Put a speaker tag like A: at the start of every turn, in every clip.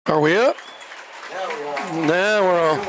A: Are we up? Now we're on.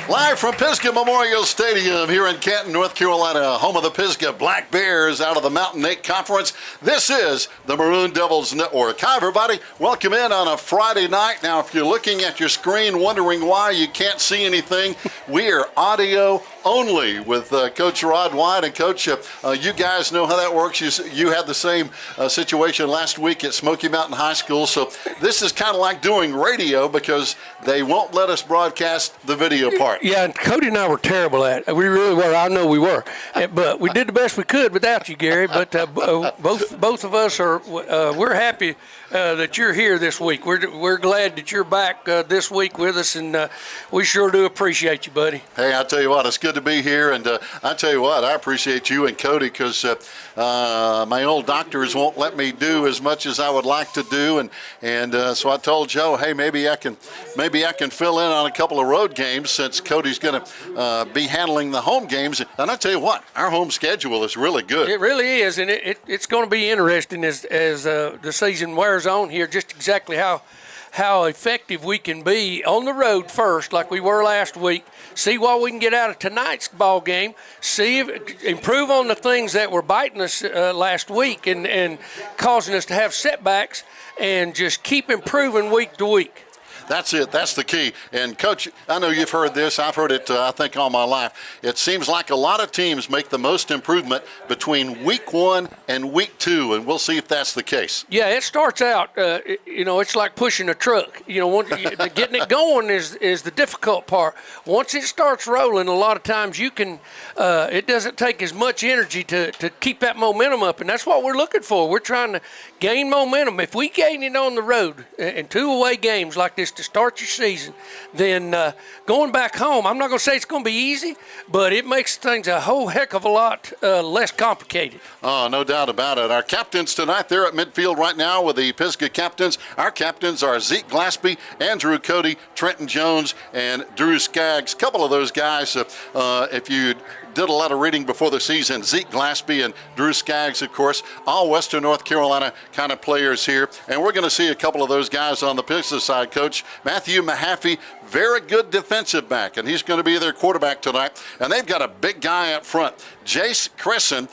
B: Live from Pisgah Memorial Stadium here in Canton, North Carolina, home of the Pisgah Black Bears out of the Mountain 8 Conference. This is the Maroon Devils Network. Hi, everybody. Welcome in on a Friday night. Now, if you're looking at your screen wondering why you can't see anything, we are audio only with Coach Rod White. And, Coach, you guys know how that works. You had the same situation last week at Smoky Mountain High School. So this is kind of like doing radio because they won't let us broadcast the video part.
A: Yeah, and Cody and I were terrible at it. We really were. I know we were. But we did the best we could without you, Gary. But both of us are we're happy that you're here this week. We're glad that you're back this week with us, and we sure do appreciate you, buddy.
B: Hey, I tell you what, it's good to be here, and I tell you what, I appreciate you and Cody because my old doctors won't let me do as much as I would like to do, and so I told Joe, hey, maybe I can fill in on a couple of road games since Cody's going to be handling the home games. And I tell you what, our home schedule is really good.
A: It really is, and it's going to be interesting as the season wears on here, just exactly how effective we can be on the road first, like we were last week. See what we can get out of tonight's ball game. Improve on the things that were biting us last week and causing us to have setbacks, and just keep improving week to week.
B: That's it. That's the key. And, Coach, I know you've heard this. I've heard it, I think, all my life. It seems like a lot of teams make the most improvement between week 1 and week 2, and we'll see if that's the case.
A: Yeah, it starts out, it's like pushing a truck. Getting it going is the difficult part. Once it starts rolling, a lot of times you can, it doesn't take as much energy to keep that momentum up, and that's what we're looking for. We're trying to gain momentum. If we gain it on the road in 2 away games like this to start your season, then going back home, I'm not going to say it's going to be easy, but it makes things a whole heck of a lot less complicated.
B: Oh, no doubt about it. Our captains tonight, they're at midfield right now with the Pisgah captains. Our captains are Zeke Glaspie, Andrew Cody, Trenton Jones, and Drew Skaggs. A couple of those guys, if you did a lot of reading before the season, Zeke Glaspie and Drew Skaggs, of course, all Western North Carolina kind of players here. And we're going to see a couple of those guys on the Pisgah side, Coach. Matthew Mahaffey, very good defensive back, and he's going to be their quarterback tonight. And they've got a big guy up front, Jace Cresson.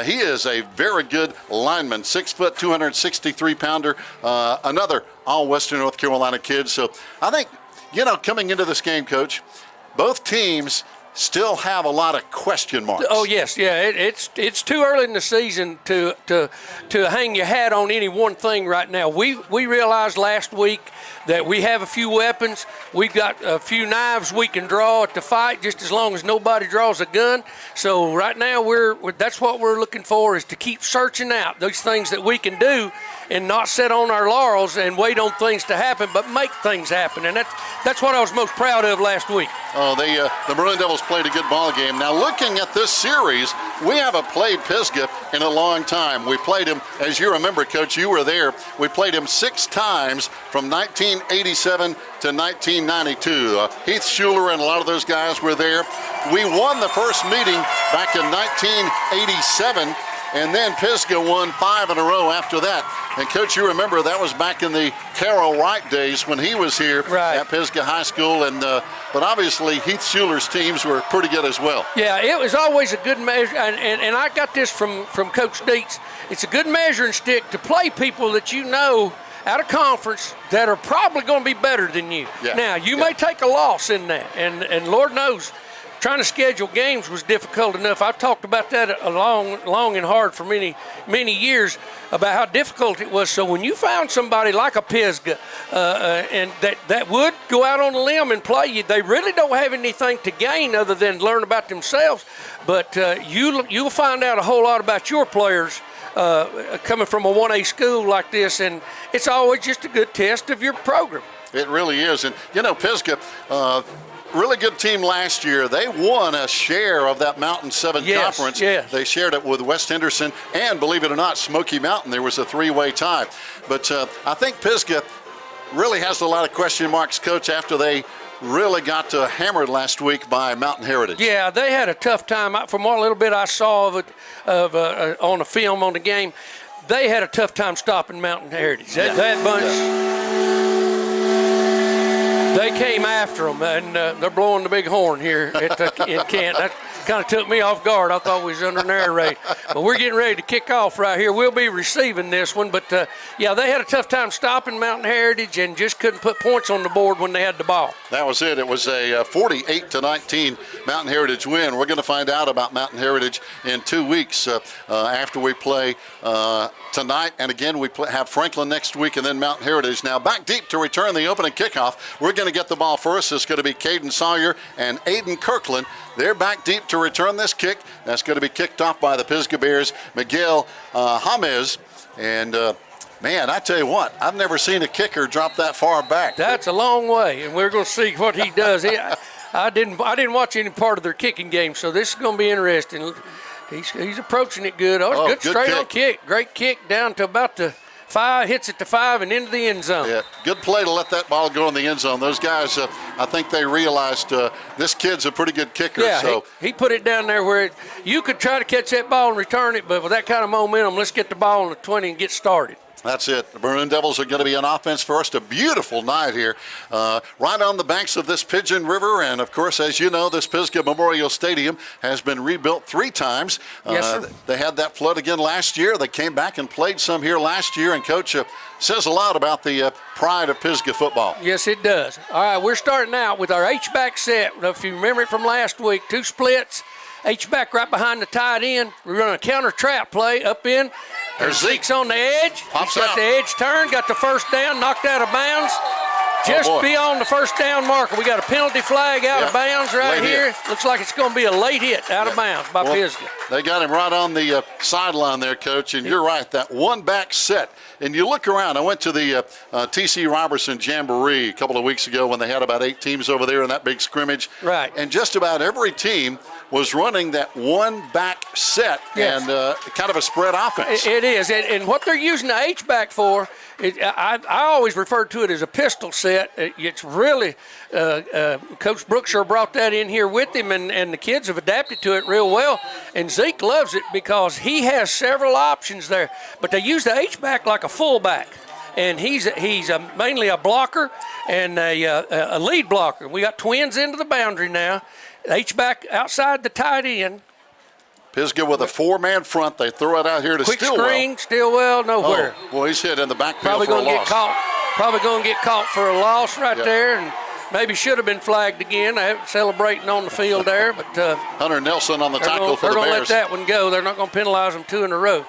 B: He is a very good lineman, 6 foot, 263-pounder, another all Western North Carolina kid. So I think, coming into this game, Coach, both teams still have a lot of question marks.
A: Oh yes, yeah. It's too early in the season to hang your hat on any one thing right now. We realized last week that we have a few weapons. We've got a few knives we can draw to fight, just as long as nobody draws a gun. So right now that's what we're looking for, is to keep searching out those things that we can do and not sit on our laurels and wait on things to happen, but make things happen. And that's what I was most proud of last week.
B: Oh, the Maroon Devils played a good ball game. Now, looking at this series, we haven't played Pisgah in a long time. We played him, as you remember, Coach, you were there. We played him 6 times from 1987 to 1992. Heath Schuler and a lot of those guys were there. We won the first meeting back in 1987. And then Pisgah won 5 in a row after that. And, Coach, you remember that was back in the Carol Wright days when he was here at Pisgah High School. And but obviously Heath Schuler's teams were pretty good as well.
A: Yeah, it was always a good measure. And I got this from Coach Dietz. It's a good measuring stick to play people that out of conference that are probably going to be better than you. Yeah. Now, you may take a loss in that. And Lord knows, trying to schedule games was difficult enough. I've talked about that long and hard for many years about how difficult it was. So when you found somebody like a Pisgah and that would go out on a limb and play you, they really don't have anything to gain other than learn about themselves. But you'll find out a whole lot about your players coming from a 1A school like this, and it's always just a good test of your program.
B: It really is. And, Pisgah, really good team last year. They won a share of that Mountain 7 conference.
A: Yes.
B: They shared it with West Henderson and, believe it or not, Smoky Mountain. There was a 3-way tie. But I think Pisgah really has a lot of question marks, Coach, after they really got hammered last week by Mountain Heritage.
A: Yeah, they had a tough time. From what little bit I saw of it on the film on the game, they had a tough time stopping Mountain Heritage. That bunch. They came after them, and they're blowing the big horn here in Kent. That kind of took me off guard. I thought we was under an air raid. But we're getting ready to kick off right here. We'll be receiving this one. But, yeah, they had a tough time stopping Mountain Heritage and just couldn't put points on the board when they had the ball.
B: That was it. It was a 48-19 Mountain Heritage win. We're going to find out about Mountain Heritage in 2 weeks after we play tonight. And, again, we have Franklin next week and then Mountain Heritage. Now, back deep to return the opening kickoff. We're going to get the ball first. It's going to be Caden Sawyer and Aiden Kirkland. They're back deep to return this kick. That's going to be kicked off by the Pisgah Bears, Miguel James. And, man, I tell you what, I've never seen a kicker drop that far back.
A: That's a long way, and we're going to see what he does. I didn't watch any part of their kicking game, so this is going to be interesting. He's approaching it good. Oh, good straight-on kick. Great kick down to about the 5, hits it to 5 and into the end zone.
B: Yeah, good play to let that ball go in the end zone. Those guys, I think they realized this kid's a pretty good kicker.
A: Yeah,
B: so
A: he put it down there where you could try to catch that ball and return it, but with that kind of momentum, let's get the ball on the 20 and get started.
B: That's it. The Maroon Devils are going to be on offense first. A beautiful night here, right on the banks of this Pigeon River. And, of course, as you know, this Pisgah Memorial Stadium has been rebuilt 3 times.
A: Yes, sir.
B: They had that flood again last year. They came back and played some here last year. And, Coach, says a lot about the pride of Pisgah football.
A: Yes, it does. All right, we're starting out with our H-back set. If you remember it from last week, 2 splits. H-back right behind the tight end. We're running a counter trap play up in.
B: There's
A: Zeke's on the edge.
B: Pops
A: He's got
B: out.
A: the edge turn, got the first down, knocked out of bounds. Just beyond the first down marker. We got a penalty flag out of bounds right
B: late
A: here.
B: hit.
A: Looks like it's going to be a late hit out of bounds by Pisgah.
B: They got him right on the sideline there, Coach, and you're right, that one-back set. And you look around. I went to the T.C. Robertson Jamboree a couple of weeks ago when they had about 8 teams over there in that big scrimmage.
A: Right.
B: And just about every team was running that one-back set and kind of a spread offense.
A: It is. And what they're using the H-back for, I always refer to it as a pistol set. It's really, Coach Brookshire brought that in here with him, and the kids have adapted to it real well. And Zeke loves it because he has several options there. But they use the H-back like a fullback. And he's mainly a blocker and a lead blocker. We got twins into the boundary now. H-back outside the tight end.
B: Pisgah with a 4-man front. They throw it out here to
A: Quick
B: Stillwell.
A: screen, Stillwell, nowhere.
B: Oh, well, he's hit in the backfield
A: Probably
B: for a
A: going to
B: loss.
A: get caught. Probably going to get caught for a loss right there, and maybe should have been flagged again. They're celebrating on the field there, but
B: Hunter Nelson on the tackle for the Bears.
A: They're going to let that one go. They're not going to penalize them 2 in a row.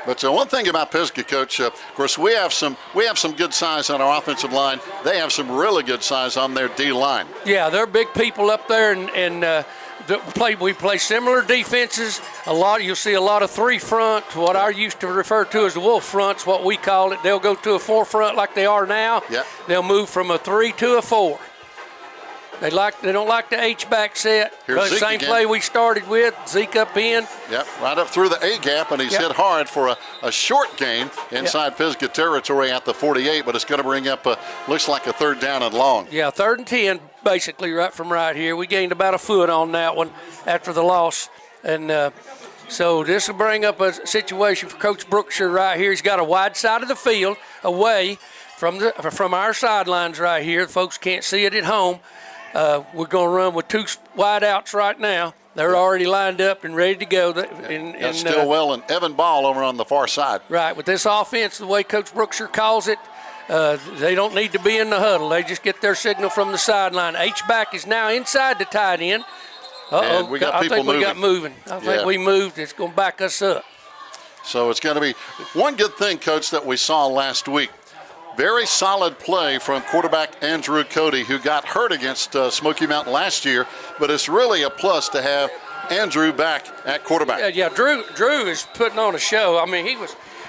B: But one thing about Pisgah, Coach, of course, we have some good size on our offensive line. They have some really good size on their D line.
A: Yeah, they're big people up there, and we play similar defenses. You'll see a lot of 3 front, what I used to refer to as the wolf fronts, what we call it. They'll go to a 4 front like they are now.
B: Yep.
A: They'll move from a 3 to a 4. They don't like the H-back set.
B: Here's Zeke
A: same
B: again.
A: Play we started with, Zeke up in.
B: Yep, right up through the A-gap, and he's hit hard for a short gain inside Pisgah territory at the 48, but it's going to bring up, looks like a 3rd down and long.
A: Yeah, 3rd and 10, basically, right from right here. We gained about a foot on that one after the loss. And so this will bring up a situation for Coach Brookshire right here. He's got a wide side of the field away from our sidelines right here. The folks can't see it at home. We're going to run with 2 wide outs right now. They're already lined up and ready to go.
B: That's Stillwell and Evan Ball over on the far side.
A: Right. With this offense, the way Coach Brookshire calls it, they don't need to be in the huddle. They just get their signal from the sideline. H-back is now inside the tight end.
B: And we got people moving.
A: I think we got moving. I think we moved. It's going to back us up.
B: So it's going to be one good thing, Coach, that we saw last week. Very solid play from quarterback Andrew Cody, who got hurt against Smoky Mountain last year, but it's really a plus to have Andrew back at quarterback.
A: Yeah, Drew is putting on a show. I mean,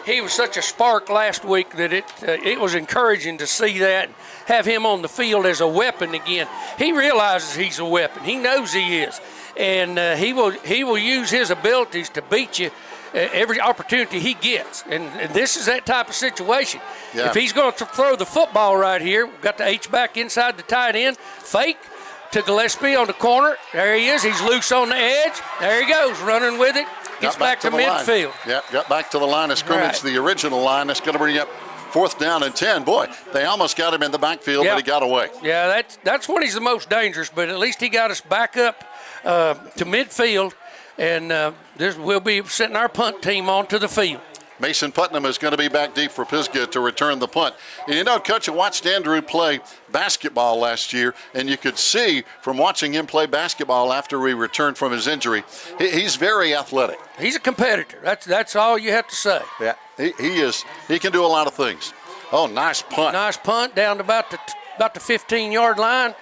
A: he was such a spark last week that it was encouraging to see that and have him on the field as a weapon again. He realizes he's a weapon. He knows he is, and he will use his abilities to beat you every opportunity he gets. And this is that type of situation. Yeah. If he's going to throw the football right here, we've got the H-back inside the tight end, fake to Gillespie on the corner. There he is. He's loose on the edge. There he goes, running with it. Gets back to midfield.
B: Yeah, got back to the line of scrimmage, the original line. That's going to bring up 4th down and 10. Boy, they almost got him in the backfield, but he got away.
A: Yeah, that's when he's the most dangerous, but at least he got us back up to midfield, and we'll be sending our punt team onto the field.
B: Mason Putnam is going to be back deep for Pisgah to return the punt. And you know, Coach, I watched Andrew play basketball last year, and you could see from watching him play basketball after he returned from his injury, he's very athletic.
A: He's a competitor. That's all you have to say.
B: Yeah, he is. He can do a lot of things. Oh, nice punt.
A: Nice punt down to about the 15-yard line.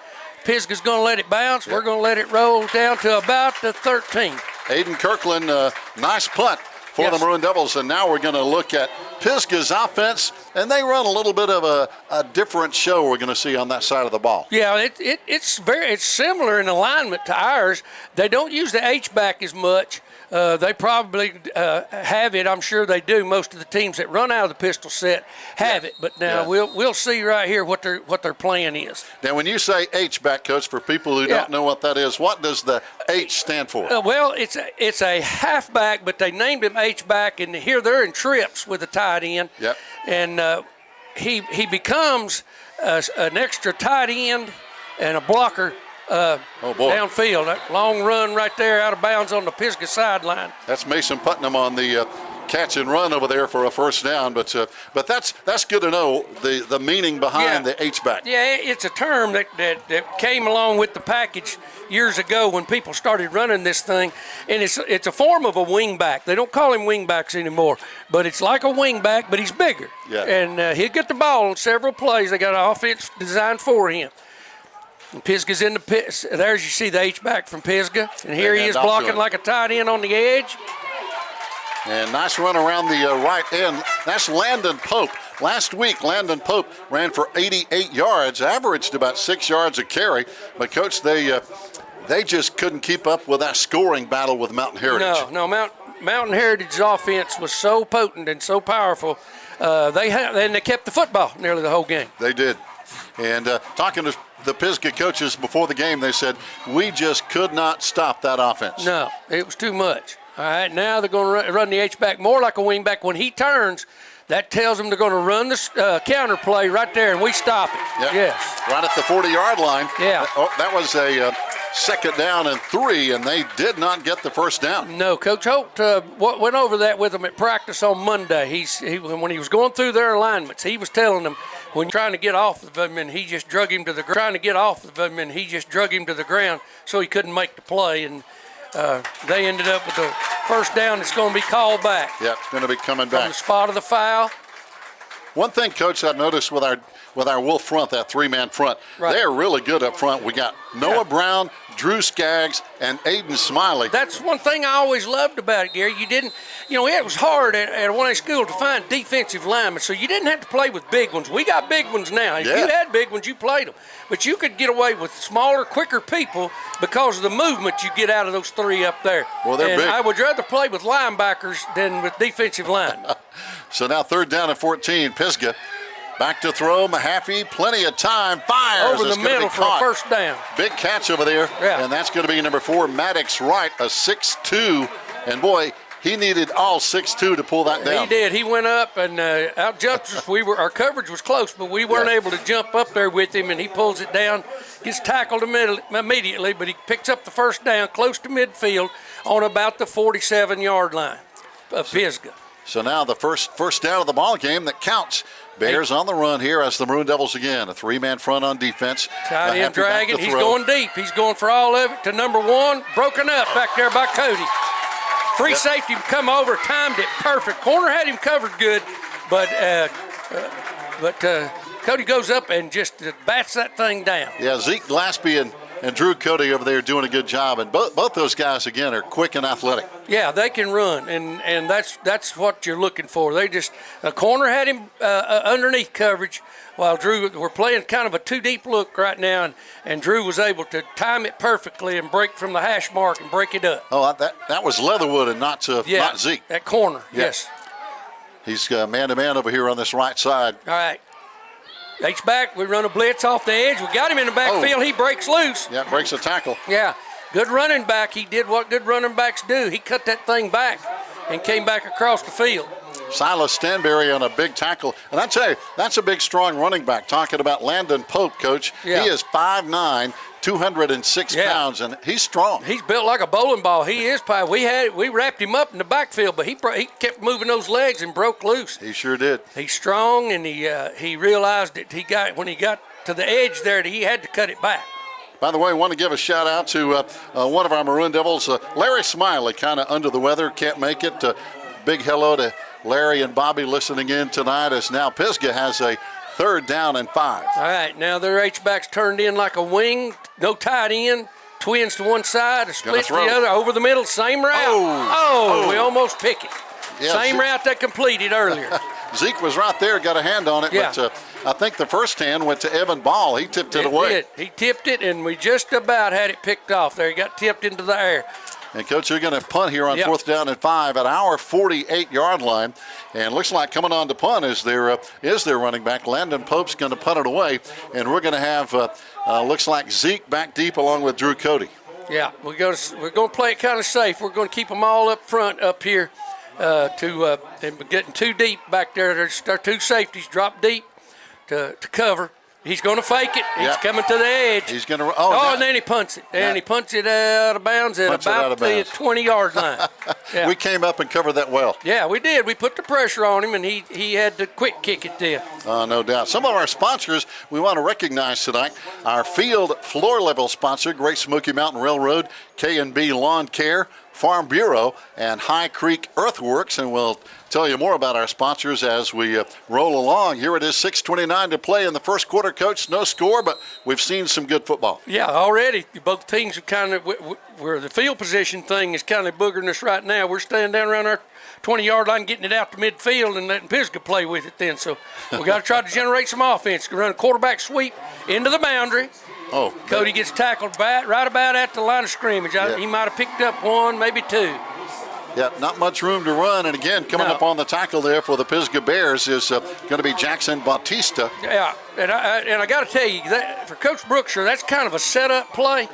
A: Pisgah's going to let it bounce. Yep. We're going to let it roll down to about the 13.
B: Aiden Kirkland, nice punt for the Maroon Devils. And now we're going to look at Pisgah's offense, and they run a little bit of a different show we're going to see on that side of the ball.
A: Yeah, it's similar in alignment to ours. They don't use the H-back as much. They probably have it. I'm sure they do. Most of the teams that run out of the pistol set have it. But now we'll see right here what their plan is.
B: Now, when you say H-back, Coach, for people who don't know what that is, what does the H stand for?
A: Well, it's a halfback, but they named him H-back, and here they're in trips with the tight end.
B: Yep.
A: And he becomes an extra tight end and a blocker. Downfield, that long run right there out of bounds on the Pisgah sideline.
B: That's Mason Putnam on the catch and run over there for a first down, but that's good to know the meaning behind the H-back.
A: Yeah, it's a term that came along with the package years ago when people started running this thing, and it's a form of a wingback. They don't call him wingbacks anymore, but it's like a wingback, but he's bigger.
B: Yeah.
A: And he'll get the ball on several plays. They got an offense designed for him. And Pisgah's in the pit. There's you see the H-back from Pisgah. And here he is blocking like a tight end on the edge.
B: And nice run around the right end. That's Landon Pope. Last week, Landon Pope ran for 88 yards, averaged about 6 yards a carry. But, Coach, they just couldn't keep up with that scoring battle with Mountain Heritage.
A: No, Mountain Heritage's offense was so potent and so powerful. They kept the football nearly the whole game.
B: They did. And talking to the Pisgah coaches before the game, they said, we just could not stop that offense.
A: No, it was too much. All right, now they're going to run the H-back more like a wingback. When he turns, that tells them they're going to run the counter play right there, and we stop it.
B: Yep.
A: Yes.
B: Right at the 40-yard line.
A: Yeah.
B: That was a second down and 3, and they did not get the first down.
A: No, Coach Holt went over that with them at practice on Monday. When he was going through their alignments, he was telling them when you're trying to get off of him, and he just drug him to the ground, so he couldn't make the play, and they ended up with the first down that's going to be called back.
B: Yeah, it's going to be coming back.
A: From the spot of the foul.
B: One thing, Coach, I noticed with our Wolf front, that 3-man front, they're really good up front. We got Noah Brown, Drew Skaggs, and Aiden Smiley.
A: That's one thing I always loved about it, Gary. It was hard at a 1A school to find defensive linemen, so you didn't have to play with big ones. We got big ones now. If you had big ones, you played them. But you could get away with smaller, quicker people because of the movement you get out of those 3 up there.
B: Well, they're big.
A: I would rather play with linebackers than with defensive linemen.
B: So now 3rd down and 14, Pisgah. Back to throw, Mahaffey, plenty of time, fires.
A: Over the middle for a first down.
B: Big catch over there, and that's going to be number 4, Maddox Wright, a 6'2", and boy, he needed all 6'2" to pull that down.
A: He did. He went up and out-jumped us. Our coverage was close, but we weren't able to jump up there with him, and he pulls it down, gets tackled immediately, but he picks up the first down close to midfield on about the 47-yard line of Pisgah.
B: So now the first down of the ball game that counts. Bears on the run here as the Maroon Devils again. A 3-man front on defense.
A: Tight end dragging. He's going deep. He's going for all of it to number 1. Broken up back there by Cody. Free safety come over, timed it perfect. Corner had him covered good, but Cody goes up and just bats that thing down.
B: Yeah, Zeke Glaspie and Drew Cody over there doing a good job, and both those guys again are quick and athletic.
A: Yeah, they can run, and that's what you're looking for. A corner had him underneath coverage, while we're playing kind of a 2-deep look right now, and Drew was able to time it perfectly and break from the hash mark and break it up.
B: Oh, that was Leatherwood and not Zeke.
A: That corner, yes.
B: He's man-to-man over here on this right side.
A: All right. H-back, we run a blitz off the edge. We got him in the backfield. He breaks loose.
B: Yeah, breaks a tackle.
A: Yeah, good running back. He did what good running backs do. He cut that thing back and came back across the field.
B: Silas Stanberry on a big tackle. And I tell you, that's a big, strong running back. Talking about Landon Pope, Coach.
A: Yeah.
B: He is 5'9", 206 pounds, and he's strong.
A: He's built like a bowling ball. He is. We wrapped him up in the backfield, but he kept moving those legs and broke loose.
B: He sure did.
A: He's strong, and he realized that when he got to the edge there, that he had to cut it back.
B: By the way, I want to give a shout out to one of our Maroon Devils, Larry Smiley, kind of under the weather, can't make it. Big hello to Larry and Bobby listening in tonight, as now Pisgah has a 3rd down and 5.
A: All right, now their H-backs turned in like a wing, no tight end, twins to one side, a split to the other, over the middle, same route. We almost pick it.
B: Yeah,
A: same route that completed earlier.
B: Zeke was right there, got a hand on it, but I think the first hand went to Evan Ball. He tipped it away.
A: He tipped it, and we just about had it picked off there. He got tipped into the air.
B: And, Coach, you're going to punt here on 4th down and 5 at our 48-yard line. And looks like coming on to punt is their running back. Landon Pope's going to punt it away. And we're going to have, looks like Zeke back deep along with Drew Cody.
A: Yeah, we're going to play it kind of safe. We're going to keep them all up front up here and getting too deep back there. There's our 2 safeties drop deep to cover. He's going to fake it. He's coming to the edge.
B: He's going to.
A: And then he punts it. And he punts it out of bounds at about the 20-yard line. Yeah.
B: We came up and covered that well.
A: Yeah, we did. We put the pressure on him, and he had to quick kick it then.
B: No doubt. Some of our sponsors we want to recognize tonight. Our field floor level sponsor, Great Smoky Mountain Railroad, K&B Lawn Care, Farm Bureau, and High Creek Earthworks, and we'll tell you more about our sponsors as we roll along. Here it is, 6:29 to play in the first quarter, Coach. No score, but we've seen some good football.
A: Yeah, already. Both teams are kind of where the field position thing is kind of boogering us right now. We're staying down around our 20-yard line, getting it out to midfield, and letting Pisgah play with it then. So we got to try to generate some offense. Run a quarterback sweep into the boundary. Cody gets tackled right about at the line of scrimmage. He might have picked up 1, maybe 2.
B: Yeah, not much room to run. And again, coming up on the tackle there for the Pisgah Bears is going to be Jackson Bautista.
A: Yeah, and I got to tell you, that for Coach Brookshire, that's kind of a setup play.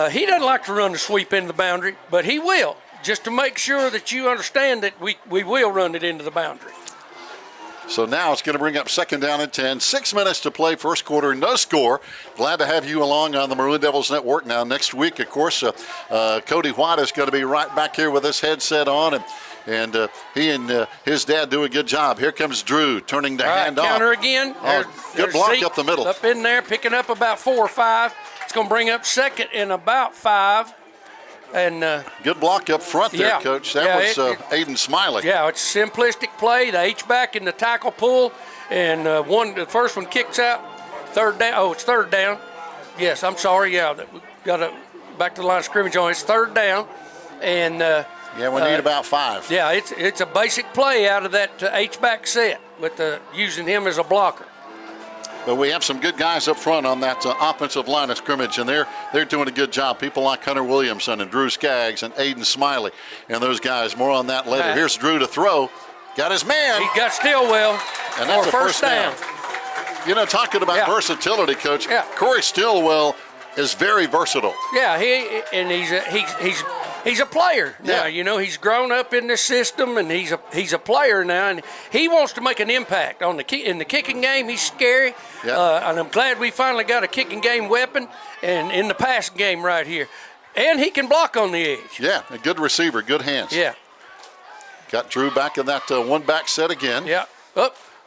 A: He doesn't like to run the sweep into the boundary, but he will, just to make sure that you understand that we will run it into the boundary.
B: So now it's going to bring up 2nd down and 10. 6 minutes to play, first quarter, no score. Glad to have you along on the Maroon Devils Network. Now, next week, of course, Cody White is going to be right back here with his headset on, and he and his dad do a good job. Here comes Drew turning the hand off.
A: Counter again.
B: Good block
A: Zeke
B: up the middle.
A: Up in there, picking up about 4 or 5. It's going to bring up 2nd and about 5. And
B: good block up front there, Coach. That was Aiden Smiley.
A: Yeah, it's a simplistic play. The H-back in the tackle pull, and the first one kicks out. 3rd down. Oh, it's 3rd down. Yes, I'm sorry. Yeah, we got to back to the line of scrimmage on. It's 3rd down, and
B: we need about 5.
A: Yeah, it's a basic play out of that H-back set with using him as a blocker.
B: But we have some good guys up front on that offensive line of scrimmage, and they're doing a good job. People like Hunter Williamson and Drew Skaggs and Aiden Smiley and those guys. More on that later. Here's Drew to throw. Got his man.
A: He got Stillwell
B: and that's
A: for first down.
B: You know, talking about versatility, Coach, Corey Stillwell is very versatile.
A: Yeah, he's a player now. You know, he's grown up in this system, and he's a player now, and he wants to make an impact on in the kicking game. He's scary, and I'm glad we finally got a kicking game weapon, and in the passing game right here, and he can block on the edge.
B: Yeah, a good receiver, good hands.
A: Yeah,
B: got Drew back in that one-back set again.
A: Yeah,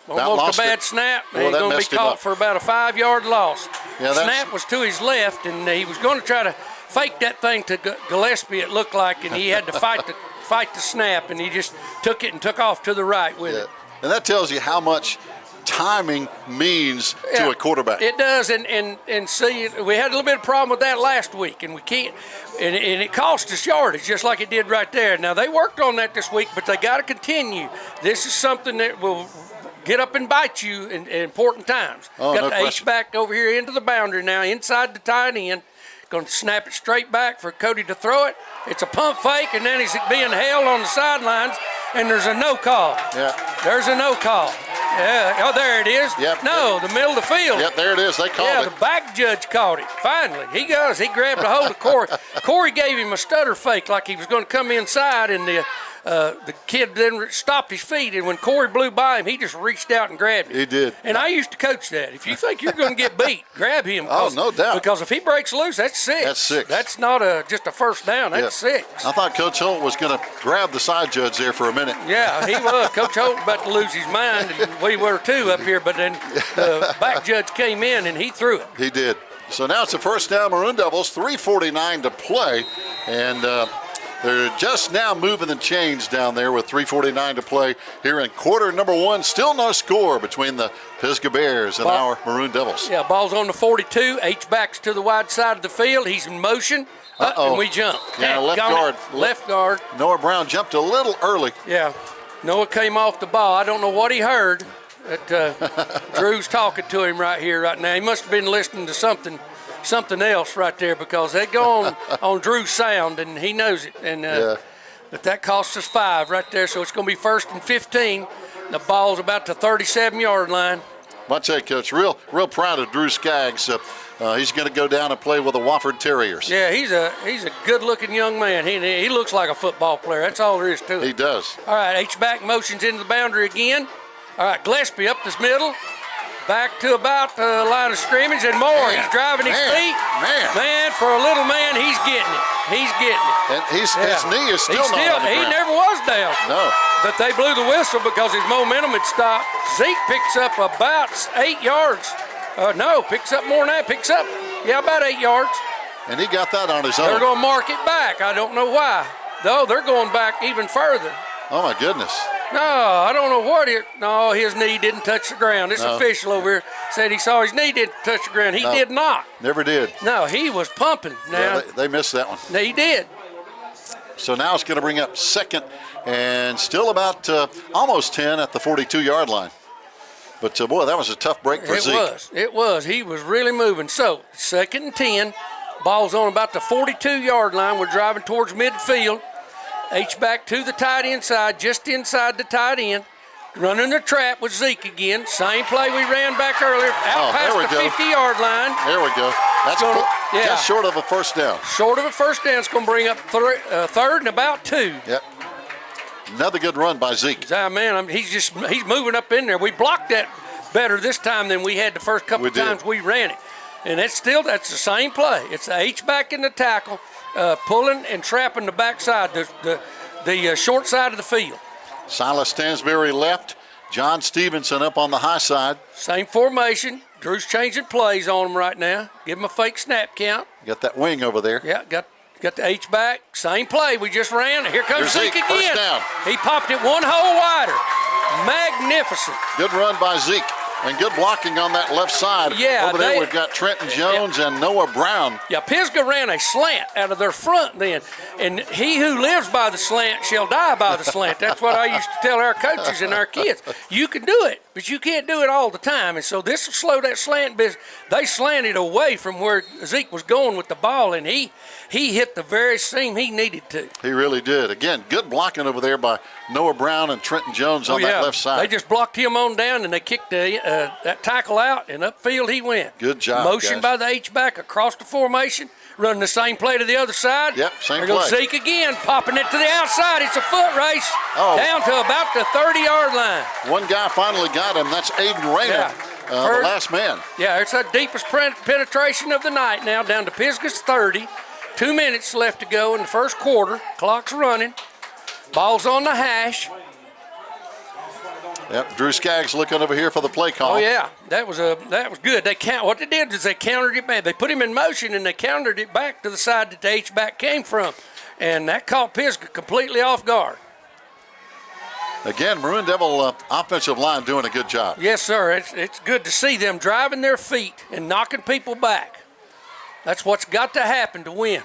A: almost a bad snap. He's going to be caught for about a 5-yard loss. Yeah, snap was to his left, and he was going to try to fake that thing to Gillespie, it looked like, and he had to fight the snap, and he just took it and took off to the right with it.
B: And that tells you how much timing means to a quarterback.
A: It does, and see, we had a little bit of problem with that last week, and we can't, and it cost us yardage just like it did right there. Now, they worked on that this week, but they got to continue. This is something that will get up and bite you in important times. Got the H-back over here into the boundary now, inside the tight end. Going to snap it straight back for Cody to throw it. It's a pump fake, and then he's being held on the sidelines, and there's a no call.
B: Yeah.
A: There's a no call. Yeah. Oh, there it is.
B: Yep.
A: No, the middle of the field.
B: Yep, there it is. They called it.
A: Yeah, the back judge caught it. Finally. He grabbed a hold of Corey. Corey gave him a stutter fake like he was going to come inside, and the kid then stopped his feet, and when Corey blew by him, he just reached out and grabbed him.
B: He did.
A: And I used to coach that. If you think you're going to get beat, grab him.
B: Oh, no doubt.
A: Because if he breaks loose, that's 6.
B: That's 6.
A: That's not just a first down. That's 6.
B: I thought Coach Holt was going to grab the side judge there for a minute.
A: Yeah, he was. Coach Holt was about to lose his mind, and we were too up here. But then the back judge came in, and he threw it.
B: He did. So now it's a first down, Maroon Devils, 3:49 to play, and they're just now moving the chains down there with 3:49 to play here in quarter number 1. Still no score between the Pisgah Bears and our Maroon Devils.
A: Yeah, ball's on the 42. H-back's to the wide side of the field. He's in motion. And we jump.
B: Yeah, left guard.
A: Noah
B: Brown jumped a little early.
A: Yeah, Noah came off the ball. I don't know what he heard. Drew's talking to him right here, right now. He must have been listening to something else right there, because they go on Drew's sound, and he knows it. And but that cost us 5 right there, so it's going to be 1st and 15. The ball's about the 37-yard line.
B: I'll tell you, Coach, real proud of Drew Skaggs. He's going to go down and play with the Wofford Terriers.
A: Yeah, he's a good-looking young man. He looks like a football player. That's all there is to it.
B: He does.
A: All right, H-back motions into the boundary again. All right, Gillespie up this middle. Back to about the line of scrimmage, and more. He's driving his feet. Man, for a little man, he's getting it.
B: And his knee is still not on the ground.
A: He never was down.
B: No.
A: But they blew the whistle because his momentum had stopped. Zeke picks up about 8 yards. Picks up more than that. Picks up, about 8 yards.
B: And he got that on his own.
A: They're going to mark it back. I don't know why. Though they're going back even further.
B: Oh, my goodness.
A: No, I don't know what No, his knee didn't touch the ground. This official over here said he saw his knee didn't touch the ground. He did not.
B: Never did.
A: No, he was pumping. Now,
B: yeah, they missed that one.
A: He did.
B: So now it's going to bring up 2nd and still about almost 10 at the 42-yard line. But, boy, that was a tough break for Zeke.
A: It was. He was really moving. So, 2nd and 10. Ball's on about the 42-yard line. We're driving towards midfield. H-back to the tight end side, just inside the tight end. Running the trap with Zeke again. Same play we ran back earlier. Out past the 50-yard line.
B: There we go. That's just short of a first down.
A: Short of a first down. It's going to bring up 3rd and about 2.
B: Yep. Another good run by Zeke.
A: Man, he's moving up in there. We blocked that better this time than we had the first couple of times we ran it. And that's the same play. It's the H-back in the tackle. Pulling and trapping the backside, the short side of the field.
B: Silas Stansberry left. John Stevenson up on the high side.
A: Same formation. Drew's changing plays on him right now. Give him a fake snap count.
B: Got that wing over there.
A: Yeah, got the H-back. Same play we just ran. Here comes Zeke again.
B: First down.
A: He popped it one hole wider. Magnificent.
B: Good run by Zeke. And good blocking on that left side.
A: Yeah,
B: over there we've got Trenton Jones and Noah Brown.
A: Yeah, Pisgah ran a slant out of their front then. And he who lives by the slant shall die by the slant. That's what I used to tell our coaches and our kids. You can do it, but you can't do it all the time. And so this will slow that slant business. They slanted away from where Zeke was going with the ball, and he hit the very seam he needed to.
B: He really did. Again, good blocking over there by Noah Brown and Trenton Jones on that left side.
A: They just blocked him on down, and they kicked that tackle out, and upfield he went.
B: Good job,
A: Motion by the H-back across the formation, running the same play to the other side.
B: Yep, same
A: there
B: play.
A: Goes Zeke again, popping it to the outside. It's a foot race down to about the 30-yard line.
B: One guy finally got him. That's Aiden Rayner, the last man.
A: Yeah, it's the deepest penetration of the night now, down to Pisgah's 30. 2 minutes left to go in the first quarter. Clock's running. Ball's on the hash.
B: Yep, Drew Skaggs looking over here for the play call.
A: Oh yeah, that was good. What they did is they countered it back. They put him in motion and they countered it back to the side that the H-back came from, and that caught Pisgah completely off guard.
B: Again, Maroon Devil offensive line doing a good job.
A: Yes, sir. It's good to see them driving their feet and knocking people back. That's what's got to happen to win.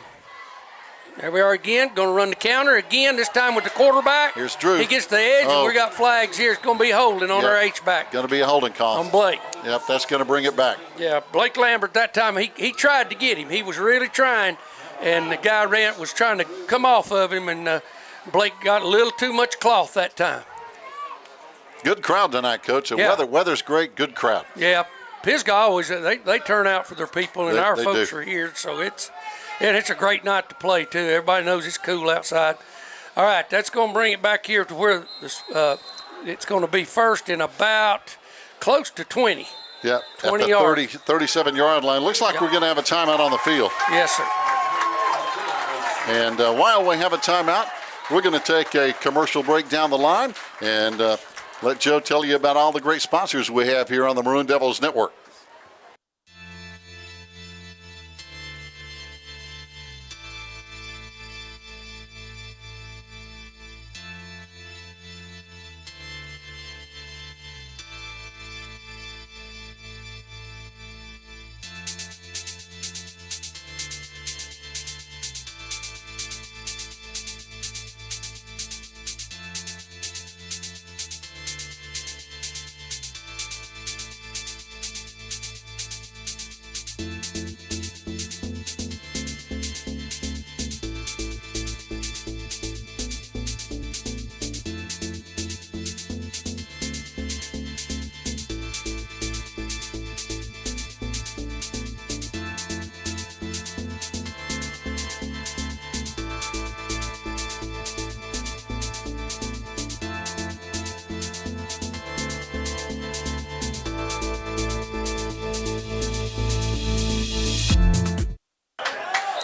A: There we are again, going to run the counter again, this time with the quarterback.
B: Here's Drew.
A: He gets the edge, and we got flags here. It's going to be holding on our H-back.
B: Going to be a holding call.
A: On Blake.
B: Yep, that's going to bring it back.
A: Yeah, Blake Lambert that time, he tried to get him. He was really trying, and the guy was trying to come off of him, and Blake got a little too much cloth that time.
B: Good crowd tonight, Coach. The weather's great, good crowd.
A: Yeah, Pisgah always, they turn out for their people, and our folks are here, so it's a great night to play, too. Everybody knows it's cool outside. All right, that's going to bring it back here to where this, it's going to be first and about close to 20.
B: Yeah,
A: 20
B: at the
A: yards.
B: 37-yard line. Looks like we're going to have a timeout on the field.
A: Yes, sir.
B: And while we have a timeout, we're going to take a commercial break down the line and let Joe tell you about all the great sponsors we have here on the Maroon Devils Network.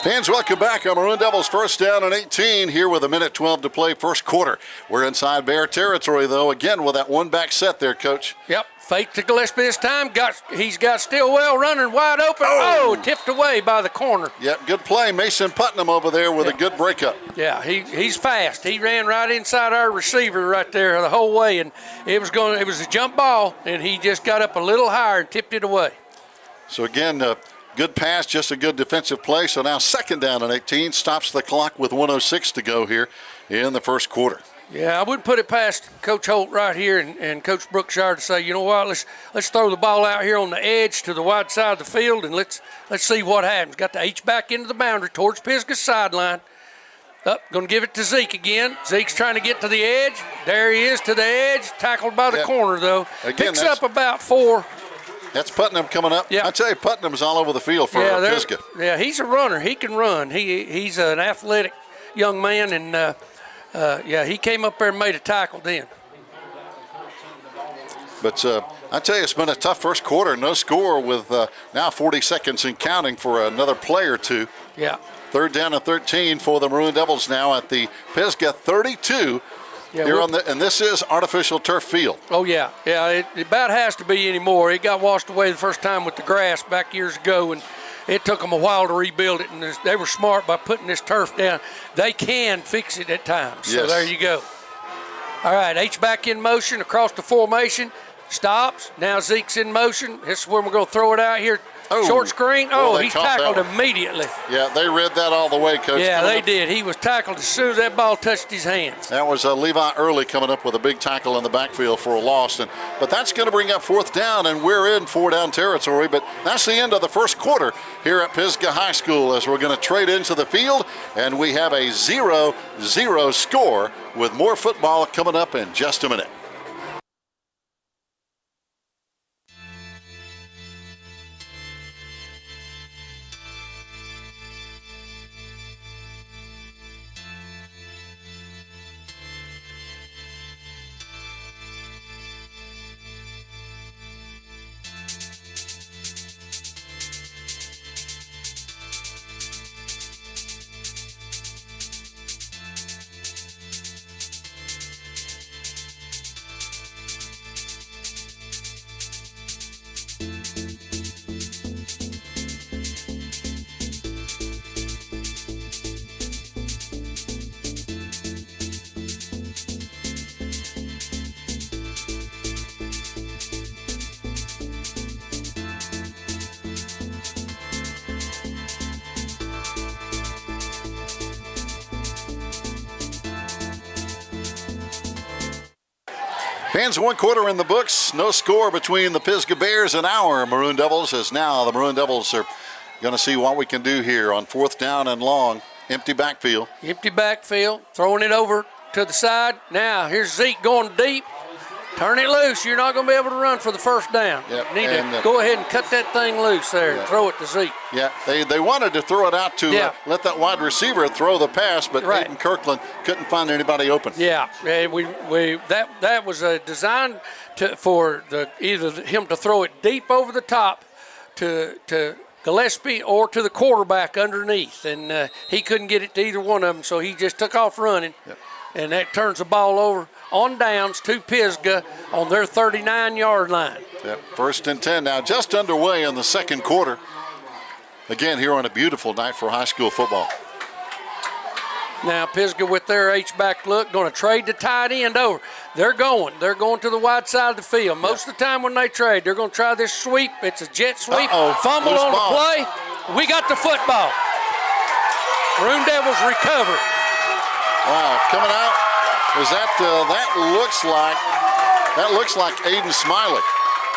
B: Fans, welcome back on Maroon Devils first down and 18 here with 1:12 to play first quarter. We're inside Bear territory, though, again with that one-back set there, Coach.
A: Yep, fake to Gillespie this time. He's got Stillwell running wide open. Oh, tipped away by the corner.
B: Yep, good play. Mason Putnam over there with a good breakup.
A: Yeah, he's fast. He ran right inside our receiver right there the whole way, and it was a jump ball, and he just got up a little higher and tipped it away.
B: So again, good pass, just a good defensive play. So now second down and 18, stops the clock with 1:06 to go here in the first quarter.
A: Yeah, I wouldn't put it past Coach Holt right here and Coach Brookshire to say, you know what, let's throw the ball out here on the edge to the wide side of the field and let's see what happens. Got the H back into the boundary towards Pisgah's sideline. Going to give it to Zeke again. Zeke's trying to get to the edge. There he is to the edge. Tackled by the corner, though.
B: Again,
A: picks up about 4.
B: That's Putnam coming up.
A: Yeah.
B: I tell you, Putnam's all over the field for Pisgah.
A: Yeah, he's a runner. He can run. He's an athletic young man, and he came up there and made a tackle then.
B: But I tell you, it's been a tough first quarter. No score with now 40 seconds and counting for another play or two.
A: Yeah.
B: Third down and 13 for the Maroon Devils now at the Pisgah 32.
A: Yeah,
B: here and this is artificial turf field.
A: Oh, yeah. Yeah, it about has to be anymore. It got washed away the first time with the grass back years ago, and it took them a while to rebuild it, and they were smart by putting this turf down. They can fix it at times, so there you go. All right, H-back in motion across the formation. Stops. Now Zeke's in motion. This is where we're going to throw it out here. Short screen. He's tackled immediately.
B: Yeah, they read that all the way, Coach.
A: Yeah, they did. He was tackled as soon as that ball touched his hands.
B: That was Levi Early coming up with a big tackle in the backfield for a loss. But that's going to bring up fourth down, and we're in four-down territory. But that's the end of the first quarter here at Pisgah High School as we're going to trade into the field, and we have a 0-0 score with more football coming up in just a minute. Fans, one quarter in the books. No score between the Pisgah Bears and our Maroon Devils, as now the Maroon Devils are going to see what we can do here on fourth down and long. Empty backfield. Empty backfield.
A: Throwing it over to the side. Now here's Zeke going deep. Turn it loose. You're not going to be able to run for the first down.
B: Yep.
A: You need to go ahead and cut that thing loose there and throw it to Zeke.
B: Yeah, they wanted to throw it out to let that wide receiver throw the pass, but Aiden Kirkland couldn't find anybody open.
A: Yeah, that was a design for either him to throw it deep over the top to Gillespie or to the quarterback underneath, and he couldn't get it to either one of them, so he just took off running, and that turns the ball over on downs to Pisgah on their 39-yard line.
B: Yep, 1st and 10 now, just underway in the second quarter. Again, here on a beautiful night for high school football.
A: Now Pisgah with their H-back look, going to trade the tight end over. They're going to the wide side of the field. Most of the time when they trade, they're going to try this sweep. It's a jet sweep. Fumble on the play. We got the football. Maroon Devils recover.
B: Wow, coming out. Is that looks like Aiden Smiley.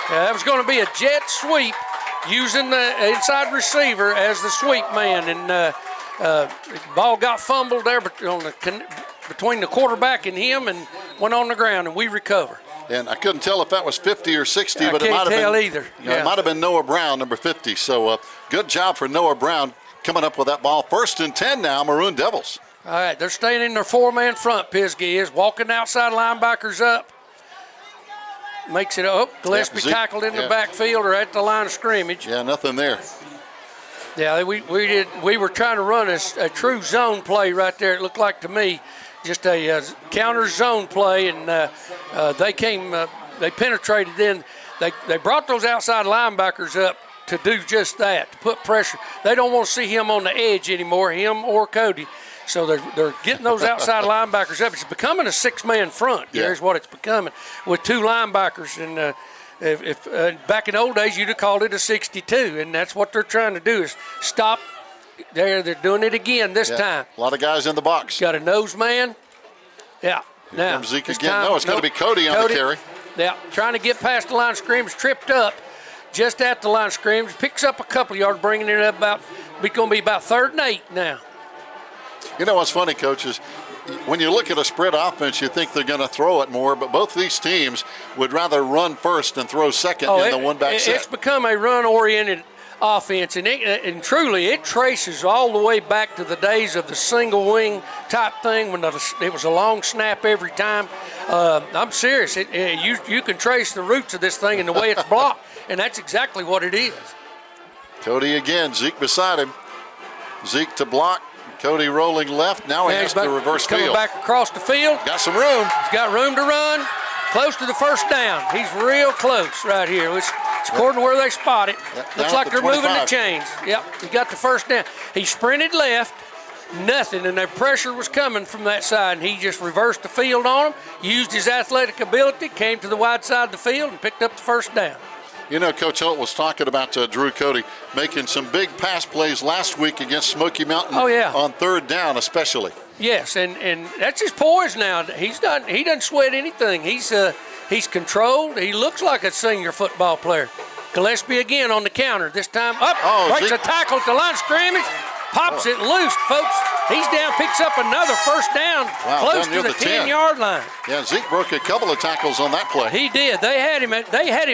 A: Yeah, that was going to be a jet sweep using the inside receiver as the sweep man, and the ball got fumbled there between the quarterback and him, and went on the ground, and we recover.
B: And I couldn't tell if that was 50 or 60, but
A: it might
B: have been
A: either.
B: It might have been Noah Brown, number 50. So good job for Noah Brown coming up with that ball. 1st and 10 now, Maroon Devils.
A: All right, they're staying in their 4-man front. Pisgah is walking outside linebackers up. Makes it up. Gillespie tackled in the backfield or at the line of scrimmage.
B: Yeah, nothing there.
A: Yeah, we were trying to run a true zone play right there. It looked like to me just a counter zone play, and they penetrated in. They brought those outside linebackers up to do just that, to put pressure. They don't want to see him on the edge anymore, him or Cody. So they're getting those outside linebackers up. It's becoming a 6-man front. Here's what it's becoming with 2 linebackers. And if back in the old days, you'd have called it a 62. And that's what they're trying to do is stop. They're doing it again this time.
B: A lot of guys in the box.
A: Got a nose man. Yeah.
B: Here
A: now
B: comes Zeke again. It's going to be Cody on the carry.
A: Yeah, trying to get past the line of scrimmage, tripped up just at the line of scrimmage, picks up a couple of yards, bringing it up going to be about 3rd and 8 now.
B: You know what's funny, Coach, is when you look at a spread offense, you think they're going to throw it more, but both these teams would rather run first and throw second in the one-back set.
A: It's become a run-oriented offense, and truly it traces all the way back to the days of the single-wing type thing when it was a long snap every time. I'm serious. You can trace the roots of this thing and the way it's blocked, and that's exactly what it is.
B: Cody again, Zeke beside him. Zeke to block. Cody rolling left. Now he has to reverse field.
A: Coming back across the field.
B: Got some room.
A: He's got room to run. Close to the first down. He's real close right here. It's according to where they spot it. Looks like they're moving the chains. Yep, he got the first down. He sprinted left. Nothing, and the pressure was coming from that side, and he just reversed the field on him, used his athletic ability, came to the wide side of the field, and picked up the first down.
B: You know, Coach Holt was talking about Drew Cody making some big pass plays last week against Smoky Mountain on 3rd down especially.
A: Yes, and that's his poise now. He doesn't sweat anything. He's controlled. He looks like a senior football player. Gillespie again on the counter. This time up, breaks a tackle at the line of scrimmage, pops it loose, folks. He's down, picks up another first down, close to the 10-yard line.
B: Yeah, Zeke broke a couple of tackles on that play.
A: He did. They had him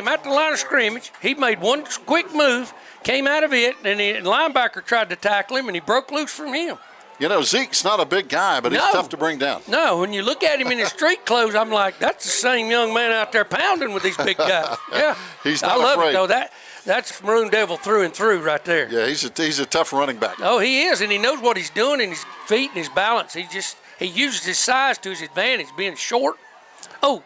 A: at the line of scrimmage. He made one quick move, came out of it, and the linebacker tried to tackle him, and he broke loose from him.
B: You know, Zeke's not a big guy, but he's tough to bring down.
A: No, when you look at him in his street clothes, I'm like, that's the same young man out there pounding with these big guys. Yeah,
B: he's not
A: afraid. I love it, though. That's Maroon Devil through and through right there.
B: Yeah, he's a tough running back.
A: Oh, he is, and he knows what he's doing, and his feet and his balance. He uses his size to his advantage, being short. Oh.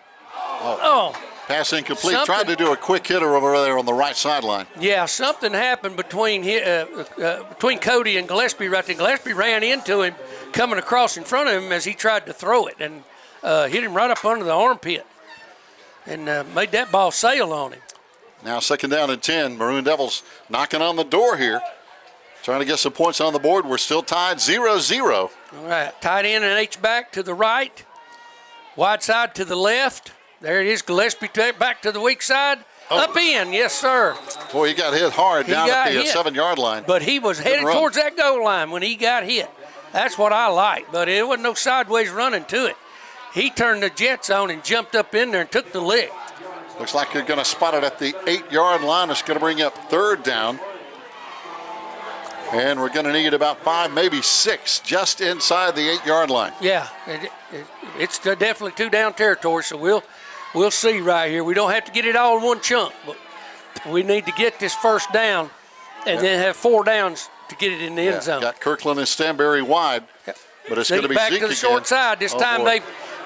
B: Pass incomplete. Tried to do a quick hitter over there on the right sideline.
A: Yeah, something happened between Cody and Gillespie right there. Gillespie ran into him, coming across in front of him as he tried to throw it, and hit him right up under the armpit, and made that ball sail on him.
B: Now 2nd down and 10. Maroon Devils knocking on the door here, trying to get some points on the board. We're still tied 0-0.
A: All right, tight end and H-back to the right, wide side to the left. There it is, Gillespie back to the weak side. Up in, yes, sir.
B: Boy, he got hit hard down at the 7-yard line.
A: But he was headed towards that goal line when he got hit. That's what I like, but it wasn't no sideways running to it. He turned the jets on and jumped up in there and took the lick.
B: Looks like they're going to spot it at the 8-yard line. It's going to bring up 3rd down. And we're going to need about 5, maybe 6, just inside the 8-yard line.
A: Yeah, it's definitely 2-down territory, so we'll see right here. We don't have to get it all in one chunk, but we need to get this 1st down and then have 4 downs to get it in the end zone.
B: Got Kirkland and Stanberry wide, but it's going to be
A: back
B: Zeke
A: to the short side. This time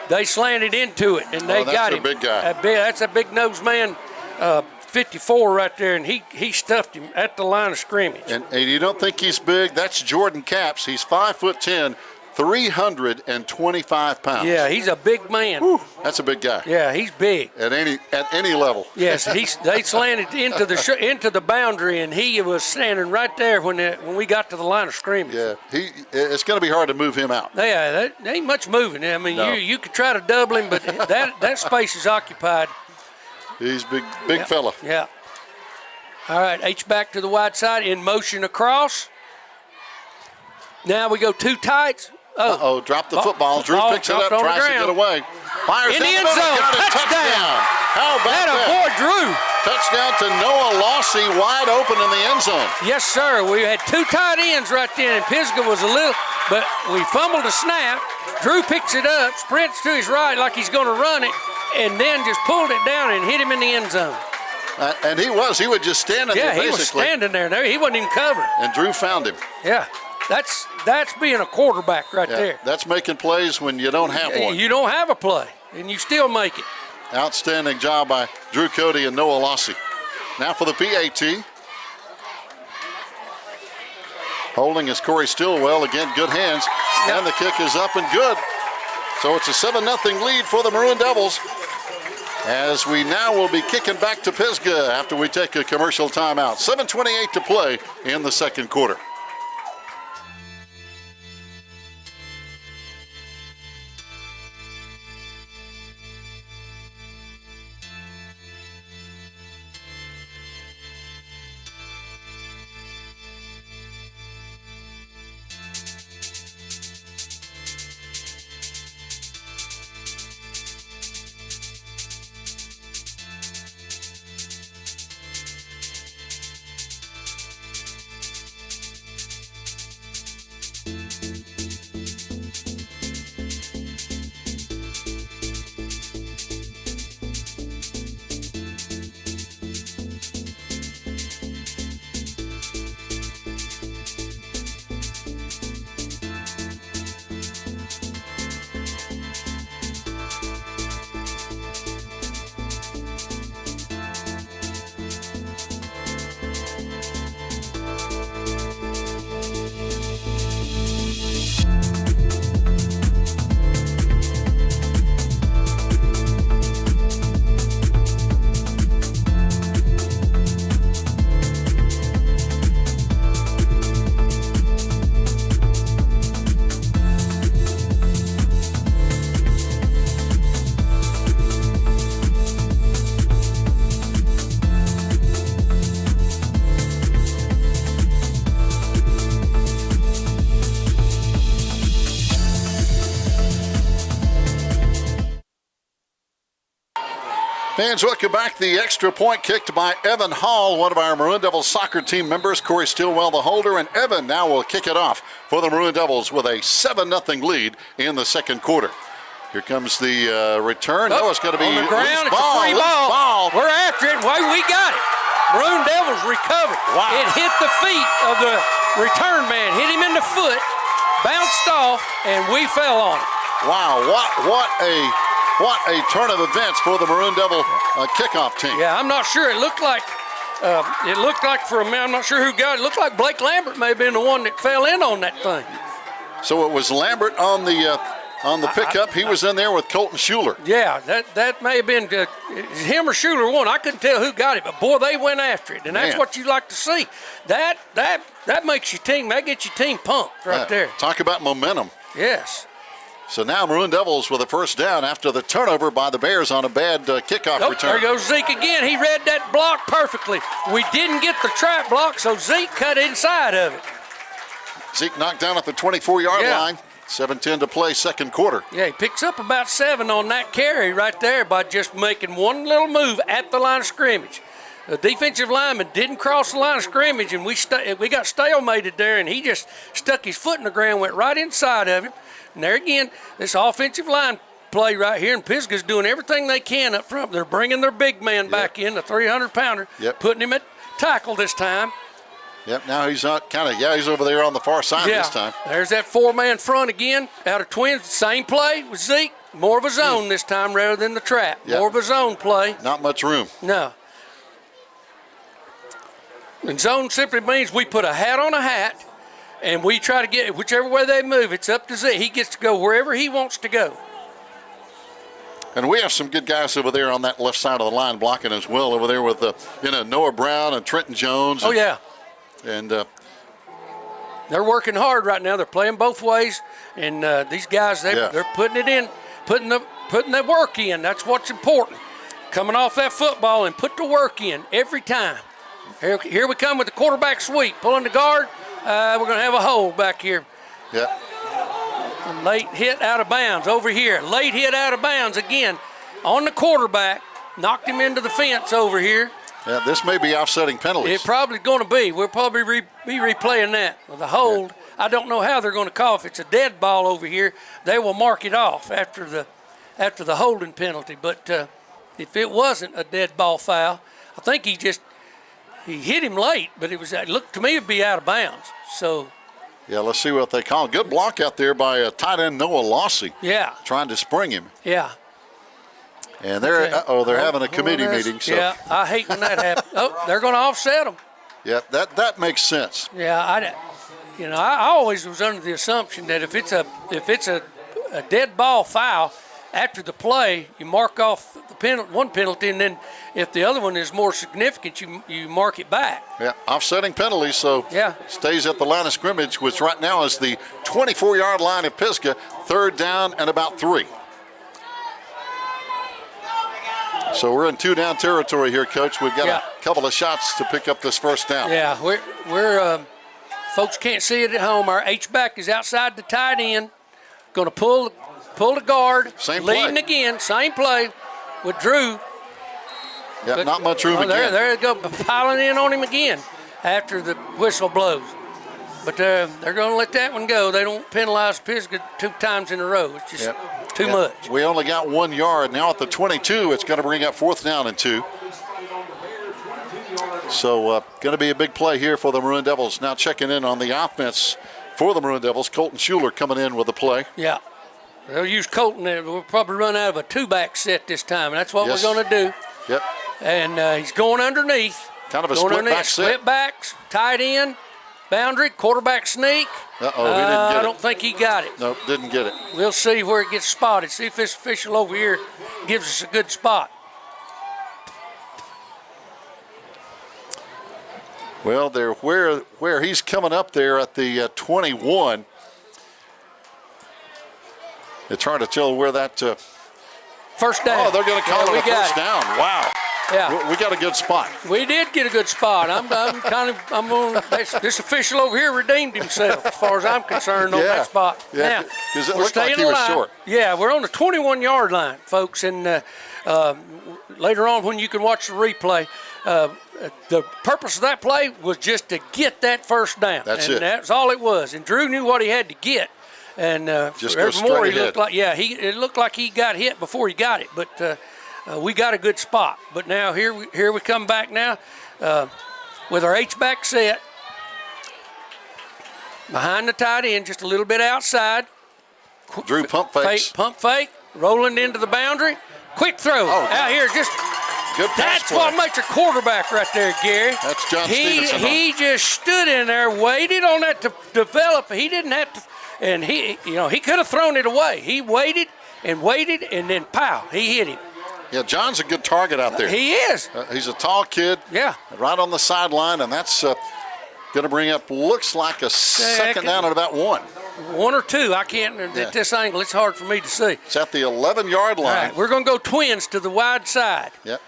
A: they slanted into it, and they got him.
B: Big guy.
A: That's a big nose man, 54 right there, and he stuffed him at the line of scrimmage.
B: And you don't think he's big? That's Jordan Capps. He's 5'10", 325 pounds.
A: Yeah, he's a big man.
B: Whew, that's a big guy.
A: Yeah, he's big
B: at any level.
A: Yes, they slanted into the boundary, and he was standing right there when we got to the line of scrimmage.
B: Yeah, it's going to be hard to move him out.
A: Yeah, there ain't much moving. I mean,
B: no.
A: you could try to double him, but that space is occupied.
B: He's big fella.
A: Yeah. All right, H-back to the wide side, in motion across. Now we go 2 tights.
B: Dropped the football. Drew picks it up, tries to get away. Fires
A: in the end zone. Touchdown.
B: How about that?
A: Boy, Drew.
B: Touchdown to Noah Lossy, wide open in the end zone.
A: Yes, sir. We had 2 tight ends right there, and Pisgah was a little, but we fumbled a snap. Drew picks it up, sprints to his right like he's going to run it, and then just pulled it down and hit him in the end zone.
B: And he was just standing there, basically.
A: Yeah, he was standing there. He wasn't even covered.
B: And Drew found him.
A: Yeah. That's being a quarterback right there.
B: That's making plays when you don't have one.
A: You don't have a play, and you still make it.
B: Outstanding job by Drew Cody and Noah Lossy. Now for the PAT. Holding is Corey Stillwell. Again, good hands. Yep. And the kick is up and good. So it's a 7-0 lead for the Maroon Devils, as we now will be kicking back to Pisgah after we take a commercial timeout. 7:28 to play in the 2nd quarter. Fans, welcome back. The extra point kicked by Evan Hall, one of our Maroon Devils soccer team members. Corey Stillwell, the holder, and Evan now will kick it off for the Maroon Devils with a 7-0 lead in the 2nd quarter. Here comes the return. No, it's going to be
A: on the ground.
B: It's
A: a free ball. We're after it. We got it. Maroon Devils recovered.
B: Wow.
A: It hit the feet of the return man. Hit him in the foot, bounced off, and we fell on it.
B: Wow, what a turn of events for the Maroon Devil kickoff team.
A: Yeah, I'm not sure. It looked like for a man, I'm not sure who got it. It looked like Blake Lambert may have been the one that fell in on that thing.
B: So it was Lambert on the pickup. He was in there with Colton Schuler.
A: Yeah, that may have been him or Schuler one. I couldn't tell who got it, but boy, they went after it, and that's what you like to see. That makes your team. That gets your team pumped right there.
B: Talk about momentum.
A: Yes.
B: So now Maroon Devils with a first down after the turnover by the Bears on a bad kickoff return.
A: There goes Zeke again. He read that block perfectly. We didn't get the trap block, so Zeke cut inside of it.
B: Zeke knocked down at the 24-yard line. 7:10 to play, second quarter.
A: Yeah, he picks up about 7 on that carry right there by just making one little move at the line of scrimmage. The defensive lineman didn't cross the line of scrimmage, and we got stalemated there, and he just stuck his foot in the ground, went right inside of him. And there again, this offensive line play right here, and Pisgah's doing everything they can up front. They're bringing their big man back in, the 300-pounder, putting him at tackle this time.
B: Yep, now he's not he's over there on the far side this time.
A: There's that 4-man front again out of Twins. Same play with Zeke. More of a zone this time rather than the trap. More of a zone play.
B: Not much room.
A: No. And zone simply means we put a hat on a hat, and we try to get whichever way they move. It's up to Zeke. He gets to go wherever he wants to go.
B: And we have some good guys over there on that left side of the line blocking as well over there with Noah Brown and Trenton Jones. And
A: they're working hard right now. They're playing both ways, and these guys they're putting it in, putting the work in. That's what's important. Coming off that football and put the work in every time. Here we come with the quarterback sweep, pulling the guard. We're going to have a hold back here.
B: Yeah.
A: Late hit out of bounds over here. Late hit out of bounds again on the quarterback. Knocked him into the fence over here.
B: Yeah, this may be offsetting penalties.
A: It probably going to be. We'll probably be replaying that with a hold. Yeah. I don't know how they're going to call. If it's a dead ball over here, they will mark it off after the holding penalty. But if it wasn't a dead ball foul, I think he hit him late, but it looked to me to be out of bounds. So.
B: Yeah, let's see what they call. Good block out there by tight end Noah Lossy.
A: Yeah.
B: Trying to spring him.
A: Yeah.
B: And they're having a committee meeting. So.
A: Yeah, I hate when that happens. Oh, they're going to offset them.
B: Yeah, that makes sense.
A: Yeah, I always was under the assumption that if it's a dead ball foul after the play, you mark off one penalty, and then if the other one is more significant, you mark it back.
B: Yeah, offsetting penalties, so stays at the line of scrimmage, which right now is the 24-yard line of Pisgah, 3rd down and about 3. So we're in 2-down territory here, Coach. We've got a couple of shots to pick up this first down.
A: Yeah, we're folks can't see it at home. Our H-back is outside the tight end, going to pull the guard,
B: same
A: leading
B: play.
A: again, same play with Drew.
B: Yeah, but not much room again.
A: There they go, piling in on him again after the whistle blows. But they're going to let that one go. They don't penalize Pisgah 2 times in a row. It's just too much.
B: We only got 1 yard. Now at the 22, it's going to bring up 4th down and 2. So going to be a big play here for the Maroon Devils. Now checking in on the offense for the Maroon Devils. Colton Schuler coming in with the play.
A: Yeah. They'll use Colton. We'll probably run out of a 2-back set this time, and that's what we're going to do.
B: Yep.
A: And he's going underneath.
B: Kind of a split-back set.
A: Split backs, tight end, boundary, quarterback sneak.
B: He didn't get it.
A: I don't think he got it.
B: Nope, didn't get it.
A: We'll see where it gets spotted. See if this official over here gives us a good spot.
B: Well, they're where he's coming up there at the 21. It's hard to tell where that.
A: First down.
B: Oh, they're going to call it a first down. Wow.
A: Yeah.
B: We got a good spot.
A: We did get a good spot. This official over here redeemed himself as far as I'm concerned on that spot.
B: Yeah, because it looked like he was short.
A: Yeah, we're on the 21-yard line, folks, and later on when you can watch the replay, the purpose of that play was just to get that first down. That's all it was. And Drew knew what he had to get. And
B: just go straight ahead.
A: It looked like he got hit before he got it, but we got a good spot. But now here we come back now with our H-back set behind the tight end, just a little bit outside.
B: Drew pump fakes.
A: Pump fake, rolling into the boundary. Quick throw out here, just.
B: Good pass
A: That's what makes a quarterback right there, Gary.
B: That's John Stevenson.
A: He just stood in there, waited on that to develop. He didn't have to, and he could have thrown it away. He waited, and then pow, he hit him.
B: Yeah, John's a good target out there.
A: He is.
B: He's a tall kid.
A: Yeah.
B: Right on the sideline, and that's going to bring up, looks like a second down at about 1.
A: 1 or 2. I can't, at this angle, it's hard for me to see.
B: It's at the 11-yard line.
A: All right, we're going to go Twins to the wide side.
B: Yep.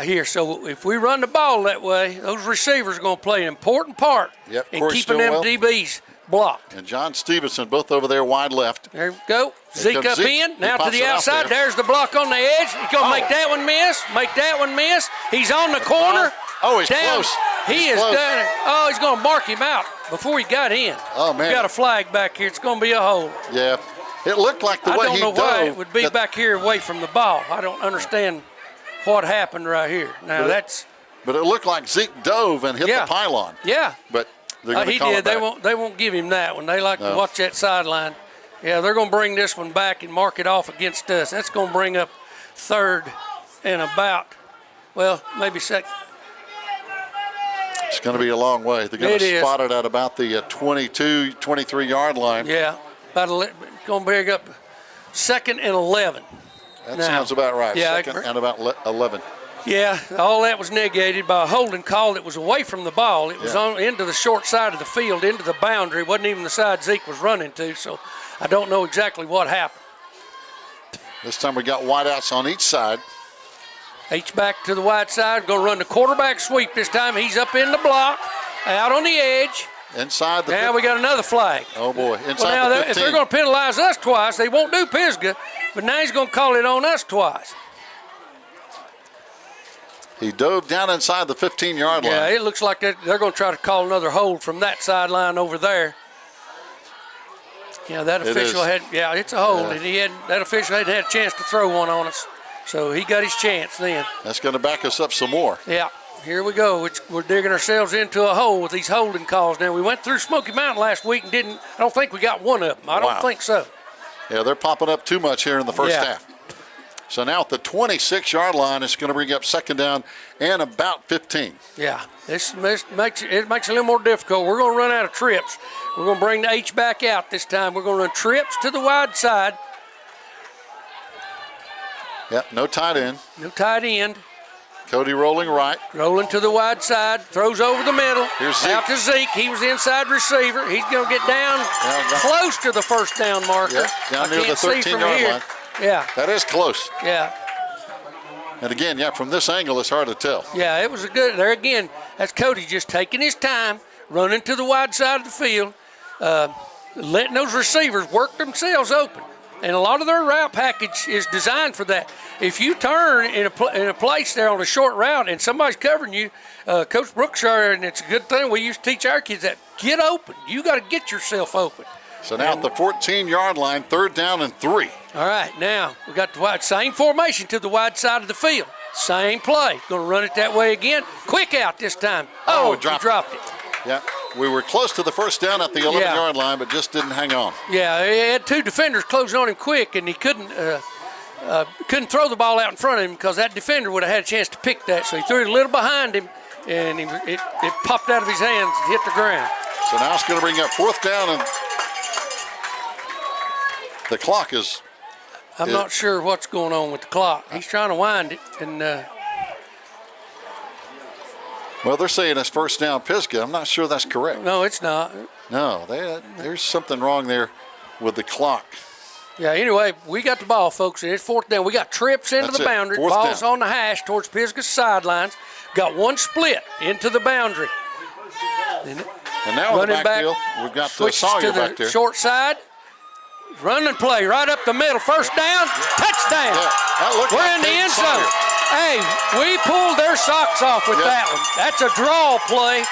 A: Here, so if we run the ball that way, those receivers are going to play an important part in keeping them DBs blocked.
B: And John Stevenson both over there wide left.
A: There we go. Zeke up
B: Zeke.
A: in. Now to the outside. There's the block on the edge. He's going to make that one miss. Make that one miss. He's on the corner.
B: Oh, he's
A: down.
B: close.
A: He is done it. Oh, he's going to mark him out before he got in.
B: Oh, man.
A: We got a flag back here. It's going to be a hold.
B: Yeah. It looked like the way he dove.
A: I don't know why it would be back here away from the ball. I don't understand what happened right here. Now,
B: But it looked like Zeke dove and hit the pylon.
A: Yeah.
B: But they're going to
A: he
B: call
A: did.
B: it back.
A: They won't give him that one. They like to watch that sideline. Yeah, they're going to bring this one back and mark it off against us. That's going to bring up third and about, well, maybe second.
B: It's going to be a long way. They're going to spot it at about the 22, 23-yard line.
A: Yeah, going to bring up second and 11.
B: That sounds about right.
A: Yeah,
B: second and about 11.
A: Yeah, all that was negated by a holding call that was away from the ball. It was on into the short side of the field, into the boundary. It wasn't even the side Zeke was running to, so I don't know exactly what happened.
B: This time we got wideouts on each side.
A: H-back to the wide side. Going to run the quarterback sweep this time. He's up in the block, out on the edge.
B: Inside the
A: Now we got another flag.
B: Oh, boy.
A: Inside the 15. If they're going to penalize us twice, they won't do Pisgah, but now he's going to call it on us twice.
B: He dove down inside the 15-yard line.
A: Yeah, it looks like they're going to try to call another hold from that sideline over there. Yeah, that official it's a hold, and that official hadn't had a chance to throw one on us. So he got his chance then.
B: That's going to back us up some more.
A: Yeah, here we go. We're digging ourselves into a hole with these holding calls. Now, we went through Smoky Mountain last week and I don't think we got one of them. I don't think so.
B: Yeah, they're popping up too much here in the first half. So now at the 26-yard line, it's going to bring up second down and about 15.
A: Yeah, this makes it a little more difficult. We're going to run out of trips. We're going to bring the H back out this time. We're going to run trips to the wide side.
B: Yep, no tight end.
A: No tight end.
B: Cody rolling right.
A: Rolling to the wide side. Throws over the middle.
B: Here's Zeke.
A: Out to Zeke. He was inside receiver. He's going to get down close to the first down marker.
B: Yep, down near the 13-yard line.
A: Yeah.
B: That is close.
A: Yeah.
B: And again, from this angle, it's hard to tell.
A: Yeah, it was a good, there again, that's Cody just taking his time, running to the wide side of the field, letting those receivers work themselves open. And a lot of their route package is designed for that. If you turn in a place there on a short route and somebody's covering you, Coach Brookshire, and it's a good thing we used to teach our kids that, get open. You got to get yourself open.
B: So now at the 14-yard line, third down and 3.
A: All right, now we got the same formation to the wide side of the field. Same play. Going to run it that way again. Quick out this time. Oh, he dropped it.
B: Yeah, we were close to the first down at the 11-yard line, but just didn't hang on.
A: Yeah, he had two defenders closing on him quick, and he couldn't throw the ball out in front of him because that defender would have had a chance to pick that. So he threw it a little behind him, and it popped out of his hands and hit the ground.
B: So now it's going to bring up fourth down, and the clock is...
A: I'm not sure what's going on with the clock. He's trying to wind it, and...
B: Well, they're saying it's first down Pisgah. I'm not sure that's correct.
A: No, it's not.
B: No, there's something wrong there with the clock.
A: Yeah, anyway, we got the ball, folks, and it's fourth down. We got trips into the boundary. Ball's on the hash towards Pisgah's sidelines. Got one split into the boundary.
B: And now in the backfield, we've got Sawyer back there.
A: Short side. Run and play right up the middle. First down, touchdown.
B: Yeah,
A: we're in the end zone. Hey, we pulled their socks off with that one. That's a draw play.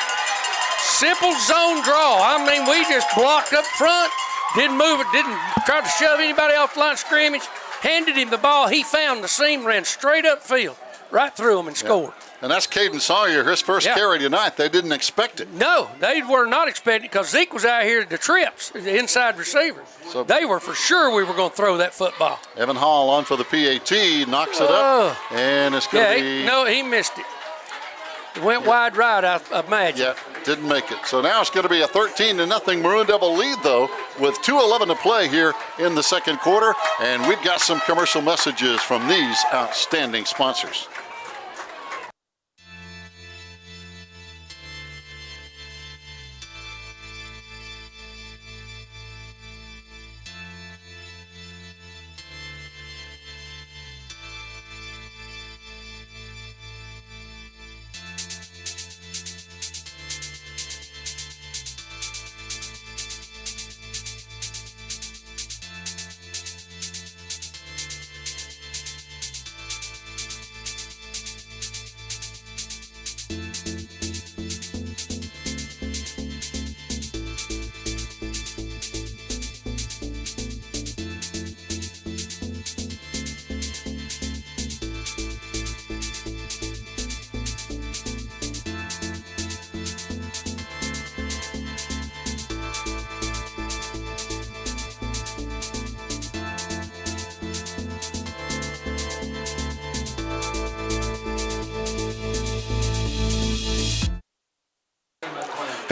A: Simple zone draw. I mean, we just blocked up front, didn't move it, didn't try to shove anybody off the line of scrimmage, handed him the ball. He found the seam, ran straight up field, right through him and scored.
B: And that's Caden Sawyer, his first carry tonight. They didn't expect it.
A: No, they were not expecting it because Zeke was out here at the trips, the inside receiver. So they were for sure we were going to throw that football.
B: Evan Hall on for the PAT, knocks it up, and it's going to be...
A: No, he missed it. It went wide right, I imagine.
B: Yeah, didn't make it. So now it's going to be a 13-0 Maroon Devil lead, though, with 2:11 to play here in the second quarter. And we've got some commercial messages from these outstanding sponsors.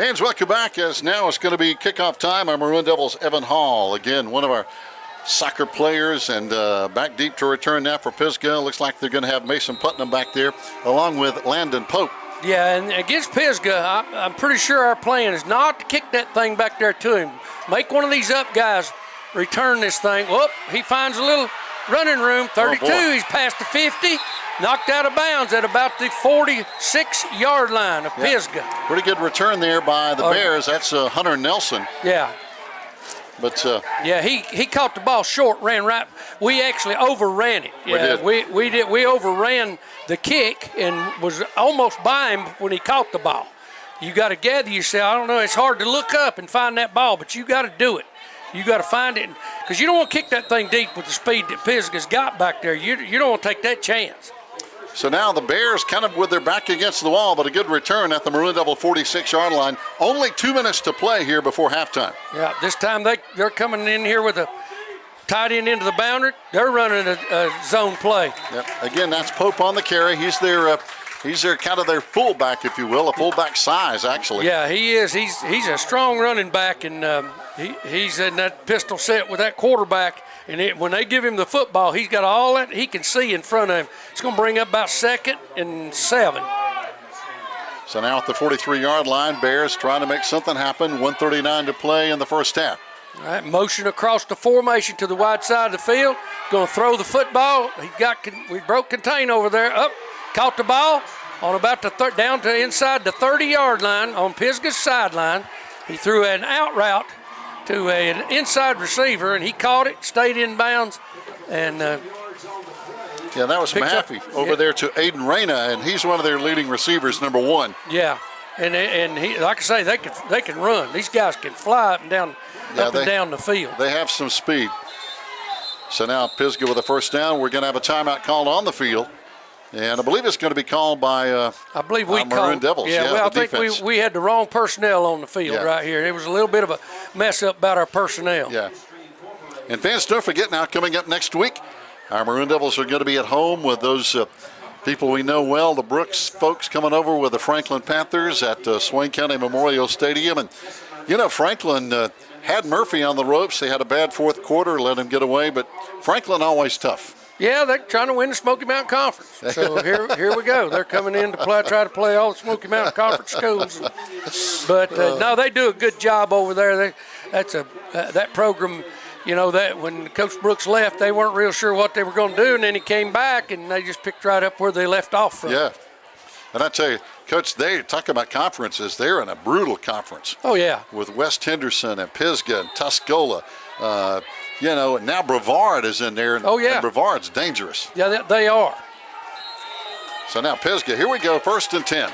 B: Fans, welcome back, as now it's going to be kickoff time. Our Maroon Devils, Evan Hall, again, one of our soccer players, and back deep to return now for Pisgah. Looks like they're going to have Mason Putnam back there, along with Landon Pope.
A: Yeah, and against Pisgah, I'm pretty sure our plan is not to kick that thing back there to him. Make one of these up guys return this thing. Whoop, he finds a little running room. 32, he's past the 50. Knocked out of bounds at about the 46-yard line of Pisgah.
B: Pretty good return there by the Bears. That's Hunter Nelson.
A: Yeah.
B: But
A: yeah, he caught the ball short, ran right. We actually overran it. Yeah, we did. We overran the kick and was almost by him when he caught the ball. You got to gather yourself. I don't know. It's hard to look up and find that ball, but you got to do it. You got to find it because you don't want to kick that thing deep with the speed that Pisgah's got back there. You don't want to take that chance.
B: So now the Bears kind of with their back against the wall, but a good return at the Maroon Devil 46-yard line. Only 2 minutes to play here before halftime.
A: Yeah, this time they're coming in here with a tight end into the boundary. They're running a zone play.
B: Yep. Again, that's Pope on the carry. He's their kind of their fullback, if you will, a fullback size actually.
A: Yeah, he is. He's a strong running back, and he's in that pistol set with that quarterback. And when they give him the football, he's got all that he can see in front of him. It's going to bring up about 2nd and 7.
B: So now at the 43-yard line, Bears trying to make something happen. 1:39 to play in the first half.
A: All right, motion across the formation to the wide side of the field. Going to throw the football. We broke contain over there. Up, caught the ball on about the down to inside the 30-yard line on Pisgah's sideline. He threw an out route to an inside receiver, and he caught it, stayed in bounds, and
B: yeah, that was Mahaffey over there to Aiden Reyna, and he's one of their leading receivers, number 1.
A: Yeah, and he, like I say, they can run. These guys can fly up and down, down the field.
B: They have some speed. So now Pisgah with a first down. We're going to have a timeout called on the field. And I believe it's going to be called by Maroon Devils.
A: Yeah, well, I think we had the wrong personnel on the field right here. It was a little bit of a mess up about our personnel.
B: Yeah. And fans, don't forget now, coming up next week, our Maroon Devils are going to be at home with those people we know well, the Brooks folks coming over with the Franklin Panthers at Swain County Memorial Stadium. And, you know, Franklin had Murphy on the ropes. They had a bad fourth quarter, let him get away, but Franklin always tough.
A: Yeah, they're trying to win the Smoky Mountain Conference. So here we go. They're coming in to try to play all the Smoky Mountain Conference schools. But no, they do a good job over there. That program, you know, that when Coach Brooks left, they weren't real sure what they were going to do, and then he came back, and they just picked right up where they left off from.
B: Yeah, and I tell you, Coach, they talk about conferences. They're in a brutal conference.
A: Oh yeah,
B: with West Henderson and Pisgah and Tuscola. You know, now Brevard is in there.
A: Oh, yeah.
B: And Brevard's dangerous.
A: Yeah, they are.
B: So now Pisgah, here we go, 1st and 10.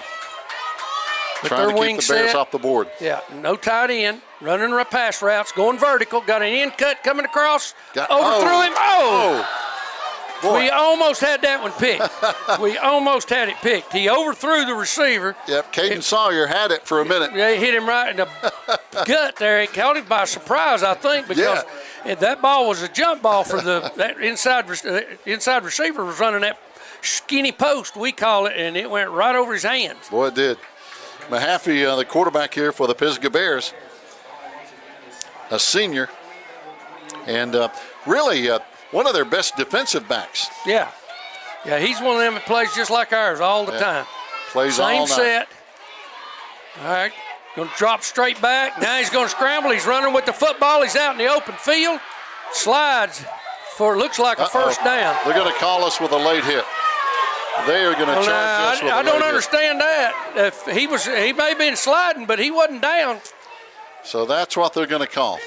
B: Trying to keep the Bears off the board.
A: Yeah, no tight end, running pass routes, going vertical, got an in cut coming across, overthrew him. Boy. We almost had that one picked. We almost had it picked. He overthrew the receiver.
B: Yep, Caden Sawyer had it for a minute.
A: Yeah, he hit him right in the gut there. He caught him by surprise, I think, because that ball was a jump ball for that inside receiver was running that skinny post, we call it, and it went right over his hands.
B: Boy, it did. Mahaffey, the quarterback here for the Pisgah Bears, a senior, and really one of their best defensive backs.
A: Yeah, he's one of them that plays just like ours all the time.
B: Plays all night.
A: Same set. All right, going to drop straight back. Now he's going to scramble. He's running with the football. He's out in the open field. Slides for looks like a first down.
B: They're going to call us with a late hit. They are going to charge us with a late hit.
A: I don't understand that. If he may have been sliding, but he wasn't down.
B: So that's what they're going to call.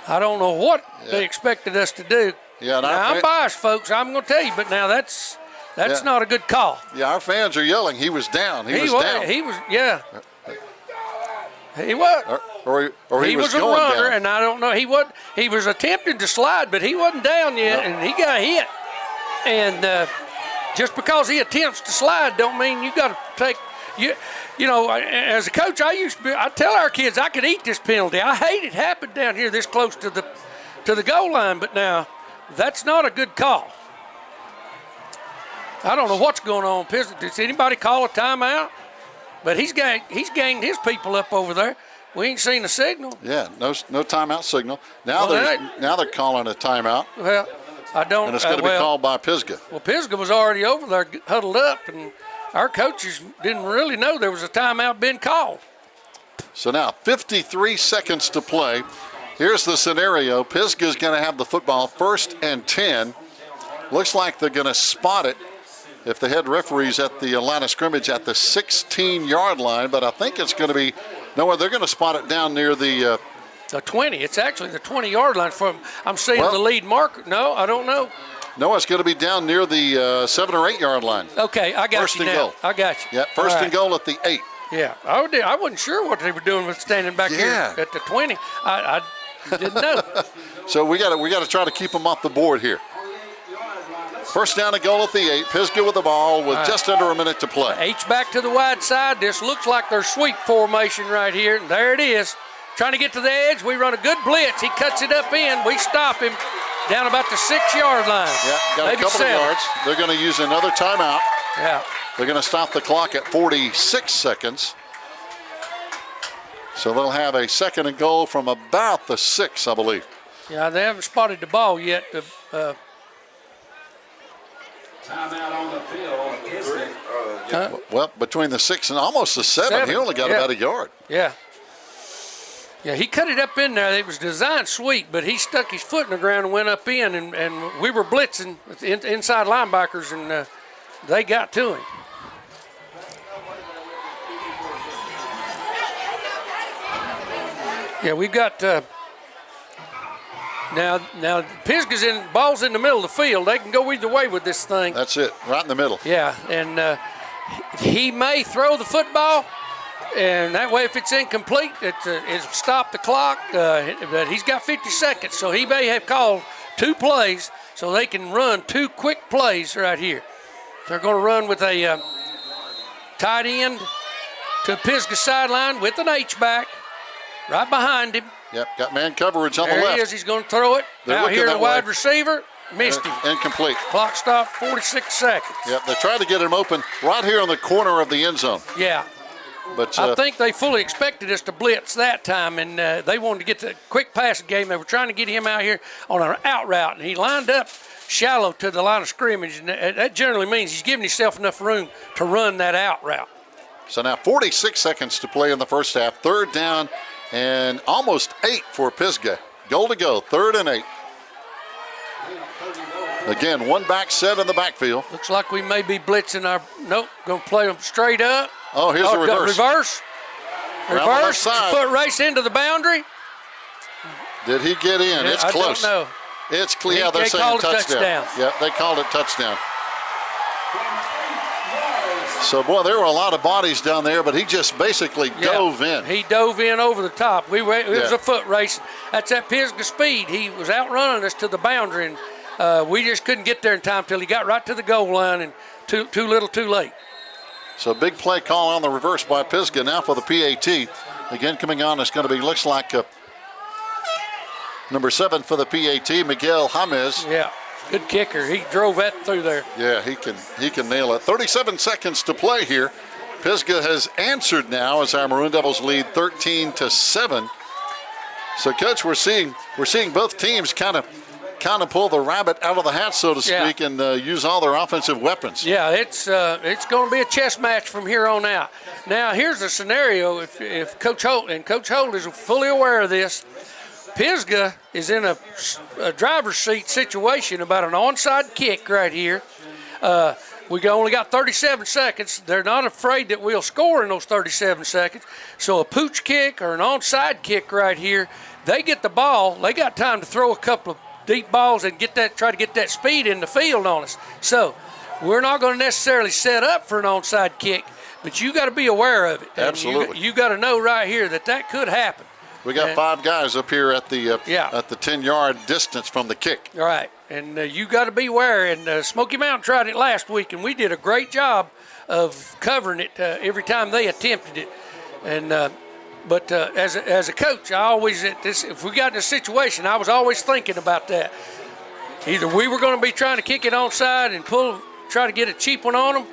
A: I don't know what they expected us to do.
B: Yeah,
A: now, I'm biased, folks. I'm going to tell you, but now that's not a good call.
B: Yeah, our fans are yelling. He was down. He was down.
A: He was, yeah. He was.
B: Or he was
A: a
B: going
A: runner,
B: down.
A: and I don't know. He was attempting to slide, but he wasn't down yet, and he got hit. And just because he attempts to slide don't mean you got to take you know, as a coach, I tell our kids I could eat this penalty. I hate it happened down here this close to the goal line, but now that's not a good call. I don't know what's going on, Pisgah. Does anybody call a timeout? But he's gained his people up over there. We ain't seen a signal.
B: Yeah, no timeout signal. Now they're calling a timeout.
A: Well, I don't.
B: And it's going to be called by Pisgah.
A: Well, Pisgah was already over there huddled up, and our coaches didn't really know there was a timeout being called.
B: So now 53 seconds to play. Here's the scenario. Pisgah's going to have the football 1st and 10. Looks like they're going to spot it if the head referee's at the line of scrimmage at the 16-yard line, but I think it's going to be nowhere. They're going to spot it down near the
A: 20. It's actually the 20-yard line. I'm seeing the lead marker. No, I don't know.
B: No, it's going to be down near the 7 or 8-yard line.
A: Okay, I got
B: first
A: you
B: and
A: now.
B: goal.
A: I got you.
B: Yeah, first and goal at the 8.
A: Yeah, I wasn't sure what they were doing with standing back here at the 20. I didn't know.
B: So we got to try to keep them off the board here. First down and goal at the 8. Pisgah with the ball with just under a minute to play.
A: H back to the wide side. This looks like their sweep formation right here. And there it is. Trying to get to the edge. We run a good blitz. He cuts it up in. We stop him down about the 6-yard line.
B: Yeah, got
A: maybe
B: a couple
A: 7.
B: of yards. They're going to use another timeout.
A: Yeah.
B: They're going to stop the clock at 46 seconds. So they'll have a second and goal from about the 6, I believe.
A: Yeah, they haven't spotted the ball yet.
C: Timeout on the field.
B: Well, between the 6 and almost the 7, he only got about a yard.
A: Yeah. Yeah, he cut it up in there. It was designed sweep, but he stuck his foot in the ground and went up in, and we were blitzing inside linebackers, and they got to him. Yeah, we've got now Pisgah's ball's in the middle of the field. They can go either way with this thing.
B: That's it, right in the middle.
A: Yeah, and he may throw the football, and that way if it's incomplete, it'll stop the clock. But he's got 50 seconds, so he may have called 2 plays so they can run 2 quick plays right here. They're going to run with a tight end to Pisgah sideline with an H-back right behind him.
B: Yep, got man coverage on the left.
A: There he is. He's going to throw it. Out here, the wide receiver missed him.
B: Incomplete.
A: Clock stopped, 46 seconds.
B: Yep, they tried to get him open right here on the corner of the end zone.
A: Yeah.
B: But
A: I think they fully expected us to blitz that time, and they wanted to get the quick passing game. They were trying to get him out here on an out route, and he lined up shallow to the line of scrimmage, and that generally means he's giving himself enough room to run that out route.
B: So now 46 seconds to play in the first half. 3rd down and almost 8 for Pisgah. Goal to go, 3rd and 8. Again, 1 back set in the backfield.
A: Looks like we may be blitzing our – nope, going to play them straight up.
B: Oh, here's the reverse.
A: Reverse, foot race into the boundary.
B: Did he get in? It's close.
A: I don't know.
B: It's clear. Yeah, they're saying touchdown. Yeah, they called it touchdown. So, boy, there were a lot of bodies down there, but he just basically dove in.
A: He dove in over the top. It was a foot race. That's that Pisgah speed. He was outrunning us to the boundary, and we just couldn't get there in time until he got right to the goal line, and too little too late.
B: So, big play call on the reverse by Pisgah now for the PAT. Again, coming on, it's going to be, looks like number 7 for the PAT, Miguel James.
A: Yeah. Good kicker. He drove that through there.
B: Yeah, he can nail it. 37 seconds to play here. Pisgah has answered now as our Maroon Devils lead 13-7. So, Coach, we're seeing both teams kind of pull the rabbit out of the hat, so to speak, and use all their offensive weapons.
A: Yeah, it's going to be a chess match from here on out. Now, here's the scenario. If Coach Holt is fully aware of this, Pisgah is in a driver's seat situation about an onside kick right here. We only got 37 seconds. They're not afraid that we'll score in those 37 seconds. So a pooch kick or an onside kick right here, they get the ball. They got time to throw a couple of deep balls and try to get that speed in the field on us. So we're not going to necessarily set up for an onside kick, but you got to be aware of it.
B: Absolutely.
A: You got to know right here that could happen.
B: We got 5 guys up here at the 10-yard distance from the kick.
A: All right, and you got to be aware. And Smoky Mountain tried it last week, and we did a great job of covering it every time they attempted it. And but as a coach, I always if we got in a situation, I was always thinking about that. Either we were going to be trying to kick it onside and try to get a cheap one on them,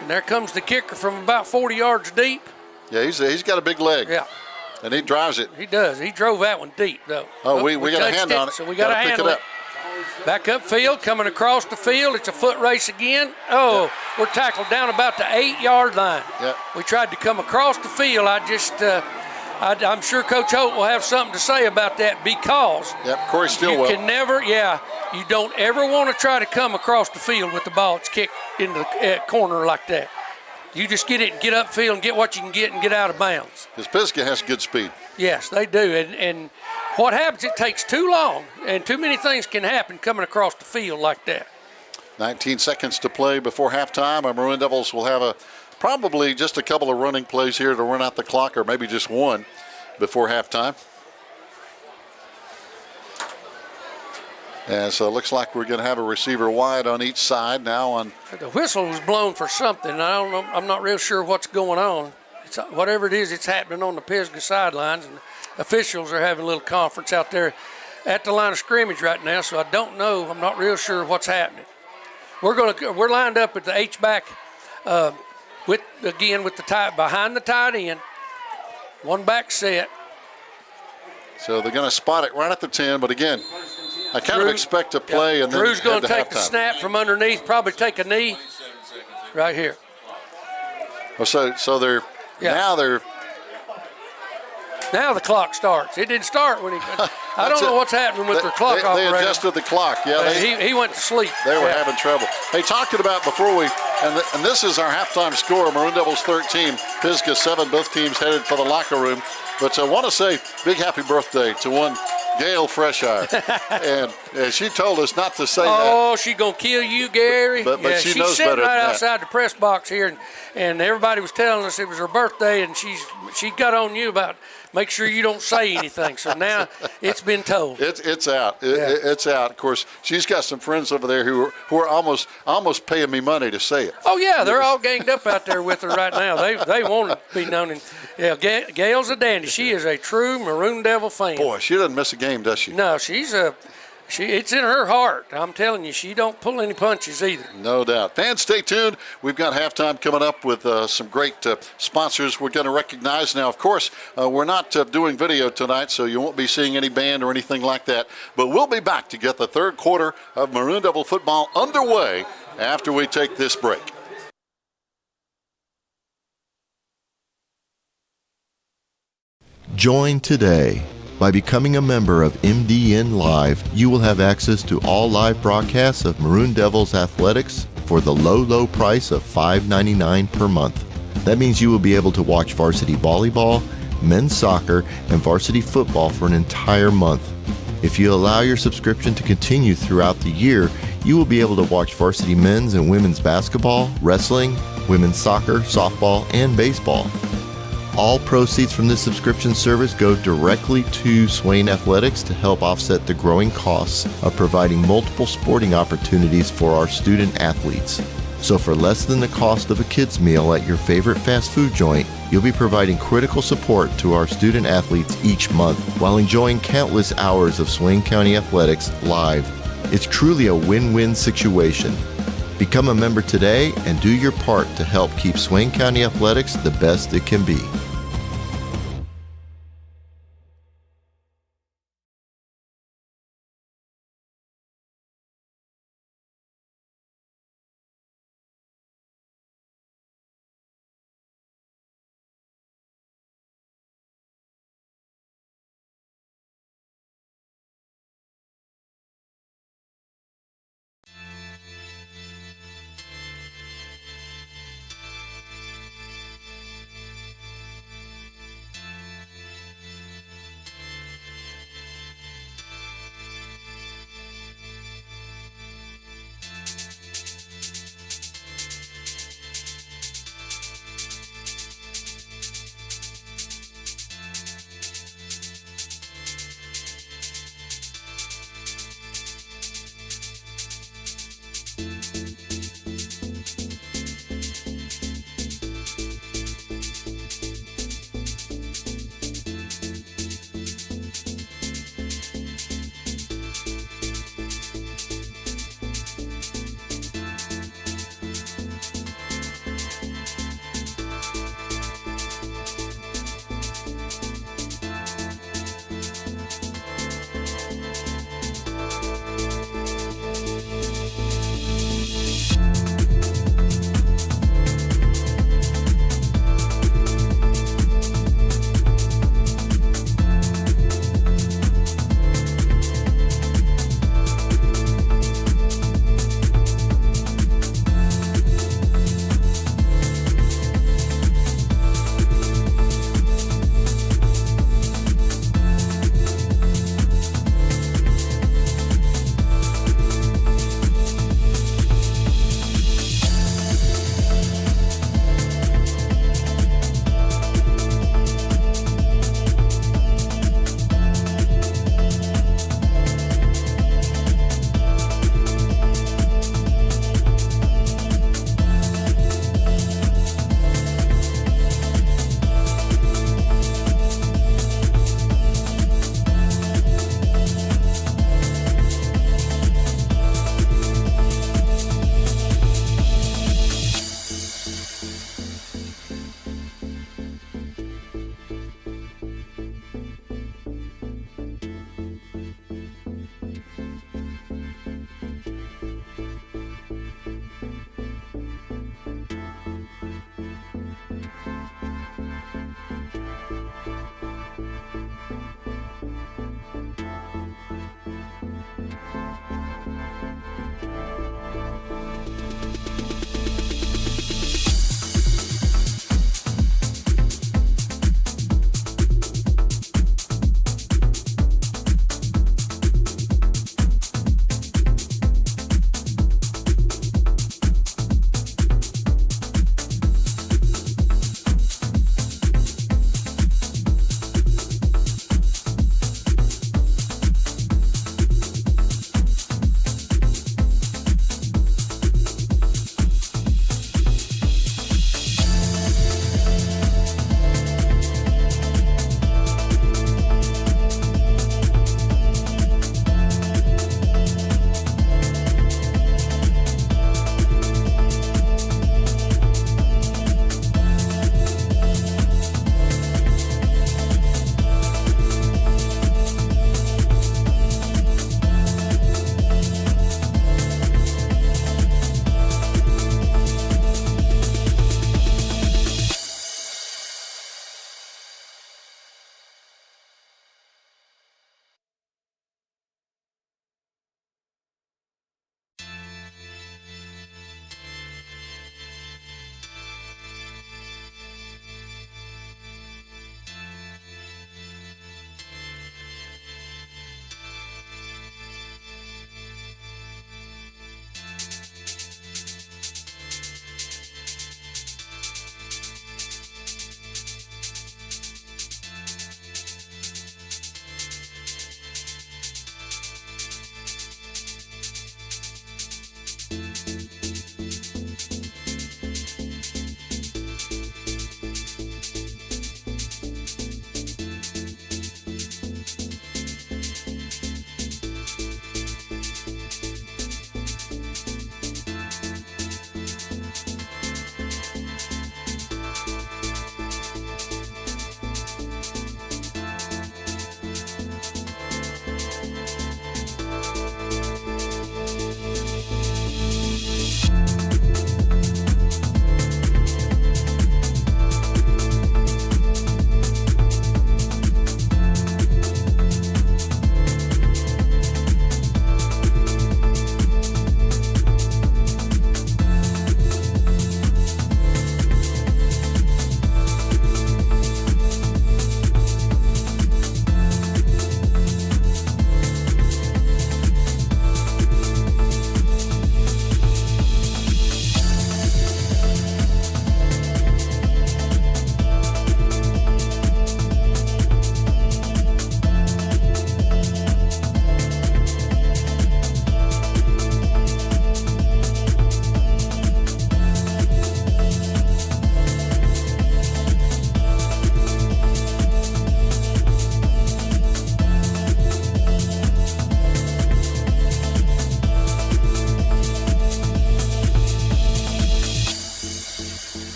A: And there comes the kicker from about 40 yards deep.
B: Yeah, he's got a big leg.
A: Yeah.
B: And he drives it.
A: He does. He drove that one deep, though.
B: Oh, we got a hand on it.
A: So we got to
B: pick
A: handle
B: it
A: it.
B: up.
A: Back upfield, coming across the field. It's a foot race again. Oh, we're tackled down about the 8-yard line.
B: Yeah.
A: We tried to come across the field. I'm sure Coach Holt will have something to say about that because
B: Corey Stillwell.
A: you can never, you don't ever want to try to come across the field with the ball that's kicked into the corner like that. You just get it and get upfield and get what you can get and get out of bounds.
B: Because Pisgah has good speed.
A: Yes, they do. And what happens, it takes too long, and too many things can happen coming across the field like that.
B: 19 seconds to play before halftime. Our Maroon Devils will have probably just a couple of running plays here to run out the clock, or maybe just one before halftime. And so it looks like we're going to have a receiver wide on each side now. On
A: the whistle was blown for something. I don't know. I'm not real sure what's going on. Whatever it is, it's happening on the Pisgah sidelines, and officials are having a little conference out there at the line of scrimmage right now. So I don't know. I'm not real sure what's happening. We're lined up at the H-back with the tight behind the tight end. One back set.
B: So they're going to spot it right at the 10, but again, I kind of expect to play and then
A: Drew's going to take
B: halftime.
A: the snap from underneath, probably take a knee right here.
B: Well, so they're now
A: the clock starts. It didn't start when he. I don't know what's happening with their clock operator.
B: They adjusted the clock. Yeah,
A: he went to sleep.
B: They were having trouble. Hey, talking about before we and this is our halftime score: Maroon Devils 13, Pisgah 7. Both teams headed for the locker room. But I want to say big happy birthday to one Gail Freshire. And she told us not to say that.
A: Oh, she's going to kill you, Gary.
B: But she knows
A: sitting
B: better
A: right
B: than that.
A: outside the press box here, and everybody was telling us it was her birthday, and she got on you about make sure you don't say anything. So now it's been told.
B: It's out. It's out. Of course, she's got some friends over there who are almost paying me money to say it.
A: Oh, yeah, they're all ganged up out there with her right now. They want to be known. And Gail's a dandy. She is a true Maroon Devil fan.
B: Boy, she doesn't miss a game, does she?
A: No, it's in her heart. I'm telling you, she don't pull any punches either.
B: No doubt. Fans, stay tuned. We've got halftime coming up with some great sponsors we're going to recognize. Now, of course, we're not doing video tonight, so you won't be seeing any band or anything like that. But we'll be back to get the third quarter of Maroon Devil football underway after we take this break.
D: Join today. By becoming a member of MDN Live, you will have access to all live broadcasts of Maroon Devils athletics for the low price of $5.99 per month. That means you will be able to watch varsity volleyball, men's soccer, and varsity football for an entire month. If you allow your subscription to continue throughout the year, you will be able to watch varsity men's and women's basketball, wrestling, women's soccer, softball, and baseball. All proceeds from this subscription service go directly to Swain Athletics to help offset the growing costs of providing multiple sporting opportunities for our student athletes. So for less than the cost of a kid's meal at your favorite fast food joint, you'll be providing critical support to our student athletes each month while enjoying countless hours of Swain County Athletics live. It's truly a win-win situation. Become a member today and do your part to help keep Swain County Athletics the best it can be.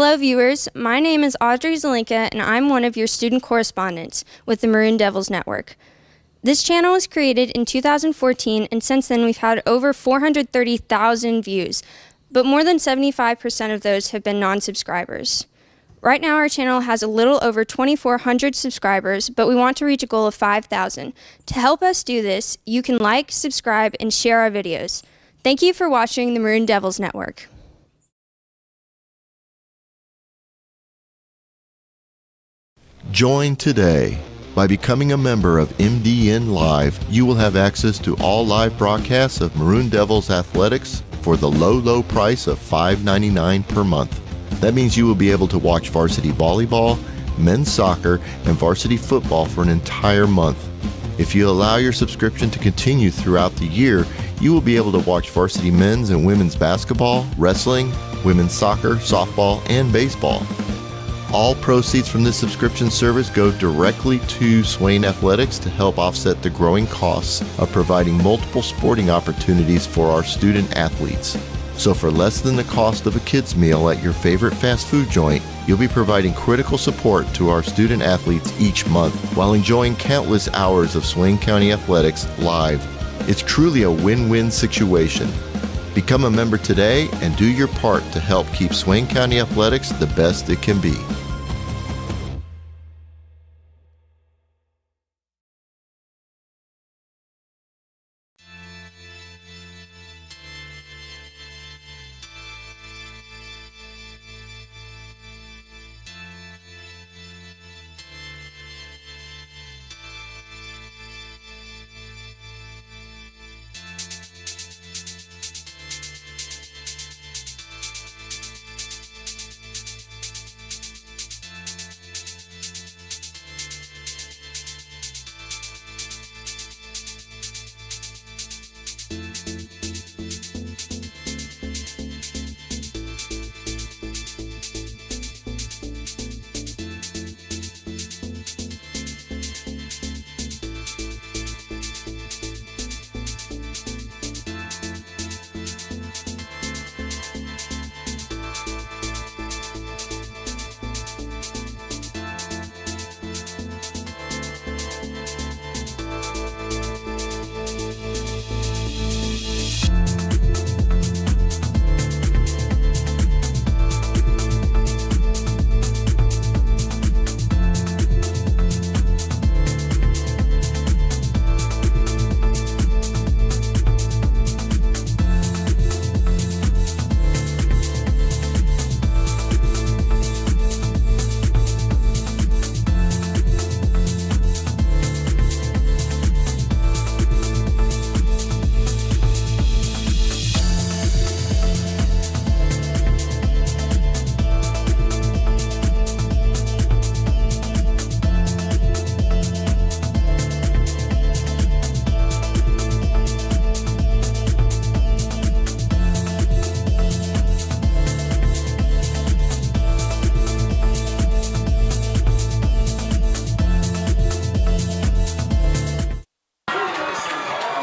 E: Hello, viewers. My name is Audrey Zelinka, and I'm one of your student correspondents with the Maroon Devils Network. This channel was created in 2014, and since then we've had over 430,000 views, but more than 75% of those have been non-subscribers. Right now our channel has a little over 2,400 subscribers, but we want to reach a goal of 5,000. To help us do this, you can like, subscribe, and share our videos. Thank you for watching the Maroon Devils Network.
D: Join today. By becoming a member of MDN Live, you will have access to all live broadcasts of Maroon Devils athletics for the low price of $5.99 per month. That means you will be able to watch varsity volleyball, men's soccer, and varsity football for an entire month. If you allow your subscription to continue throughout the year, you will be able to watch varsity men's and women's basketball, wrestling, women's soccer, softball, and baseball. All proceeds from this subscription service go directly to Swain Athletics to help offset the growing costs of providing multiple sporting opportunities for our student athletes. So for less than the cost of a kid's meal at your favorite fast food joint, you'll be providing critical support to our student athletes each month while enjoying countless hours of Swain County athletics live. It's truly a win-win situation. Become a member today and do your part to help keep Swain County athletics the best it can be.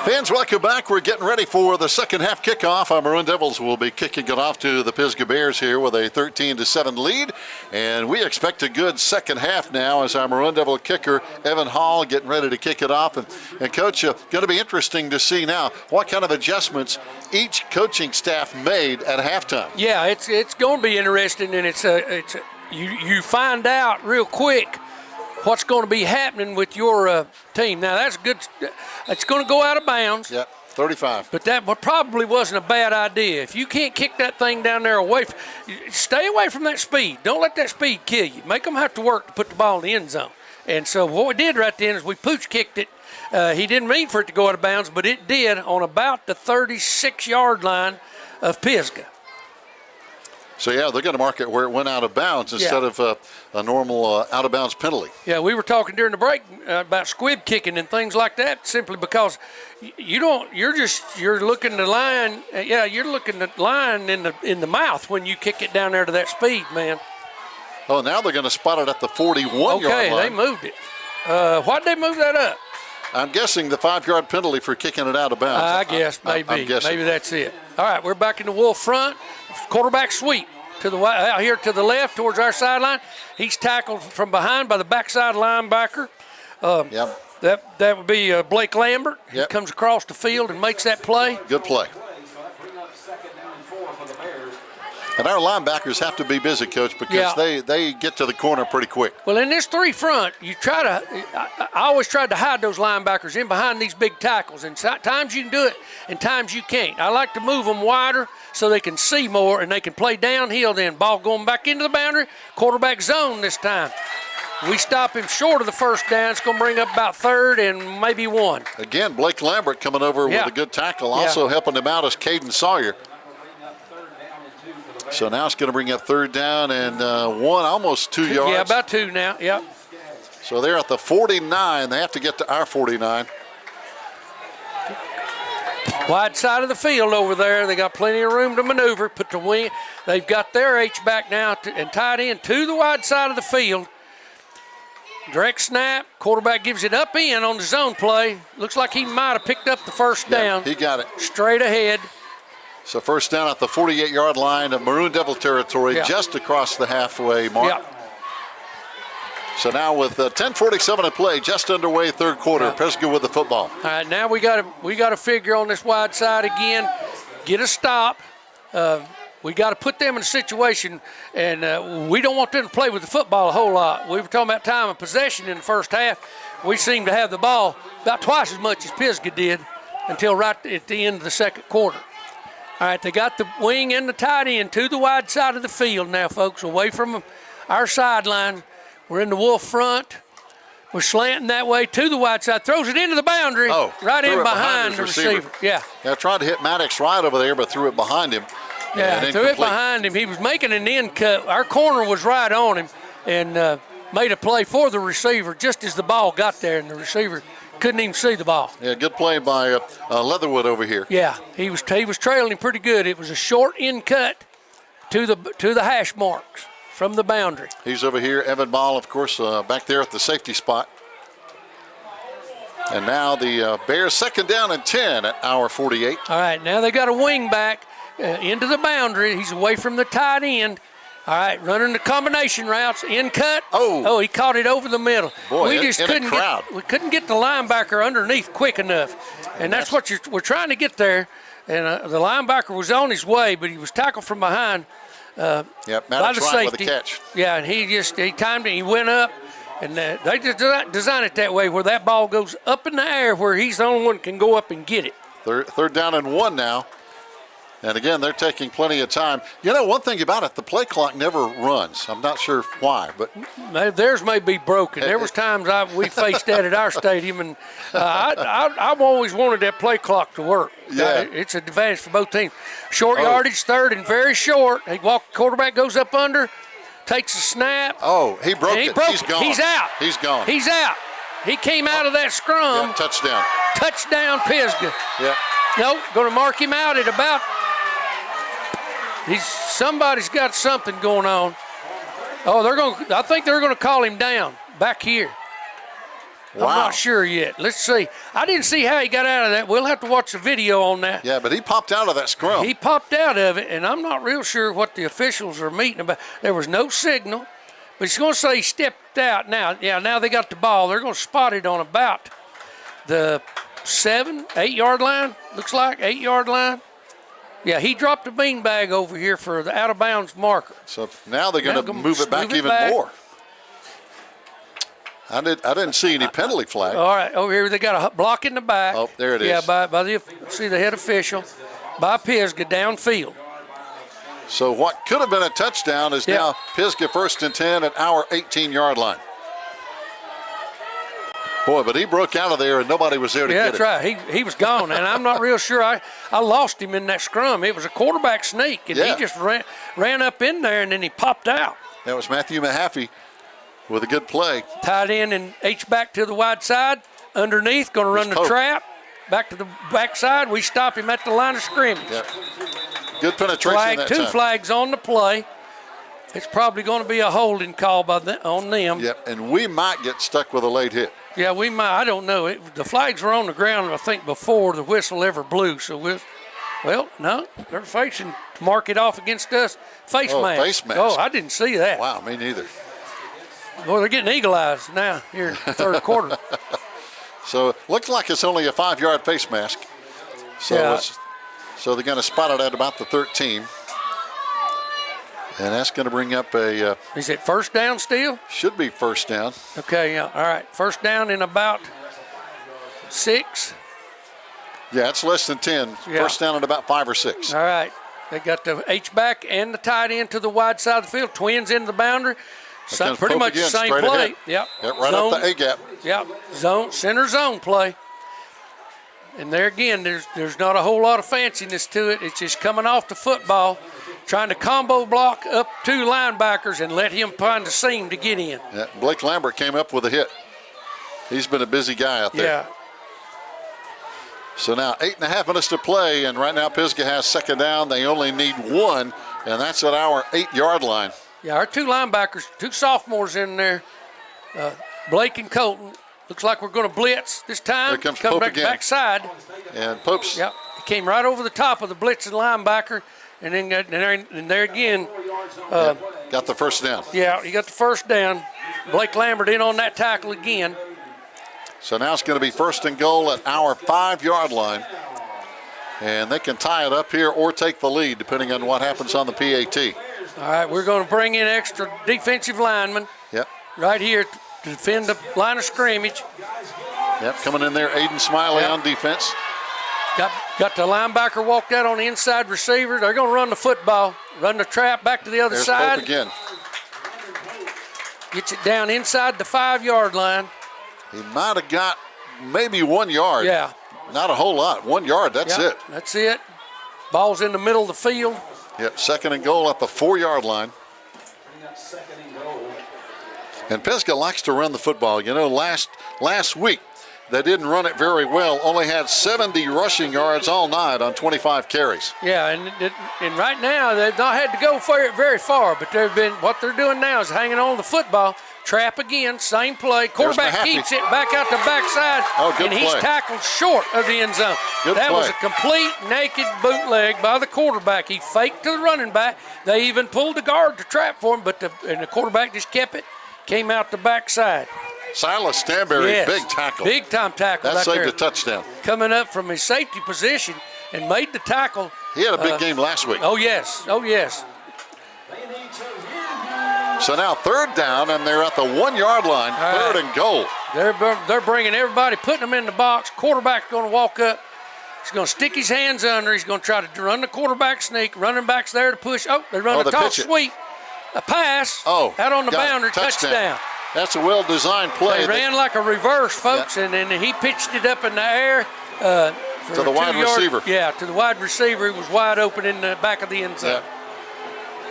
B: Fans, welcome back. We're getting ready for the second half kickoff. Our Maroon Devils will be kicking it off to the Pisgah Bears here with a 13-7 lead. And we expect a good second half now as our Maroon Devil kicker, Evan Hall, getting ready to kick it off. And Coach, going to be interesting to see now what kind of adjustments each coaching staff made at halftime.
A: Yeah, it's going to be interesting, and you find out real quick what's going to be happening with your team. Now, that's good. It's going to go out of bounds.
B: Yep, 35.
A: But that probably wasn't a bad idea. If you can't kick that thing down there stay away from that speed. Don't let that speed kill you. Make them have to work to put the ball in the end zone. And so what we did right then is we pooch kicked it. He didn't mean for it to go out of bounds, but it did on about the 36-yard line of Pisgah.
B: So, yeah, they're going to mark it where it went out of bounds instead of a normal out-of-bounds penalty.
A: Yeah, we were talking during the break about squib kicking and things like that simply because you're looking the line. You're looking the line in the mouth when you kick it down there to that speed, man.
B: Oh, now they're going to spot it at the 41-yard line.
A: Okay, they moved it. Why'd they move that up?
B: I'm guessing the 5-yard penalty for kicking it out of bounds.
A: I guess maybe.
B: I'm guessing.
A: Maybe that's it. All right, we're back in the Wolf front. Quarterback sweep. to the out here to the left towards our sideline. He's tackled from behind by the backside linebacker.
B: Yep.
A: That would be Blake Lambert. He
B: Yep.
A: comes across the field and makes that play.
B: Good play. And our linebackers have to be busy, Coach, because they get to the corner pretty quick.
A: Well, in this 3 front, I always tried to hide those linebackers in behind these big tackles. And times you can do it, and times you can't. I like to move them wider so they can see more and they can play downhill. Then ball going back into the boundary, quarterback zone this time. We stop him short of the first down. It's going to bring up about 3rd and maybe 1.
B: Again, Blake Lambert coming over with a good tackle. Also helping him out is Caden Sawyer. So now it's going to bring up 3rd down and 1, almost 2 yards.
A: Yeah, about 2 now, yep.
B: So they're at the 49. They have to get to our 49.
A: Wide side of the field over there. They got plenty of room to maneuver. Put the wing. They've got their H-back now and tied in to the wide side of the field. Direct snap. Quarterback gives it up in on the zone play. Looks like he might have picked up the first down.
B: He got it.
A: Straight ahead.
B: So first down at the 48-yard line of Maroon Devil territory, just across the halfway mark.
A: Yep.
B: So now with 10:47 to play, just underway, 3rd quarter. Pisgah with the football.
A: All right, now we got to figure on this wide side again, get a stop. We got to put them in a situation, and we don't want them to play with the football a whole lot. We were talking about time of possession in the first half. We seemed to have the ball about twice as much as Pisgah did until right at the end of the 2nd quarter. All right, they got the wing and the tight end to the wide side of the field now, folks, away from our sideline. We're in the wolf front. We're slanting that way to the wide side. Throws it into the boundary, right in behind the receiver. Yeah,
B: tried to hit Maddox right over there, but threw it behind him.
A: Yeah, threw it behind him. He was making an end cut. Our corner was right on him and made a play for the receiver just as the ball got there, and the receiver couldn't even see the ball.
B: Yeah, good play by Leatherwood over here.
A: Yeah, he was trailing him pretty good. It was a short end cut to the hash marks from the boundary.
B: He's over here. Evan Ball, of course, back there at the safety spot. And now the Bears 2nd down and 10 at our 48.
A: All right, now they got a wing back into the boundary. He's away from the tight end. All right, running the combination routes, in cut. Oh, he caught it over the middle.
B: Boy,
A: we just couldn't get the linebacker underneath quick enough, and that's what we're trying to get there. And the linebacker was on his way, but he was tackled from behind by the safety.
B: With the catch.
A: Yeah, and he timed it. He went up, and they just design it that way where that ball goes up in the air where he's the only one that can go up and get it.
B: 3rd down and 1 now. And again, they're taking plenty of time. You know, one thing about it, the play clock never runs. I'm not sure why, but
A: theirs may be broken. There was times we faced that at our stadium, and I've always wanted that play clock to work.
B: Yeah,
A: it's an advantage for both teams. Short yardage, 3rd and very short. Quarterback goes up under, takes a snap.
B: Oh, he broke it. He's gone.
A: He's out.
B: He's gone.
A: He's out. He came out of that scrum.
B: Yeah, touchdown.
A: Touchdown, Pisgah.
B: Yeah.
A: Nope, going to mark him out at about. Somebody's got something going on. Oh, I think they're going to call him down back here.
B: Wow.
A: I'm not sure yet. Let's see. I didn't see how he got out of that. We'll have to watch the video on that.
B: Yeah, but he popped out of that scrum.
A: He popped out of it, and I'm not real sure what the officials are meeting about. There was no signal, but he's going to say he stepped out now. Yeah, now they got the ball. They're going to spot it on about the 8-yard line. Looks like 8-yard line. Yeah, he dropped a beanbag over here for the out-of-bounds marker.
B: So now they're going to move it back even more. I didn't see any penalty flag.
A: All right, over here they got a block in the back.
B: Oh, there it is.
A: Yeah, by the head official, by Pisgah downfield.
B: So what could have been a touchdown is now Pisgah 1st and 10 at our 18-yard line. Boy, but he broke out of there and nobody was there to get it.
A: Yeah, that's right. He was gone, and I'm not real sure. I lost him in that scrum. It was a quarterback sneak, and he just ran up in there, and then he popped out.
B: That was Matthew Mahaffey with a good play.
A: Tight end and H-back to the wide side. Underneath, going to run the trap. Back to the backside. We stop him at the line of scrimmage.
B: Yep. Good penetration that time.
A: 2 flags on the play. It's probably going to be a holding call on them.
B: Yep, and we might get stuck with a late hit.
A: Yeah, we might. I don't know. The flags were on the ground, I think, before the whistle ever blew. So Well, no, they're facing to mark it off against us. Face mask.
B: Face mask.
A: Oh, I didn't see that.
B: Wow, me neither.
A: Well, they're getting eagle eyes now here in the third quarter.
B: So it looks like it's only a 5-yard face mask. So
A: Yeah.
B: so they're going to spot it at about the 13. And that's going to bring up a
A: Is it first down still?
B: should be first down.
A: Okay, yeah. All right. First down in about 6.
B: Yeah, it's less than 10.
A: Yeah.
B: First down at about 5 or 6.
A: All right. They got the H-back and the tight end to the wide side of the field. Twins into the boundary. So
B: comes
A: pretty
B: Pope
A: much
B: again,
A: the same
B: straight
A: play.
B: ahead.
A: Yep.
B: Right
A: Zone.
B: up the A-gap.
A: Yep. Zone, center zone play. And there again, there's not a whole lot of fanciness to it. It's just coming off the football, trying to combo block up 2 linebackers and let him find the seam to get in.
B: Yeah, Blake Lambert came up with a hit. He's been a busy guy out there.
A: Yeah.
B: So now 8.5 minutes to play, and right now Pisgah has second down. They only need 1, and that's at our 8-yard line.
A: Yeah, our 2 linebackers, 2 sophomores in there, Blake and Colton. Looks like we're going to blitz this time.
B: Here comes
A: Come
B: Pope
A: back
B: again.
A: backside.
B: And Pope's
A: Yep. He came right over the top of the blitzing linebacker, and then and there again.
B: got the first down.
A: Yeah, he got the first down. Blake Lambert in on that tackle again.
B: So now it's going to be first and goal at our 5-yard line. And they can tie it up here or take the lead, depending on what happens on the PAT.
A: All right, we're going to bring in extra defensive linemen
B: Yep.
A: right here to defend the line of scrimmage.
B: Yep, coming in there, Aiden Smiley
A: Yep.
B: on defense.
A: Got the linebacker walked out on the inside receiver. They're going to run the football, run the trap back to the other
B: There's
A: side.
B: Pope again.
A: Gets it down inside the 5-yard line.
B: He might have got maybe 1 yard.
A: Yeah.
B: Not a whole lot. 1 yard, that's
A: Yep,
B: it.
A: That's it. Ball's in the middle of the field.
B: Yep, second and goal at the 4-yard line. And Pisgah likes to run the football. You know, last week they didn't run it very well. Only had 70 rushing yards all night on 25 carries.
A: Yeah, and right now they've not had to go for it very far, but what they're doing now is hanging on to the football. Trap again, same play. Quarterback
B: Mahaffey.
A: keeps it back out the backside,
B: Oh, good
A: and he's
B: play.
A: tackled short of the end zone.
B: Good
A: That was
B: play.
A: a complete naked bootleg by the quarterback. He faked to the running back. They even pulled the guard to trap for him, but the quarterback just kept it, came out the backside.
B: Silas Stanberry,
A: Yes.
B: big tackle.
A: Big time tackle.
B: That
A: right
B: saved
A: there.
B: a touchdown.
A: Coming up from his safety position and made the tackle.
B: He had a big game last week.
A: Oh, yes. Oh, yes.
B: So now third down, and they're at the 1-yard line,
A: All
B: third
A: right.
B: and goal.
A: They're bringing everybody, putting them in the box. Quarterback's going to walk up. He's going to stick his hands under. He's going to try to run the quarterback sneak. Running back's there to push. Oh, they run
B: Oh,
A: a
B: they
A: toss
B: pitch it.
A: sweep. A pass.
B: Oh,
A: Out on the
B: got it.
A: boundary. Touchdown.
B: That's a well-designed play.
A: They ran like a reverse, folks, and then he pitched it up in the air. For
B: To the
A: a
B: wide
A: 2-yard
B: receiver.
A: Yeah, to the wide receiver. He was wide open in the back of the end zone.
B: Yeah.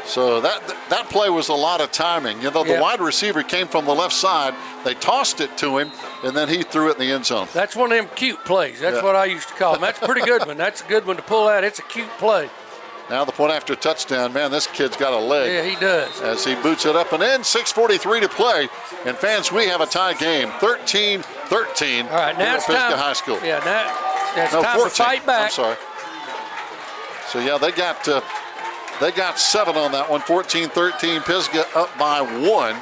B: So that play was a lot of timing. You know, the
A: Yeah.
B: wide receiver came from the left side. They tossed it to him, and then he threw it in the end zone.
A: That's one of them cute plays. That's
B: Yeah.
A: what I used to call them. That's a pretty good one. That's a good one to pull out. It's a cute play.
B: Now the point after touchdown, man, this kid's got a leg.
A: Yeah, he does.
B: As he boots it up and in, 6:43 to play. And fans, we have a tie game, 13-13.
A: All right, now
B: here
A: it's
B: at Pisgah
A: time.
B: High School.
A: Yeah, now it's
B: No,
A: time
B: 14.
A: to fight back.
B: I'm sorry. So yeah, they got 7 on that one. 14-13. Pisgah up by 1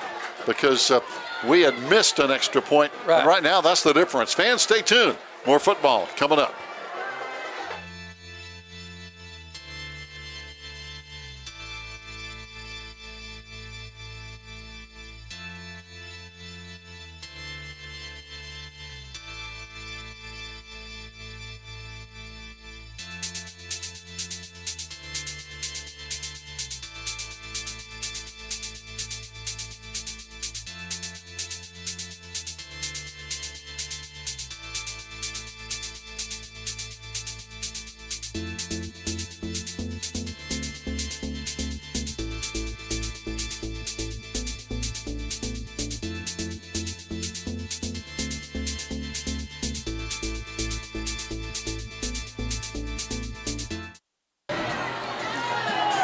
B: because we had missed an extra point.
A: Right.
B: And right now, that's the difference. Fans, stay tuned. More football coming up.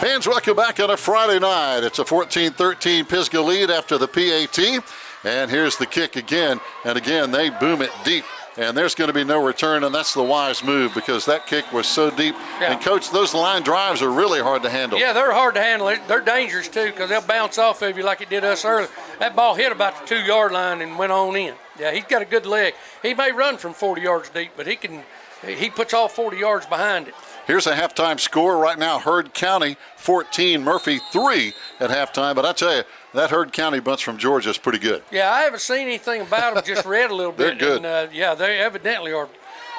B: Fans, welcome back on a Friday night. It's a 14-13 Pisgah lead after the PAT. And here's the kick again. And again, they boom it deep. and there's going to be no return, and that's the wise move because that kick was so deep.
A: Yeah.
B: And, Coach, those line drives are really hard to handle.
A: Yeah, they're hard to handle. They're dangerous, too, because they'll bounce off of you like it did us earlier. That ball hit about the 2-yard line and went on in. Yeah, he's got a good leg. He may run from 40 yards deep, but he puts all 40 yards behind it.
B: Here's a halftime score right now. Heard County 14, Murphy 3 at halftime. But I tell you, that Heard County bunch from Georgia is pretty good.
A: Yeah, I haven't seen anything about them, just read a little bit.
B: They're good.
A: And, yeah, they evidently are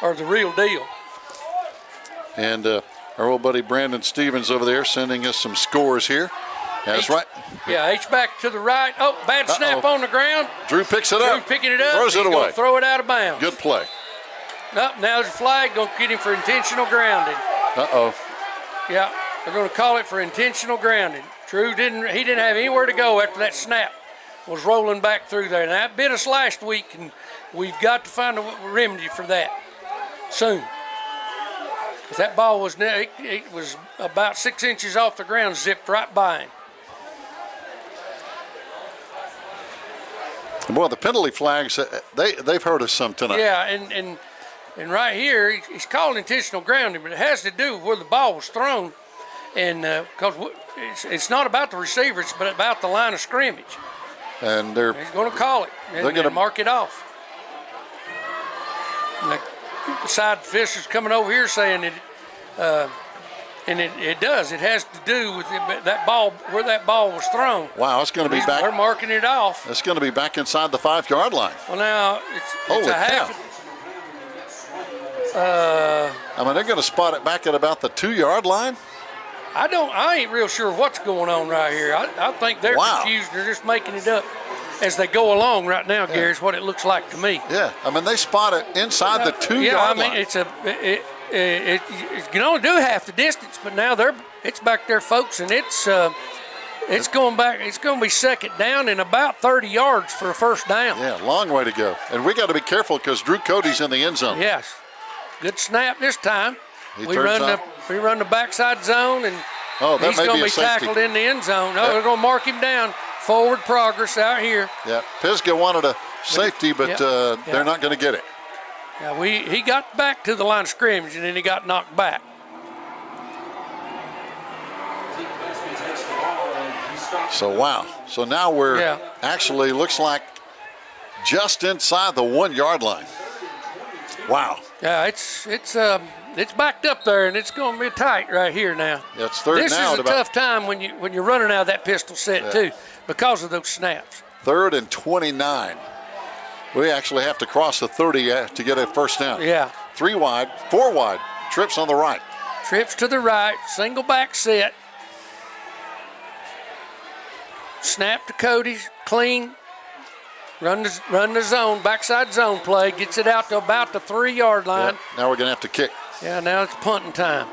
A: the real deal.
B: And our old buddy Brandon Stevens over there sending us some scores here. That's right.
A: Yeah, H-back to the right. Oh, bad snap on the ground.
B: Drew picks it up.
A: Drew picking it up.
B: Throws it away.
A: Throw it out of bounds.
B: Good play.
A: Nope, now there's a flag. Going to get him for intentional grounding.
B: Uh-oh.
A: Yeah, they're going to call it for intentional grounding. Drew didn't have anywhere to go after that snap was rolling back through there. And that bit us last week, and we've got to find a remedy for that soon. Because that ball was it was about 6 inches off the ground, zipped right by him.
B: Boy, the penalty flags, they've hurt us some tonight.
A: Yeah, and right here, he's calling intentional grounding, but it has to do with where the ball was thrown. And because it's not about the receivers, but about the line of scrimmage.
B: And
A: he's going to call it and
B: they're going to
A: mark it off. And the side officials coming over here saying it, and it does. It has to do with that ball, where that ball was thrown.
B: Wow, it's going to be back.
A: They're marking it off.
B: It's going to be back inside the 5-yard line.
A: Well, now it's a half.
B: I mean, they're going to spot it back at about the 2-yard line.
A: I ain't real sure what's going on right here. I think they're confused. They're just making it up as they go along right now, Gary, is what it looks like to me.
B: Yeah, I mean, they spot it inside the 2-yard line.
A: It can only do half the distance, but now it's back there, folks, and it's going back. It's going to be second down and about 30 yards for a first down.
B: Yeah, long way to go. And we got to be careful because Drew Cody's in the end zone.
A: Yes, good snap this time. We run the backside zone, and he's going to be tackled in the end zone. No, they're going to mark him down. Forward progress out here.
B: Yeah, Pisgah wanted a safety, but they're not going to get it.
A: Yeah, he got back to the line of scrimmage, and then he got knocked back.
B: So, wow. So now we're actually looks like just inside the 1-yard line. Wow.
A: Yeah, it's backed up there, and it's going to be tight right here now.
B: Yeah, it's third
A: this
B: now.
A: This is a tough time when you're running out of that pistol set too, because of those snaps.
B: 3rd and 29. We actually have to cross the 30 to get a first down.
A: Yeah.
B: 3 wide, 4 wide. Trips on the right.
A: Trips to the right. Single back set. Snap to Cody's clean. Run the zone, backside zone play. Gets it out to about the 3-yard line.
B: Yep. Now we're going to have to kick.
A: Yeah, now it's punting time.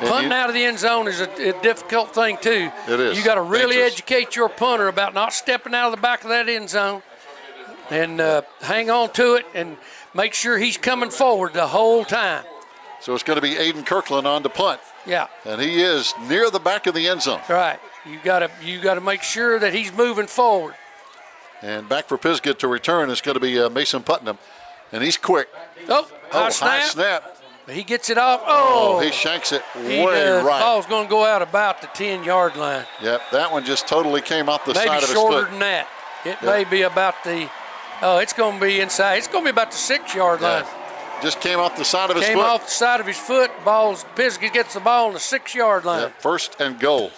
A: Punting out of the end zone is a difficult thing, too.
B: It is.
A: You got to really
B: dangerous.
A: educate your punter about not stepping out of the back of that end zone and hang on to it and make sure he's coming forward the whole time.
B: So it's going to be Aiden Kirkland on to punt.
A: Yeah.
B: And he is near the back of the end zone.
A: Right. You got to make sure that he's moving forward.
B: And back for Pisgah to return is going to be Mason Putnam. And he's quick.
A: High
B: snap.
A: He gets it off. Oh,
B: he shanks it way
A: right. The
B: right.
A: ball's going to go out about the 10-yard line.
B: Yep, that one just totally came off the side of his foot.
A: Maybe shorter than that. It may be about the it's going to be inside. It's going to be about the 6-yard line.
B: Just came off the side of his foot.
A: Came off the side of his foot. Pisgah gets the ball on the 6-yard line.
B: Yep, 1st and goal.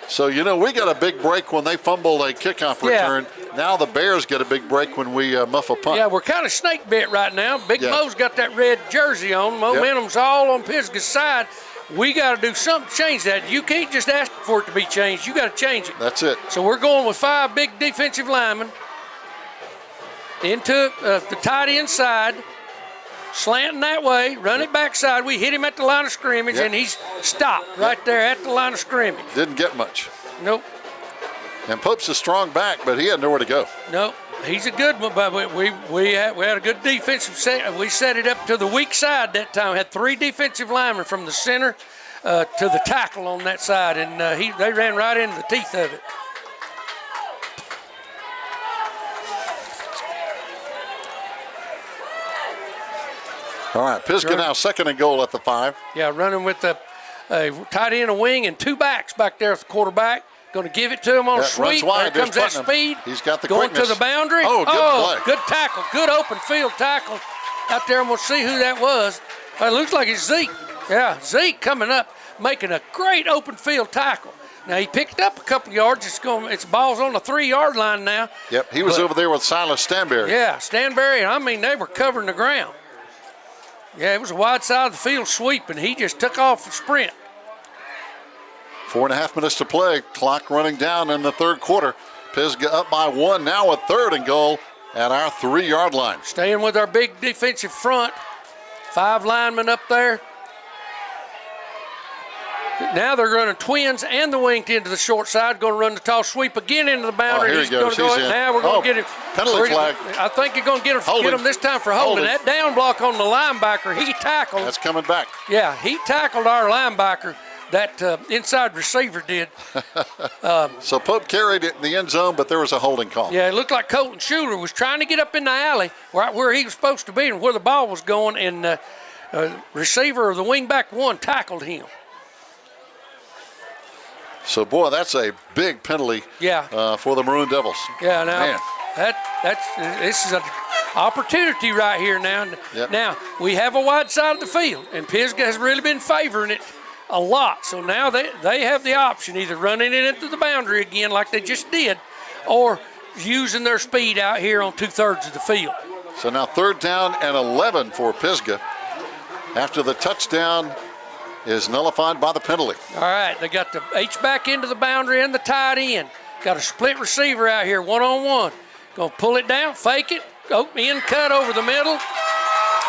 B: So, we got a big break when they fumble a kickoff return. Now the Bears get a big break when we muff a punt.
A: Yeah, we're kind of snake bit right now. Big Mo's got that red jersey on. Momentum's all on Pisgah's side. We got to do something to change that. You can't just ask for it to be changed. You got to change it.
B: That's it.
A: So we're going with 5 big defensive linemen into the tight end side. Slanting that way, run it backside. We hit him at the line of scrimmage, and he's stopped right there at the line of scrimmage.
B: Didn't get much.
A: Nope.
B: And Pope's a strong back, but he had nowhere to go.
A: Nope. He's a good one, but we had a good defensive set. We set it up to the weak side that time. Had 3 defensive linemen from the center to the tackle on that side, and they ran right into the teeth of it.
B: All right, Pisgah now second and goal at the 5.
A: Yeah, running with a tight end, a wing, and 2 backs back there at the quarterback. Going to give it to him on a sweep.
B: Wide.
A: There comes that
B: Putnam.
A: speed.
B: He's got the
A: going
B: quickness.
A: to the boundary.
B: Oh, good play.
A: Good tackle. Good open field tackle out there. I'm going to see who that was. It looks like it's Zeke. Yeah, Zeke coming up, making a great open field tackle. Now, he picked up a couple yards. It's ball's on the 3-yard line now.
B: Yep, he was over there with Silas Stanberry.
A: Yeah, Stanberry, I mean, they were covering the ground. Yeah, it was a wide side of the field sweep, and he just took off a sprint.
B: 4.5 minutes to play. Clock running down in the third quarter. Pisgah up by 1 now with third and goal at our 3-yard line.
A: Staying with our big defensive front. 5 linemen up there. Now they're running twins and the wing into the short side. Going to run the toss sweep again into the boundary.
B: Here he goes.
A: He's going to go. Now we're going to get him.
B: Penalty flag.
A: I think you're going to get him this time for holding. That down block on the linebacker, he tackled.
B: That's coming back.
A: Yeah, he tackled our linebacker. That inside receiver did.
B: So Pope carried it in the end zone, but there was a holding call.
A: Yeah, it looked like Colton Schuler was trying to get up in the alley right where he was supposed to be and where the ball was going, and receiver of the wingback one tackled him.
B: So, boy, that's a big penalty for the Maroon Devils.
A: Yeah, now this is an opportunity right here now.
B: Yep.
A: Now, we have a wide side of the field, and Pisgah has really been favoring it a lot. So now they have the option, either running it into the boundary again like they just did, or using their speed out here on 2/3 of the field.
B: So now 3rd down and 11 for Pisgah after the touchdown is nullified by the penalty.
A: All right, they got the H-back into the boundary and the tight end. Got a split receiver out here, one-on-one. Going to pull it down, fake it, in cut over the middle.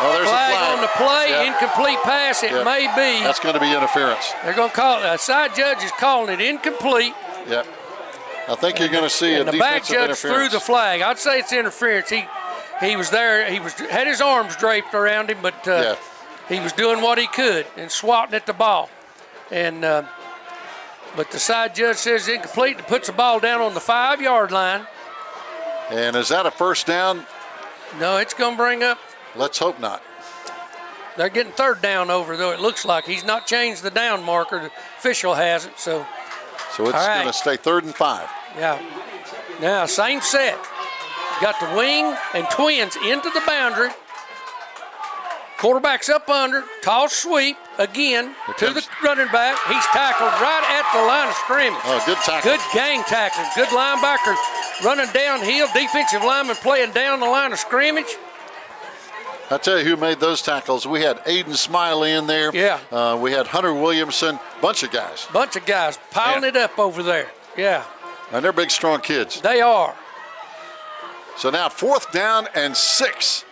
B: Oh, there's
A: flag
B: a flag
A: on the play,
B: Yep.
A: Incomplete pass, it
B: Yep.
A: may be.
B: That's going to be interference.
A: They're going to call it, the side judge is calling it incomplete.
B: Yep. I think you're going to see a
A: And the back
B: defensive
A: judge
B: interference.
A: threw the flag. I'd say it's interference. He was there, had his arms draped around him, but he was doing what he could and swatting at the ball. And but the side judge says incomplete and puts the ball down on the 5-yard line.
B: And is that a first down?
A: No, it's going to bring up.
B: Let's hope not.
A: They're getting 3rd down over, though, it looks like. He's not changed the down marker. The official hasn't, so.
B: So it's going to stay 3rd and 5.
A: Yeah. Now, same set. Got the wing and twins into the boundary. Quarterback's up under, toss sweep again to the running back. He's tackled right at the line of scrimmage.
B: Oh, good tackle.
A: Good gang tackling. Good linebacker running downhill. Defensive lineman playing down the line of scrimmage.
B: I'll tell you who made those tackles. We had Aiden Smiley in there.
A: Yeah.
B: We had Hunter Williamson. Bunch of guys.
A: Bunch of guys piling it up over there. Yeah.
B: And they're big, strong kids.
A: They are.
B: So now 4th down and 6.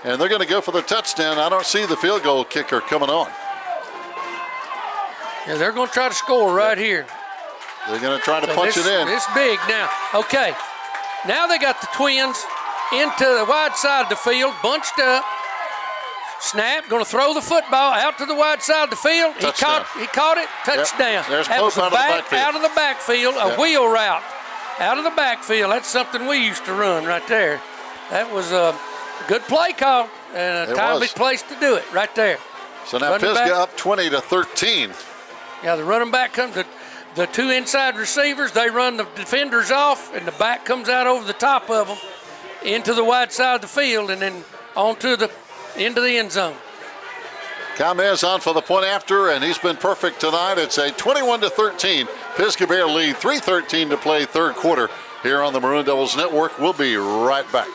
B: And they're going to go for the touchdown. I don't see the field goal kicker coming on.
A: Yeah, they're going to try to score right here.
B: They're going to try to punch it in.
A: It's big now. Okay. Now they got the twins into the wide side of the field, bunched up. Snap, going to throw the football out to the wide side of the field. He caught it, touchdown.
B: Yep. There's
A: that was
B: Pope
A: out of the backfield, a wheel route out of the backfield. That's something we used to run right there. That was a good play call and a timely place to do it right there.
B: So now Pisgah up 20-13.
A: Yeah, the running back comes to the 2 inside receivers. They run the defenders off, and the back comes out over the top of them into the wide side of the field and then into the end zone.
B: Camez on for the point after, and he's been perfect tonight. It's a 21-13 Pisgah Bear lead, 3:13 to play, 3rd quarter here on the Maroon Devils Network. We'll be right back.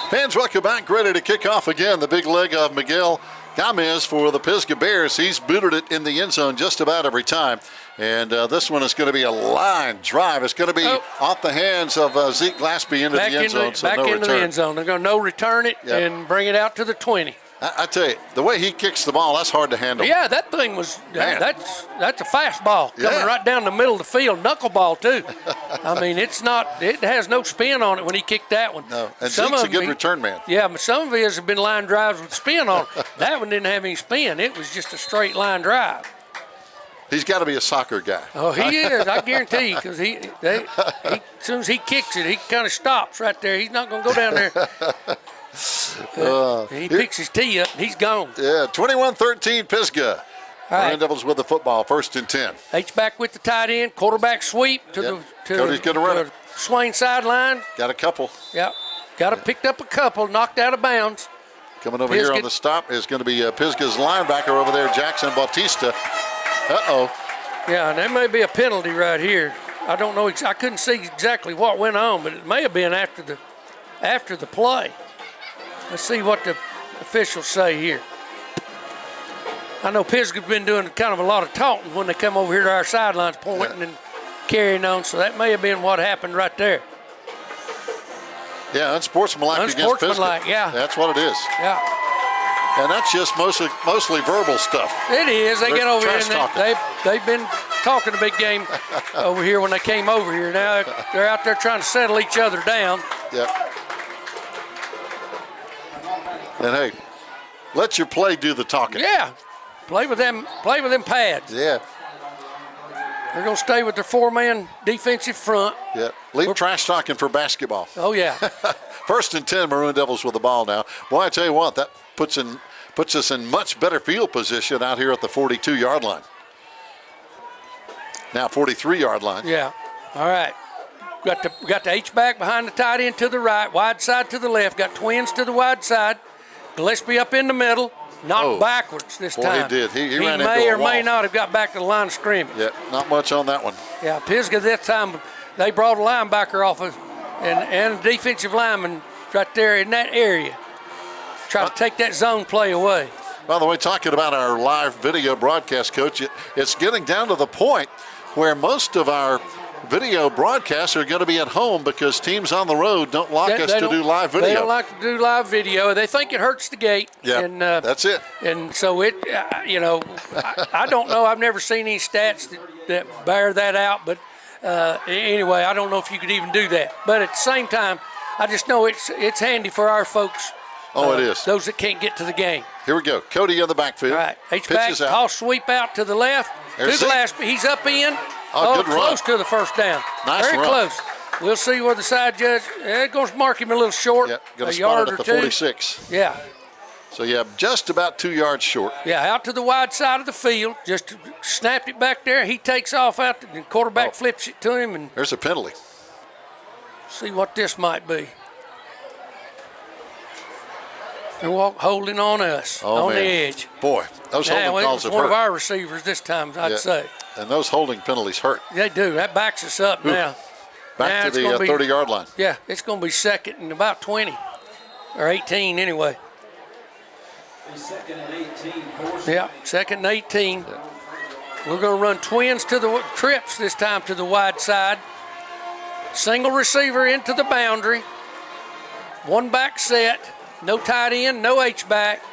B: Fans, welcome back. Ready to kick off again. The big leg of Miguel Gomez for the Pisgah Bears. He's booted it in the end zone just about every time. And this one is going to be a line drive. It's going to be off the hands of Zeke Glaspie into the end zone.
A: Back into the end zone. They're going to return it and bring it out to the 20.
B: I tell you, the way he kicks the ball, that's hard to handle.
A: Yeah, that thing was that's a fastball coming right down the middle of the field, knuckleball too. I mean, it has no spin on it when he kicked that one.
B: No, and Zeke's a good return man.
A: Yeah, but some of his have been line drives with spin on it. That one didn't have any spin. It was just a straight line drive.
B: He's got to be a soccer guy.
A: Oh, he is. I guarantee you, because as soon as he kicks it, he kind of stops right there. He's not going to go down there. He picks his tee up, and he's gone.
B: Yeah, 21-13 Pisgah. Maroon Devils with the football, 1st and 10.
A: H-back with the tight end, quarterback sweep to
B: Cody's going to run it.
A: Swain sideline.
B: Got a couple.
A: Yep. Picked up a couple, knocked out of bounds.
B: Coming over here on the stop is going to be Pisgah's linebacker over there, Jackson Bautista. Uh-oh.
A: Yeah, and there may be a penalty right here. I don't know. I couldn't see exactly what went on, but it may have been after the play. Let's see what the officials say here. I know Pisgah's been doing kind of a lot of talking when they come over here to our sidelines, pointing and carrying on, so that may have been what happened right there.
B: Yeah, unsportsmanlike against Pisgah.
A: Yeah.
B: That's what it is.
A: Yeah.
B: And that's just mostly verbal stuff.
A: It is. They get over here
B: and
A: they've been talking a big game over here when they came over here. Now they're out there trying to settle each other down.
B: Yep. And hey, let your play do the talking.
A: Yeah. Play with them pads.
B: Yeah.
A: They're going to stay with their 4-man defensive front.
B: Yep. Leave trash talking for basketball.
A: Oh, yeah.
B: 1st and 10, Maroon Devils with the ball now. Boy, I tell you what, that puts us in much better field position out here at the 42-yard line. Now 43-yard line.
A: Yeah. All right. Got the H-back behind the tight end to the right, wide side to the left. Got twins to the wide side. Gillespie up in the middle. Knocked backwards this time.
B: He did. He ran
A: may
B: into a
A: or
B: wall.
A: may not have got back to the line of scrimmage.
B: Yeah, not much on that one.
A: Yeah, Pisgah this time, they brought a linebacker off and a defensive lineman right there in that area. Try to take that zone play away.
B: By the way, talking about our live video broadcast, Coach, it's getting down to the point where most of our video broadcasts are going to be at home because teams on the road don't like us to do live video.
A: They don't like to do live video. They think it hurts the gate.
B: Yeah,
A: and,
B: that's it.
A: And so I don't know. I've never seen any stats that bear that out. But anyway, I don't know if you could even do that. But at the same time, I just know it's handy for our folks.
B: Oh, it is.
A: Those that can't get to the game.
B: Here we go. Cody in the backfield.
A: All right. H-back, toss sweep out to the left.
B: There's
A: to the last. He's up in.
B: Good
A: close
B: run.
A: to the first down.
B: Nice
A: Very
B: run.
A: close. We'll see where the side judge. They're going to mark him a little short.
B: Yeah, going
A: a
B: to spot
A: yard
B: it at
A: or
B: the
A: two.
B: 46.
A: Yeah.
B: So, yeah, just about 2 yards short.
A: Yeah, out to the wide side of the field. Just snapped it back there. He takes off out, and the quarterback flips it to him. And
B: there's a penalty.
A: See what this might be. They're holding on us on the edge.
B: Boy, those holding calls have hurt.
A: One of our receivers this time, I'd say.
B: And those holding penalties hurt.
A: They do. That backs us up now.
B: Back to the 30-yard line.
A: Yeah, it's going to be 2nd and about 20 or 18 anyway.
C: 2nd and 18.
A: Yeah, 2nd and 18. Yeah. We're going to run twins to the trips this time to the wide side. Single receiver into the boundary. One back set. No tight end, no H-back.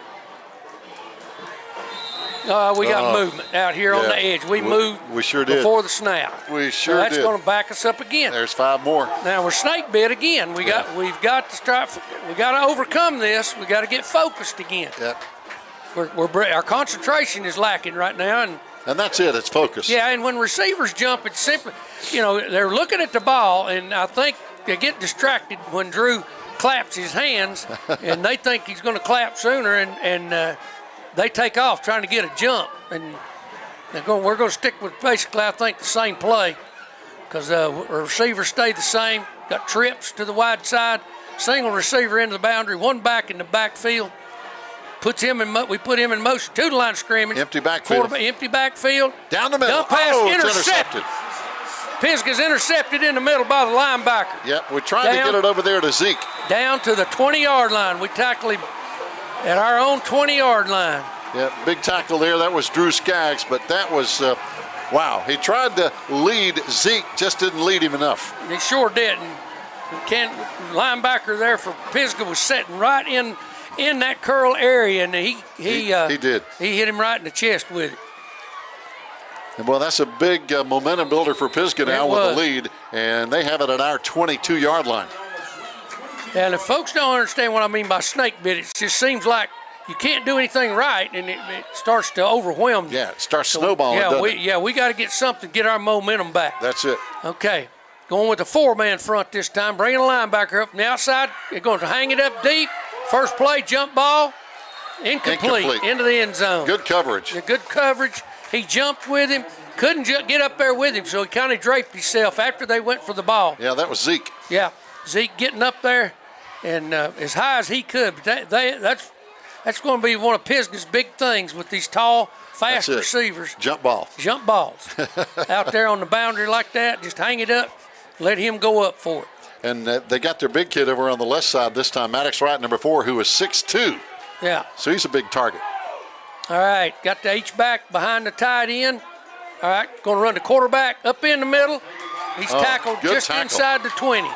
A: We got movement out here on the edge. We moved before the snap.
B: We sure did.
A: That's going to back us up again.
B: There's 5 more.
A: Now we're snake bit again. We've got to start. We got to overcome this. We got to get focused again.
B: Yep.
A: Our concentration is lacking right now,
B: and that's it. It's focus.
A: Yeah, and when receivers jump, it's simply, they're looking at the ball, and I think they get distracted when Drew claps his hands, and they think he's going to clap sooner, and they take off trying to get a jump. And we're going to stick with basically, I think, the same play because receivers stay the same. Got trips to the wide side, single receiver into the boundary, one back in the backfield. We put him in motion to the line of scrimmage.
B: Empty backfield.
A: Empty backfield.
B: Down the middle.
A: Dump pass,
B: intercepted.
A: Pisgah's intercepted in the middle by the linebacker.
B: Yep, we're trying to get it over there to Zeke.
A: Down to the 20-yard line. We tackle him at our own 20-yard line.
B: Yeah, big tackle there. That was Drew Skaggs, but that was, wow. He tried to lead Zeke, just didn't lead him enough.
A: He sure didn't. Linebacker there for Pisgah was sitting right in that curl area, and he
B: did.
A: He hit him right in the chest with it.
B: And well, that's a big momentum builder for Pisgah now with the lead, and they have it at our 22-yard line.
A: And if folks don't understand what I mean by snake bit, it just seems like you can't do anything right, and it starts to overwhelm you.
B: Yeah, it starts snowballing.
A: We got to get something, get our momentum back.
B: That's it.
A: Okay, going with the 4-man front this time, bringing the linebacker up from the outside. They're going to hang it up deep. First play, jump ball, incomplete. Into the end zone.
B: Good coverage.
A: Good coverage. He jumped with him, couldn't get up there with him, so he kind of draped himself after they went for the ball.
B: Yeah, that was Zeke.
A: Yeah, Zeke getting up there and as high as he could. But that's going to be one of Pisgah's big things with these tall, fast receivers.
B: Jump balls.
A: Jump balls. Out there on the boundary like that, just hang it up, let him go up for it.
B: And they got their big kid over on the left side this time, Maddox Wright, number 4, who is 6'2".
A: Yeah.
B: So he's a big target.
A: All right, got the H-back behind the tight end. All right, going to run the quarterback up in the middle. He's tackled just inside the 20.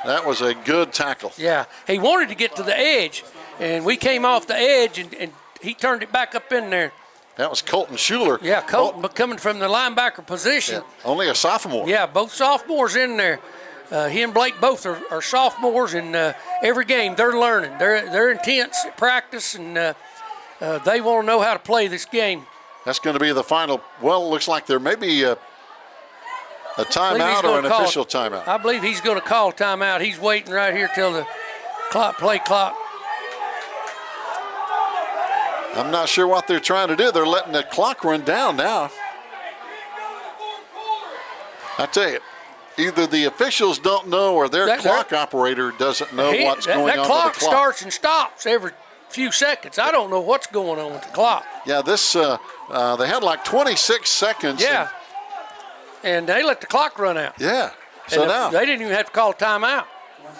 B: That was a good tackle.
A: Yeah, he wanted to get to the edge, and we came off the edge, and he turned it back up in there.
B: That was Colton Schuler.
A: Yeah, Colton, but coming from the linebacker position.
B: Yeah, only a sophomore.
A: Yeah, both sophomores in there. He and Blake both are sophomores, and every game they're learning. They're intense at practice, and they want to know how to play this game.
B: That's going to be the final. Well, it looks like there may be a timeout or an official timeout.
A: I believe he's going to call timeout. He's waiting right here till the play clock.
B: I'm not sure what they're trying to do. They're letting the clock run down now. I tell you, either the officials don't know or their clock operator doesn't know what's going on with the clock.
A: That clock starts and stops every few seconds. I don't know what's going on with the clock.
B: Yeah, they had like 26 seconds.
A: Yeah, and they let the clock run out.
B: Yeah, so now
A: they didn't even have to call timeout.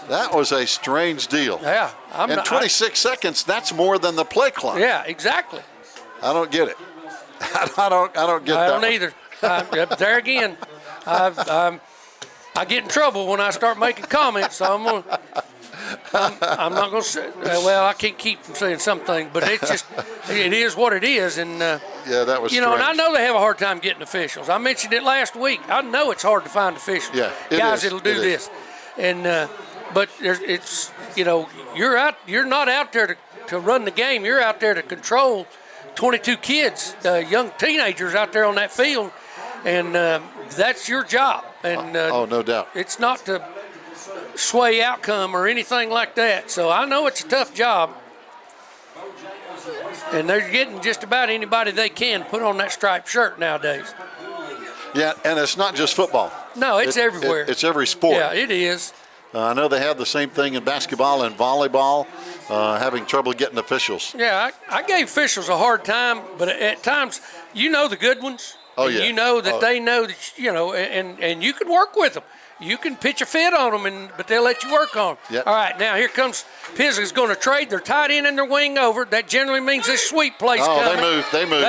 B: That was a strange deal.
A: Yeah.
B: And 26 seconds, that's more than the play clock.
A: Yeah, exactly.
B: I don't get it. I don't get that.
A: I don't either. There again, I get in trouble when I start making comments, so I'm not going to say, well, I can't keep from saying something, but it is what it is. And,
B: yeah, that was strange.
A: And I know they have a hard time getting officials. I mentioned it last week. I know it's hard to find officials.
B: Yeah,
A: guys that'll do this. And, but you're not out there to run the game. You're out there to control 22 kids, young teenagers out there on that field, and that's your job. And
B: no doubt.
A: It's not to sway outcome or anything like that. So I know it's a tough job. And they're getting just about anybody they can put on that striped shirt nowadays.
B: Yeah, and it's not just football.
A: No, it's everywhere.
B: It's every sport.
A: Yeah, it is.
B: I know they have the same thing in basketball and volleyball, having trouble getting officials.
A: Yeah, I gave officials a hard time, but at times, the good ones.
B: Oh, yeah.
A: You know that they know that, and you can work with them. You can pitch a fit on them, but they'll let you work on them.
B: Yep.
A: All right, now here comes Pisgah's going to trade their tight end and their wing over. That generally means this sweep play's coming.
B: They moved.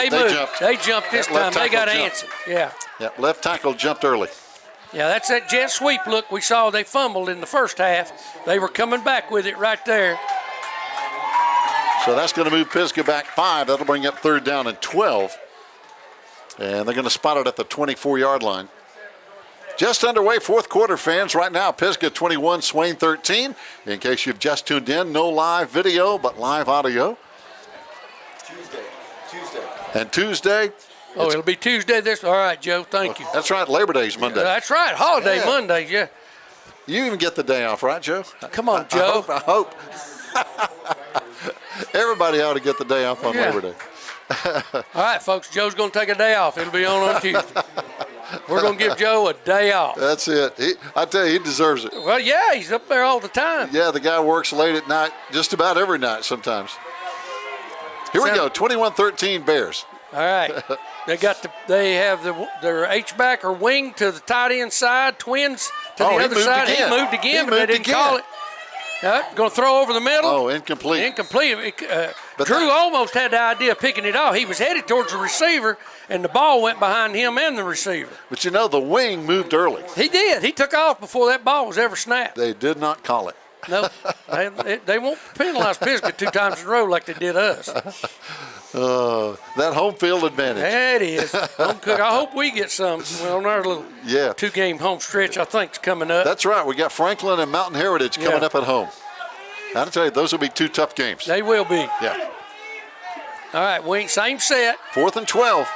A: They jumped this time. They got answered. Yeah.
B: Yep, left tackle jumped early.
A: Yeah, that's that jet sweep look we saw. They fumbled in the first half. They were coming back with it right there.
B: So that's going to move Pisgah back 5. That'll bring up 3rd down and 12. And they're going to spot it at the 24-yard line. Just underway, 4th quarter, fans. Right now, Pisgah 21, Swain 13. In case you've just tuned in, no live video, but live audio. Tuesday.
A: Oh, it'll be Tuesday this. All right, Joe, thank you.
B: That's right, Labor Day's Monday.
A: That's right, holiday Monday, yeah.
B: You even get the day off, right, Joe?
A: Come on, Joe.
B: I hope. Everybody ought to get the day off on Labor Day.
A: All right, folks, Joe's going to take a day off. It'll be on Tuesday. We're going to give Joe a day off.
B: That's it. I tell you, he deserves it.
A: Well, yeah, he's up there all the time.
B: Yeah, the guy works late at night, just about every night sometimes. Here we go, 21-13 Bears.
A: All right. They have their H-back or wing to the tight end side, twins to the other side.
B: Again.
A: He moved again, but they didn't call it. Going to throw over the middle.
B: Oh, incomplete.
A: Incomplete. Drew almost had the idea of picking it off. He was headed towards the receiver, and the ball went behind him and the receiver.
B: But the wing moved early.
A: He did. He took off before that ball was ever snapped.
B: They did not call it.
A: No, they won't penalize Pisgah 2 times in a row like they did us.
B: That home field advantage.
A: That is. I hope we get some on our little 2-game home stretch, I think, is coming up.
B: That's right. We got Franklin and Mountain Heritage coming up at home. I'll tell you, those will be 2 tough games.
A: They will be.
B: Yeah.
A: All right, wing, same set.
B: 4th and 12.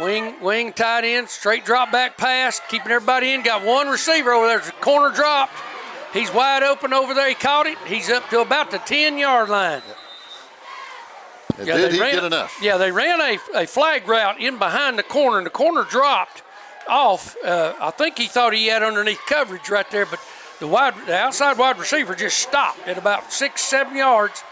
A: Wing, tight end, straight drop back pass, keeping everybody in. Got one receiver over there. There's a corner dropped. He's wide open over there. He caught it. He's up to about the 10-yard line.
B: Did he get enough?
A: Yeah, they ran a flag route in behind the corner, and the corner dropped off. I think he thought he had underneath coverage right there, but the outside wide receiver just stopped at about 6-7 yards,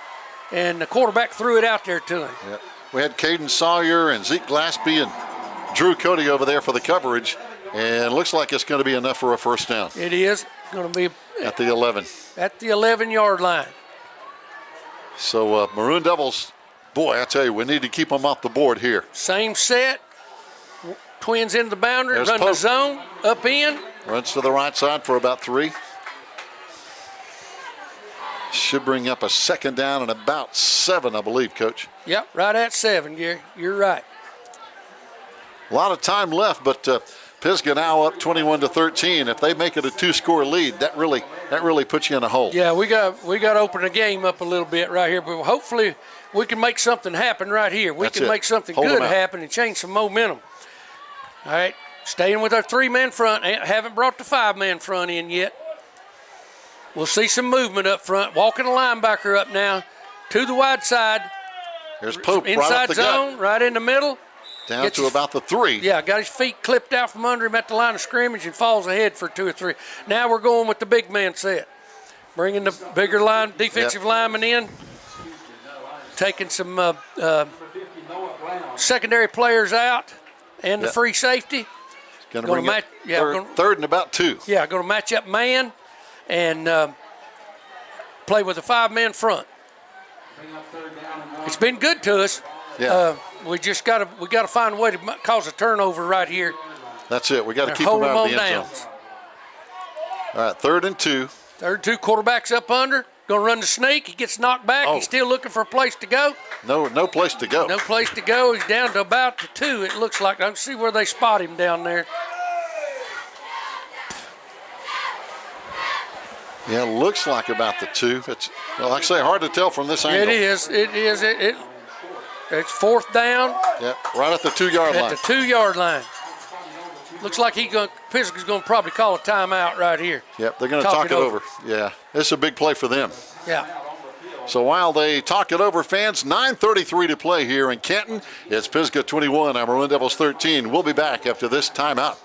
A: and the quarterback threw it out there to him.
B: Yeah. We had Caden Sawyer and Zeke Glaspie and Drew Cody over there for the coverage, and it looks like it's going to be enough for a first down.
A: It is going to be
B: at the 11.
A: At the 11-yard line.
B: So Maroon Devils, boy, I tell you, we need to keep them off the board here.
A: Same set. Twins into the boundary,
B: There's
A: run
B: Pope.
A: the zone, up in.
B: Runs to the right side for about 3. Should bring up a second down and about 7, I believe, Coach.
A: Yep, right at 7, Gary. You're right.
B: A lot of time left, but Pisgah now up 21-13. If they make it a 2-score lead, that really puts you in a hole.
A: Yeah, we got to open the game up a little bit right here, but hopefully we can make something happen right here. We can make something good happen and change some momentum. All right, staying with our 3-man front. Haven't brought the 5-man front in yet. We'll see some movement up front. Walking the linebacker up now to the wide side.
B: There's Pope
A: inside
B: right up the
A: zone,
B: gut.
A: right in the middle.
B: Down to about the 3.
A: Yeah, got his feet clipped out from under him at the line of scrimmage and falls ahead for 2 or 3. Now we're going with the big man set. Bringing the bigger defensive lineman in. Taking some secondary players out and the free safety.
B: Going to bring third and about 2.
A: Yeah, going to match up man and play with a 5-man front. It's been good to us.
B: Yeah.
A: We just got to find a way to cause a turnover right here.
B: That's it. We got to keep them out of the end zone. All right, 3rd and 2.
A: 3rd 2, quarterback's up under. Going to run the sneak. He gets knocked back. He's still looking for a place to go.
B: No place to go.
A: No place to go. He's down to about the 2, it looks like. I don't see where they spot him down there.
B: Yeah, looks like about the 2. It's, well, like I say, hard to tell from this angle.
A: It is. It's 4th down.
B: Yeah, right at the 2-yard line.
A: At the 2-yard line. Looks like Pisgah's going to probably call a timeout right here.
B: Yep, they're going to talk it over. Yeah, this is a big play for them.
A: Yeah.
B: So while they talk it over, fans, 9:33 to play here in Canton. It's Pisgah 21, Maroon Devils 13. We'll be back after this timeout.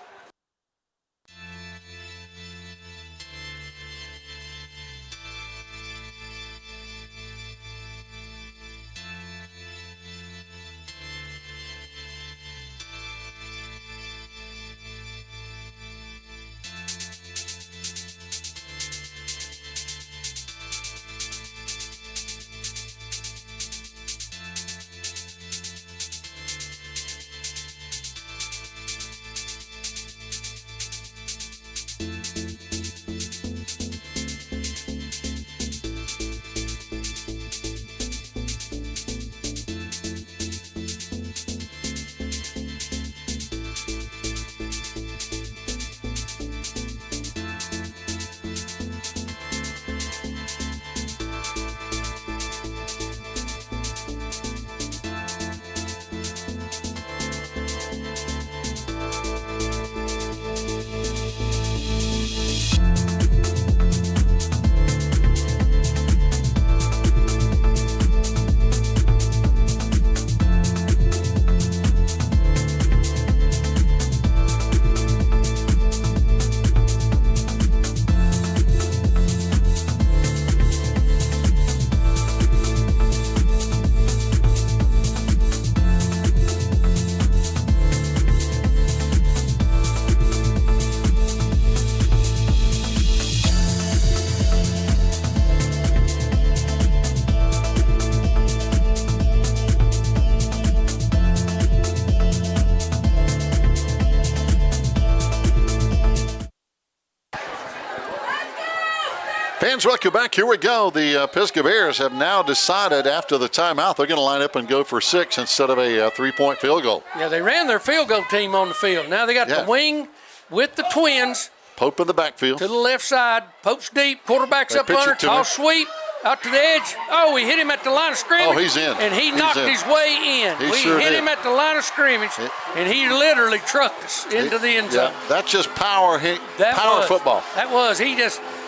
B: Fans, welcome back. Here we go. The Pisgah Bears have now decided after the timeout they're going to line up and go for 6 instead of a 3-point field goal.
A: Yeah, they ran their field goal team on the field. Now they got the wing with the twins.
B: Pope in the backfield.
A: To the left side. Pope's deep. Quarterback's up under. Toss sweep. Out to the edge. Oh, we hit him at the line of scrimmage.
B: Oh, he's in.
A: And he knocked his way in.
B: We
A: hit him at the line of scrimmage, and he literally trucked us into the end zone.
B: Yeah, that's just power football.
A: That was.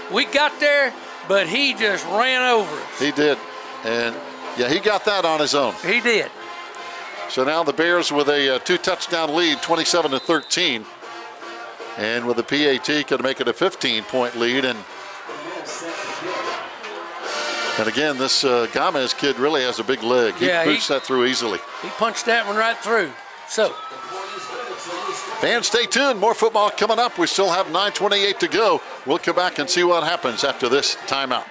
A: We got there, but he just ran over us.
B: He did. And, yeah, he got that on his own.
A: He did.
B: So now the Bears with a 2-touchdown lead, 27-13. And with the PAT, could make it a 15-point lead. And again, this Gomez kid really has a big leg. He boots that through easily.
A: He punched that one right through. So,
B: fans, stay tuned. More football coming up. We still have 9:28 to go. We'll come back and see what happens after this timeout.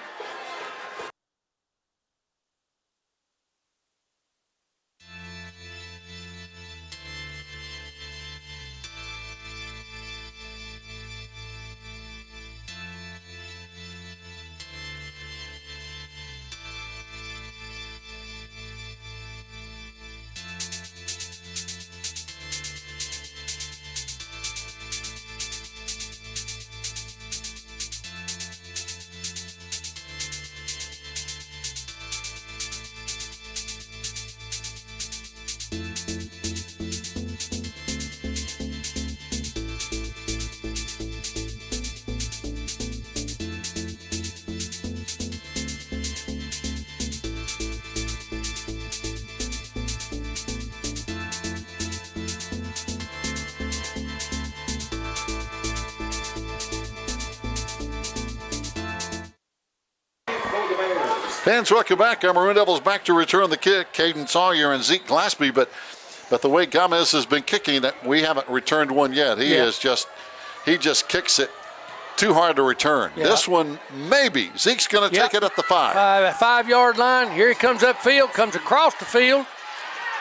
B: Fans, welcome back. Our Maroon Devils back to return the kick. Caden Sawyer and Zeke Glaspie, but the way Gomez has been kicking it, we haven't returned one yet. He just kicks it too hard to return. Yeah. This one, maybe. Zeke's going to take it at the 5.
A: 5-yard line. Here he comes upfield, comes across the field.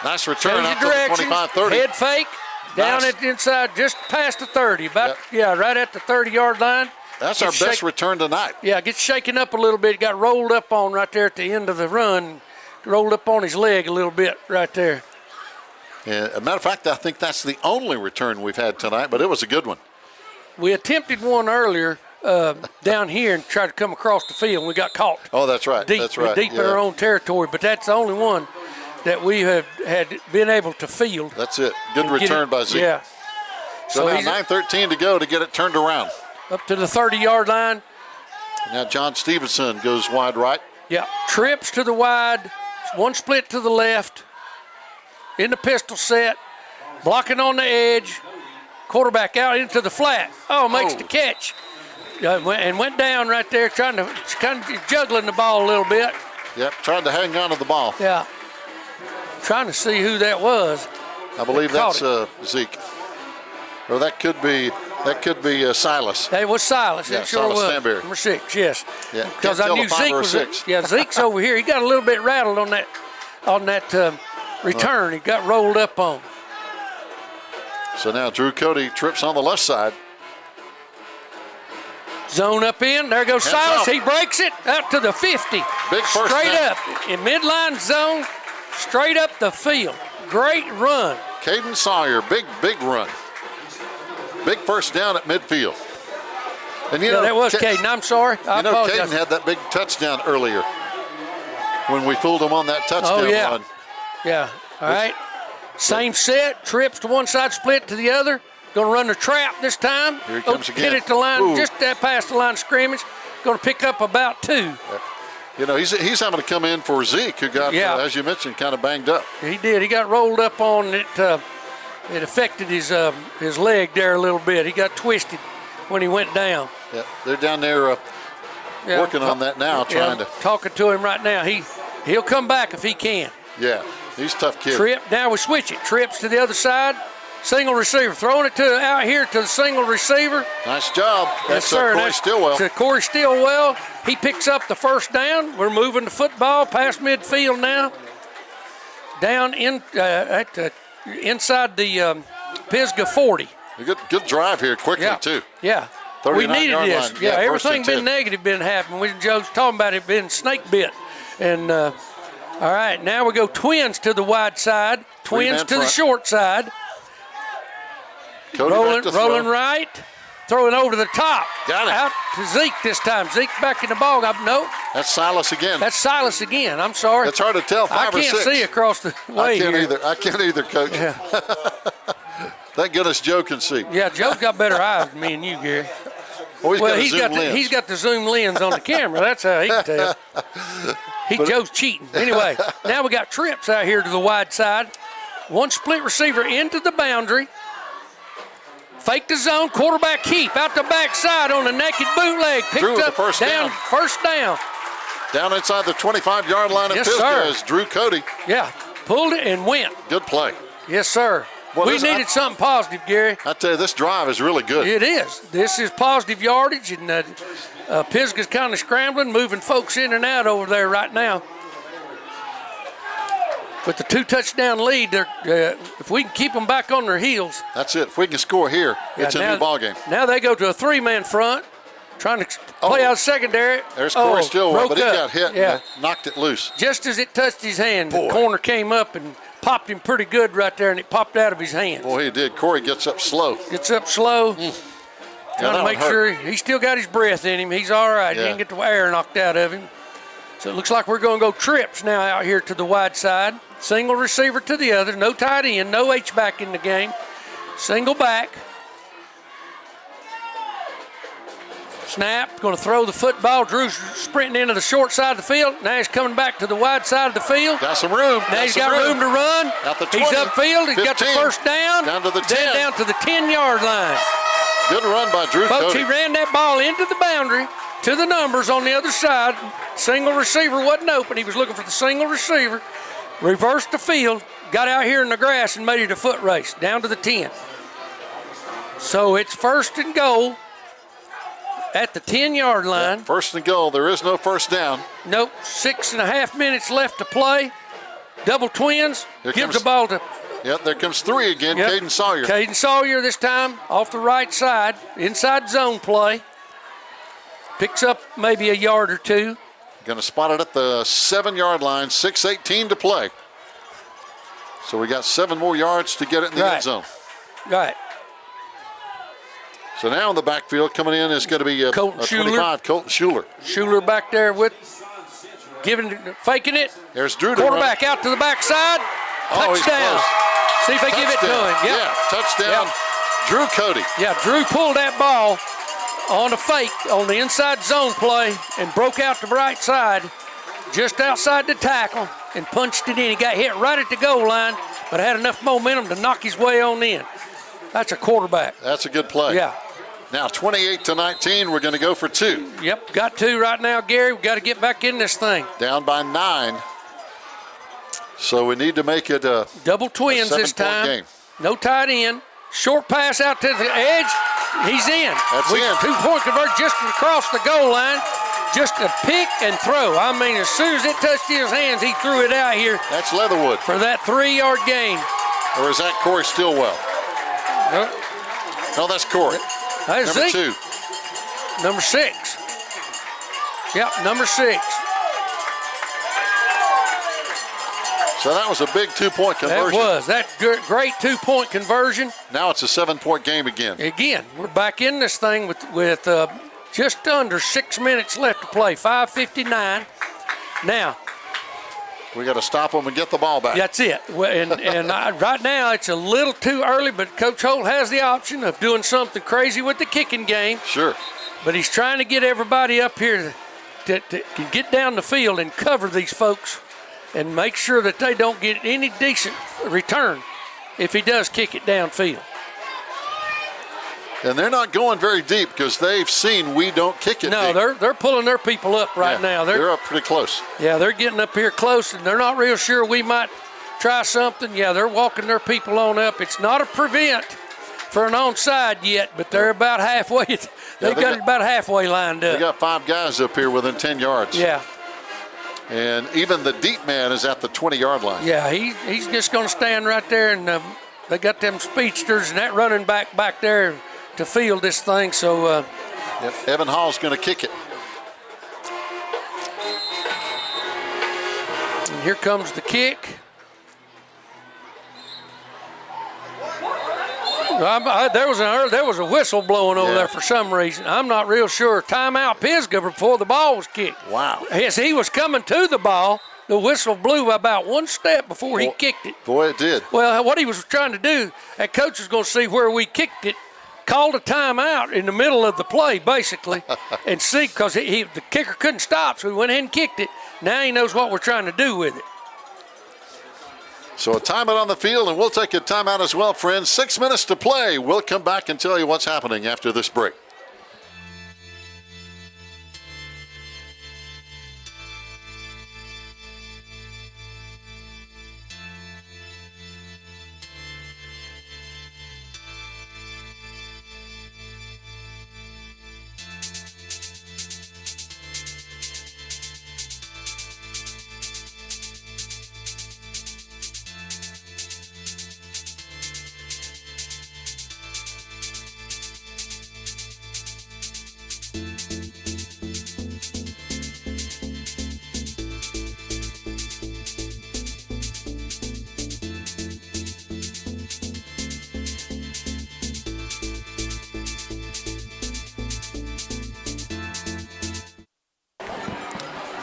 B: Nice return out to the 25-30.
A: Head fake, down at the inside, just past the 30. Right at the 30-yard line.
B: That's our best return tonight.
A: Yeah, gets shaken up a little bit. Got rolled up on right there at the end of the run. Rolled up on his leg a little bit right there.
B: Yeah, as a matter of fact, I think that's the only return we've had tonight, but it was a good one.
A: We attempted one earlier down here and tried to come across the field, and we got caught.
B: Oh, that's right.
A: Deep in our own territory, but that's the only one that we have had been able to field.
B: That's it. Good return by Zeke.
A: Yeah.
B: So now 9:13 to go to get it turned around.
A: Up to the 30-yard line.
B: Now John Stevenson goes wide right.
A: Yeah, trips to the wide, one split to the left, in the pistol set, blocking on the edge, quarterback out into the flat. Makes the catch. And went down right there, kind of juggling the ball a little bit.
B: Yep, tried to hang on to the ball.
A: Yeah, trying to see who that was.
B: I believe that's Zeke. Or that could be Silas.
A: That was Silas.
B: Yeah,
A: it sure
B: Silas
A: was.
B: Stanberry.
A: Number 6, yes.
B: Yeah,
A: because I knew Zeke was
B: 6.
A: Zeke's over here. He got a little bit rattled on that return. He got rolled up on.
B: So now Drew Cody trips on the left side.
A: Zone up in. There goes Silas. He breaks it out to the 50.
B: Big first
A: straight
B: down.
A: Up in midline zone, straight up the field. Great run.
B: Caden Sawyer, big run. Big first down at midfield. And
A: that was Caden. I'm sorry. I apologize.
B: Caden had that big touchdown earlier when we fooled him on that touchdown run.
A: Yeah. All right. Same set. Trips to one side, split to the other. Going to run the trap this time.
B: Here he comes again.
A: Hit it to the line, just past the line of scrimmage. Going to pick up about 2.
B: Yep. He's having to come in for Zeke, who got, as you mentioned, kind of banged up.
A: He did. He got rolled up on it. It affected his leg there a little bit. He got twisted when he went down.
B: Yeah, they're down there working on that now, trying to.
A: Talking to him right now. He'll come back if he can.
B: Yeah, he's a tough kid.
A: Trip. Now we switch it. Trips to the other side. Single receiver. Throwing it out here to the single receiver.
B: Nice job. That's Corey Stillwell.
A: To Corey Stillwell. He picks up the first down. We're moving the football past midfield now. Down in inside the Pisgah 40.
B: Good drive here quickly, too.
A: Yeah. We needed
B: 39-yard
A: this.
B: line.
A: Yeah,
B: Yeah, first
A: everything
B: and
A: been
B: 10.
A: negative been happening. We Joe's talking about it being snake bit. And all right, now we go twins to the wide side, twins
B: Three-man
A: to the
B: front.
A: short side.
B: Cody back to throw.
A: Rolling right, throwing over to the top.
B: Got it.
A: Out to Zeke this time. Zeke back in the ball. No,
B: That's Silas again.
A: that's Silas again. I'm sorry.
B: It's hard to tell,
A: I
B: 5 or 6.
A: can't see across the way
B: I can't
A: here.
B: either. I can't either, Coach.
A: Yeah.
B: Thank goodness Joe can see.
A: Yeah, Joe's got better eyes than me and you, Gary.
B: Well,
A: Well,
B: he's got a zoom lens.
A: he's got the zoom lens on the camera. That's how he can tell. Joe's cheating. Anyway, now we got trips out here to the wide side. One split receiver into the boundary. Fake the zone, quarterback keep out the backside on the naked bootleg. Picked
B: Drew with
A: up
B: the first down.
A: First down.
B: Down inside the 25-yard line of
A: Yes,
B: Pisgah
A: sir.
B: is Drew Cody.
A: Yeah, pulled it and went.
B: Good play.
A: Yes, sir.
B: Well,
A: we
B: this-
A: needed something positive, Gary.
B: I tell you, this drive is really good.
A: It is. This is positive yardage, and Pisgah's kind of scrambling, moving folks in and out over there right now. With the 2-touchdown lead, if we can keep them back on their heels.
B: That's it. If we can score here, it's a new ball game.
A: Now they go to a 3-man front, trying to play out secondary.
B: There's Corey Stillwell, but he
A: broke
B: got
A: up.
B: hit
A: Yeah.
B: and knocked it loose.
A: Just as it touched his hand,
B: Boy.
A: the corner came up and popped him pretty good right there, and it popped out of his hands.
B: Boy, he did. Corey gets up slow.
A: Gets up slow.
B: Yeah,
A: Trying
B: that
A: to make
B: one
A: sure
B: hurt.
A: he still got his breath in him. He's all right. He
B: Yeah.
A: didn't get the air knocked out of him. So it looks like we're going to go trips now out here to the wide side. Single receiver to the other. No tight end. No H-back in the game. Single back. Snap. Going to throw the football. Drew's sprinting into the short side of the field. Now he's coming back to the wide side of the field.
B: Got some room.
A: Now he's got room to run.
B: At the
A: He's
B: 20,
A: upfield. He's got the
B: 15,
A: first down.
B: down to the 10.
A: Then down to the 10-yard line.
B: Good run by Drew
A: Folks,
B: Cody.
A: he ran that ball into the boundary to the numbers on the other side. Single receiver wasn't open. He was looking for the single receiver. Reversed the field. Got out here in the grass and made it a foot race down to the 10. So it's first and goal at the 10-yard line.
B: First and goal. There is no first down.
A: Nope. 6.5 minutes left to play. Double twins.
B: Here
A: Gives
B: comes-
A: the ball to
B: Yep, there comes 3 again.
A: Yep.
B: Caden Sawyer.
A: Caden Sawyer this time off the right side. Inside zone play. Picks up maybe a yard or two.
B: Going to spot it at the 7-yard line. 6:18 to play. So we got 7 more yards to get it in the
A: Right.
B: end zone.
A: Right.
B: So now in the backfield coming in is going to be
A: Colton Schuler.
B: 25, Colton Schuler.
A: Schuler back there with faking it.
B: There's Drew to run.
A: Quarterback out to the backside.
B: Oh, he's
A: Touchdown.
B: close.
A: See if they give it to
B: Touchdown.
A: him. Yep.
B: Yeah, touchdown.
A: Yep.
B: Drew Cody.
A: Yeah, Drew pulled that ball on a fake on the inside zone play and broke out the right side just outside the tackle and punched it in. He got hit right at the goal line, but had enough momentum to knock his way on in. That's a quarterback.
B: That's a good play.
A: Yeah.
B: Now 28-19. We're going to go for 2.
A: Yep, got 2 right now, Gary. We've got to get back in this thing.
B: Down by 9. So we need to make it a
A: Double twins this
B: 7-point
A: time.
B: game.
A: No tight end. Short pass out to the edge. He's in.
B: That's in.
A: 2-point convert just across the goal line. Just a pick and throw. I mean, as soon as it touched his hands, he threw it out here
B: That's Leatherwood.
A: for that 3-yard gain.
B: Or is that Corey Stillwell?
A: Nope.
B: No, that's Corey.
A: That's
B: Number
A: Zeke.
B: 2.
A: Number 6. Yep, number 6.
B: So that was a big 2-point
A: That
B: conversion.
A: was. That great 2-point conversion.
B: Now it's a 7-point game again.
A: Again, we're back in this thing with just under 6 minutes left to play. 5:59. Now,
B: We got to stop them and get the ball back.
A: that's it. Right now it's a little too early, but Coach Holt has the option of doing something crazy with the kicking game.
B: Sure.
A: But he's trying to get everybody up here to can get down the field and cover these folks and make sure that they don't get any decent return if he does kick it downfield.
B: And they're not going very deep because they've seen we don't kick it
A: No,
B: deep.
A: they're pulling their people up right
B: Yeah,
A: now.
B: They're up pretty close.
A: Yeah, they're getting up here close, and they're not real sure we might try something. Yeah, they're walking their people on up. It's not a prevent for an onside yet, but they're about halfway. They've got it about halfway lined
B: They
A: up.
B: got 5 guys up here within 10 yards.
A: Yeah,
B: And even the deep man is at the 20-yard line.
A: yeah, he's just going to stand right there, and they got them speedsters and that running back there to field this thing. So
B: Yep. Evan Hall's going to kick it.
A: And here comes the kick. There was a whistle blowing over there for some reason. I'm not real sure. Timeout Pisgah before the ball was kicked.
B: Wow.
A: As he was coming to the ball, the whistle blew about one step before he kicked it.
B: Boy, it did.
A: Well, what he was trying to do, that coach was going to see where we kicked it, called a timeout in the middle of the play, basically, and see, because the kicker couldn't stop, so he went ahead and kicked it. Now he knows what we're trying to do with it.
B: So a timeout on the field, and we'll take a timeout as well, friends. 6 minutes to play. We'll come back and tell you what's happening after this break.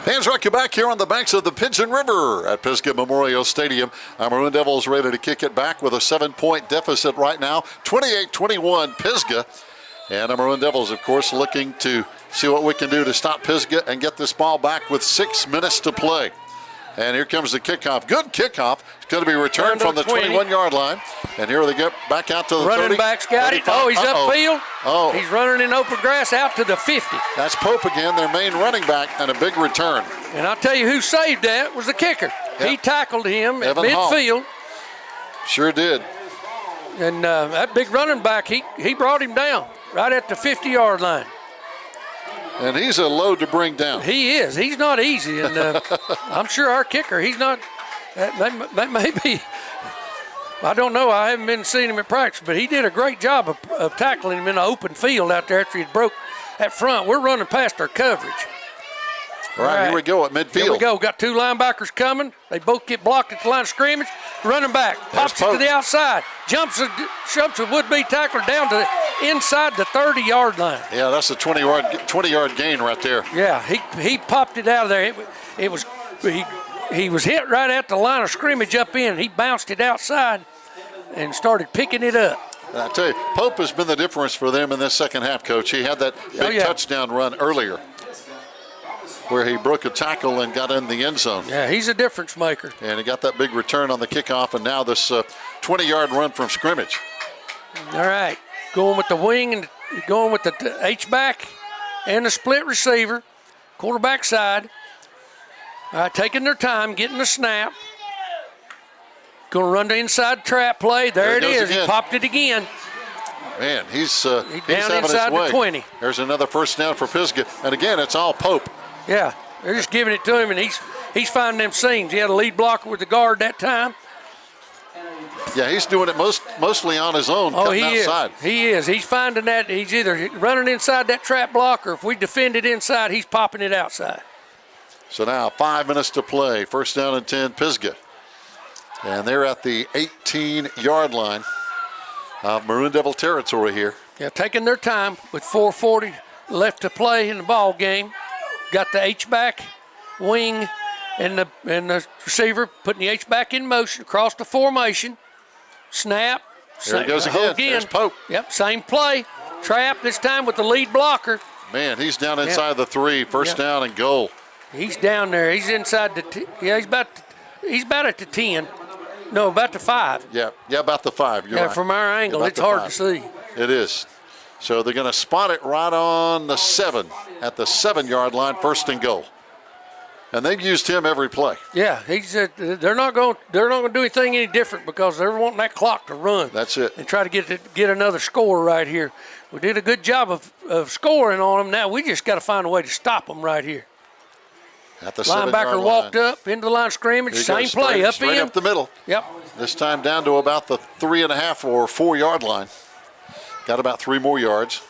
B: Fans, rock you back here on the banks of the Pigeon River at Pisgah Memorial Stadium. Our Maroon Devils ready to kick it back with a 7-point deficit right now. 28-21 Pisgah. And our Maroon Devils, of course, looking to see what we can do to stop Pisgah and get this ball back with 6 minutes to play. And here comes the kickoff. Good kickoff. It's going to be returned from the 21-yard line. And here they get back out to the 30.
A: Running back's got it. Oh, he's upfield.
B: Oh.
A: He's running in open grass out to the 50.
B: That's Pope again, their main running back, and a big return.
A: And I'll tell you who saved that was the kicker.
B: Yep.
A: He tackled him
B: Evan
A: at midfield.
B: Hall. Sure did.
A: And that big running back, he brought him down right at the 50-yard line.
B: And he's a load to bring down.
A: He is. He's not easy. And I'm sure our kicker, he's not, that may be, I don't know. I haven't been seeing him in practice, but he did a great job of tackling him in an open field out there after he broke that front. We're running past our coverage.
B: All right, here we go at midfield.
A: Here we go. Got two linebackers coming. They both get blocked at the line of scrimmage. Running back pops it to the outside. Jumps a would-be tackler down to the inside the 30-yard line.
B: Yeah, that's a 20-yard gain right there.
A: Yeah, he popped it out of there. He was hit right at the line of scrimmage up in. He bounced it outside and started picking it up.
B: And I tell you, Pope has been the difference for them in this second half, Coach. He had that big touchdown run earlier where he broke a tackle and got in the end zone.
A: Yeah, he's a difference maker.
B: And he got that big return on the kickoff, and now this 20-yard run from scrimmage.
A: All right, going with the wing and going with the H-back and the split receiver, quarterback side. All right, taking their time, getting the snap. Going to run the inside trap play. There it is. Again. He popped it again.
B: Man, he's
A: down
B: having
A: inside
B: his way.
A: the 20.
B: There's another first down for Pisgah. And again, it's all Pope.
A: Yeah, they're just giving it to him, and he's finding them seams. He had a lead blocker with the guard that time.
B: Yeah, he's doing it mostly on his own, cutting outside.
A: He is. He's finding that. He's either running inside that trap block, or if we defend it inside, he's popping it outside.
B: So now 5 minutes to play. First down and 10, Pisgah. And they're at the 18-yard line of Maroon Devil territory here.
A: Yeah, taking their time with 4:40 left to play in the ball game. Got the H-back, wing, and the receiver putting the H-back in motion across the formation. Snap.
B: There he goes again. There's Pope.
A: Yep, same play. Trap this time with the lead blocker.
B: Man, he's down inside the 3. First down and goal.
A: He's down there. He's inside the he's about at the 10. No, about the 5.
B: Yeah, about the 5. You're right.
A: From our angle, it's hard to see.
B: It is. So they're going to spot it right on the 7 at the 7-yard line, first and goal. And they've used him every play.
A: Yeah, they're not going to do anything any different because they're wanting that clock to run.
B: That's it.
A: And try to get another score right here. We did a good job of scoring on them. Now we just got to find a way to stop them right here.
B: At the 7-yard
A: linebacker
B: line.
A: Walked up into the line of scrimmage. Same play,
B: straight up the middle.
A: Yep.
B: This time down to about the 3.5 or 4-yard line. Got about 3 more yards.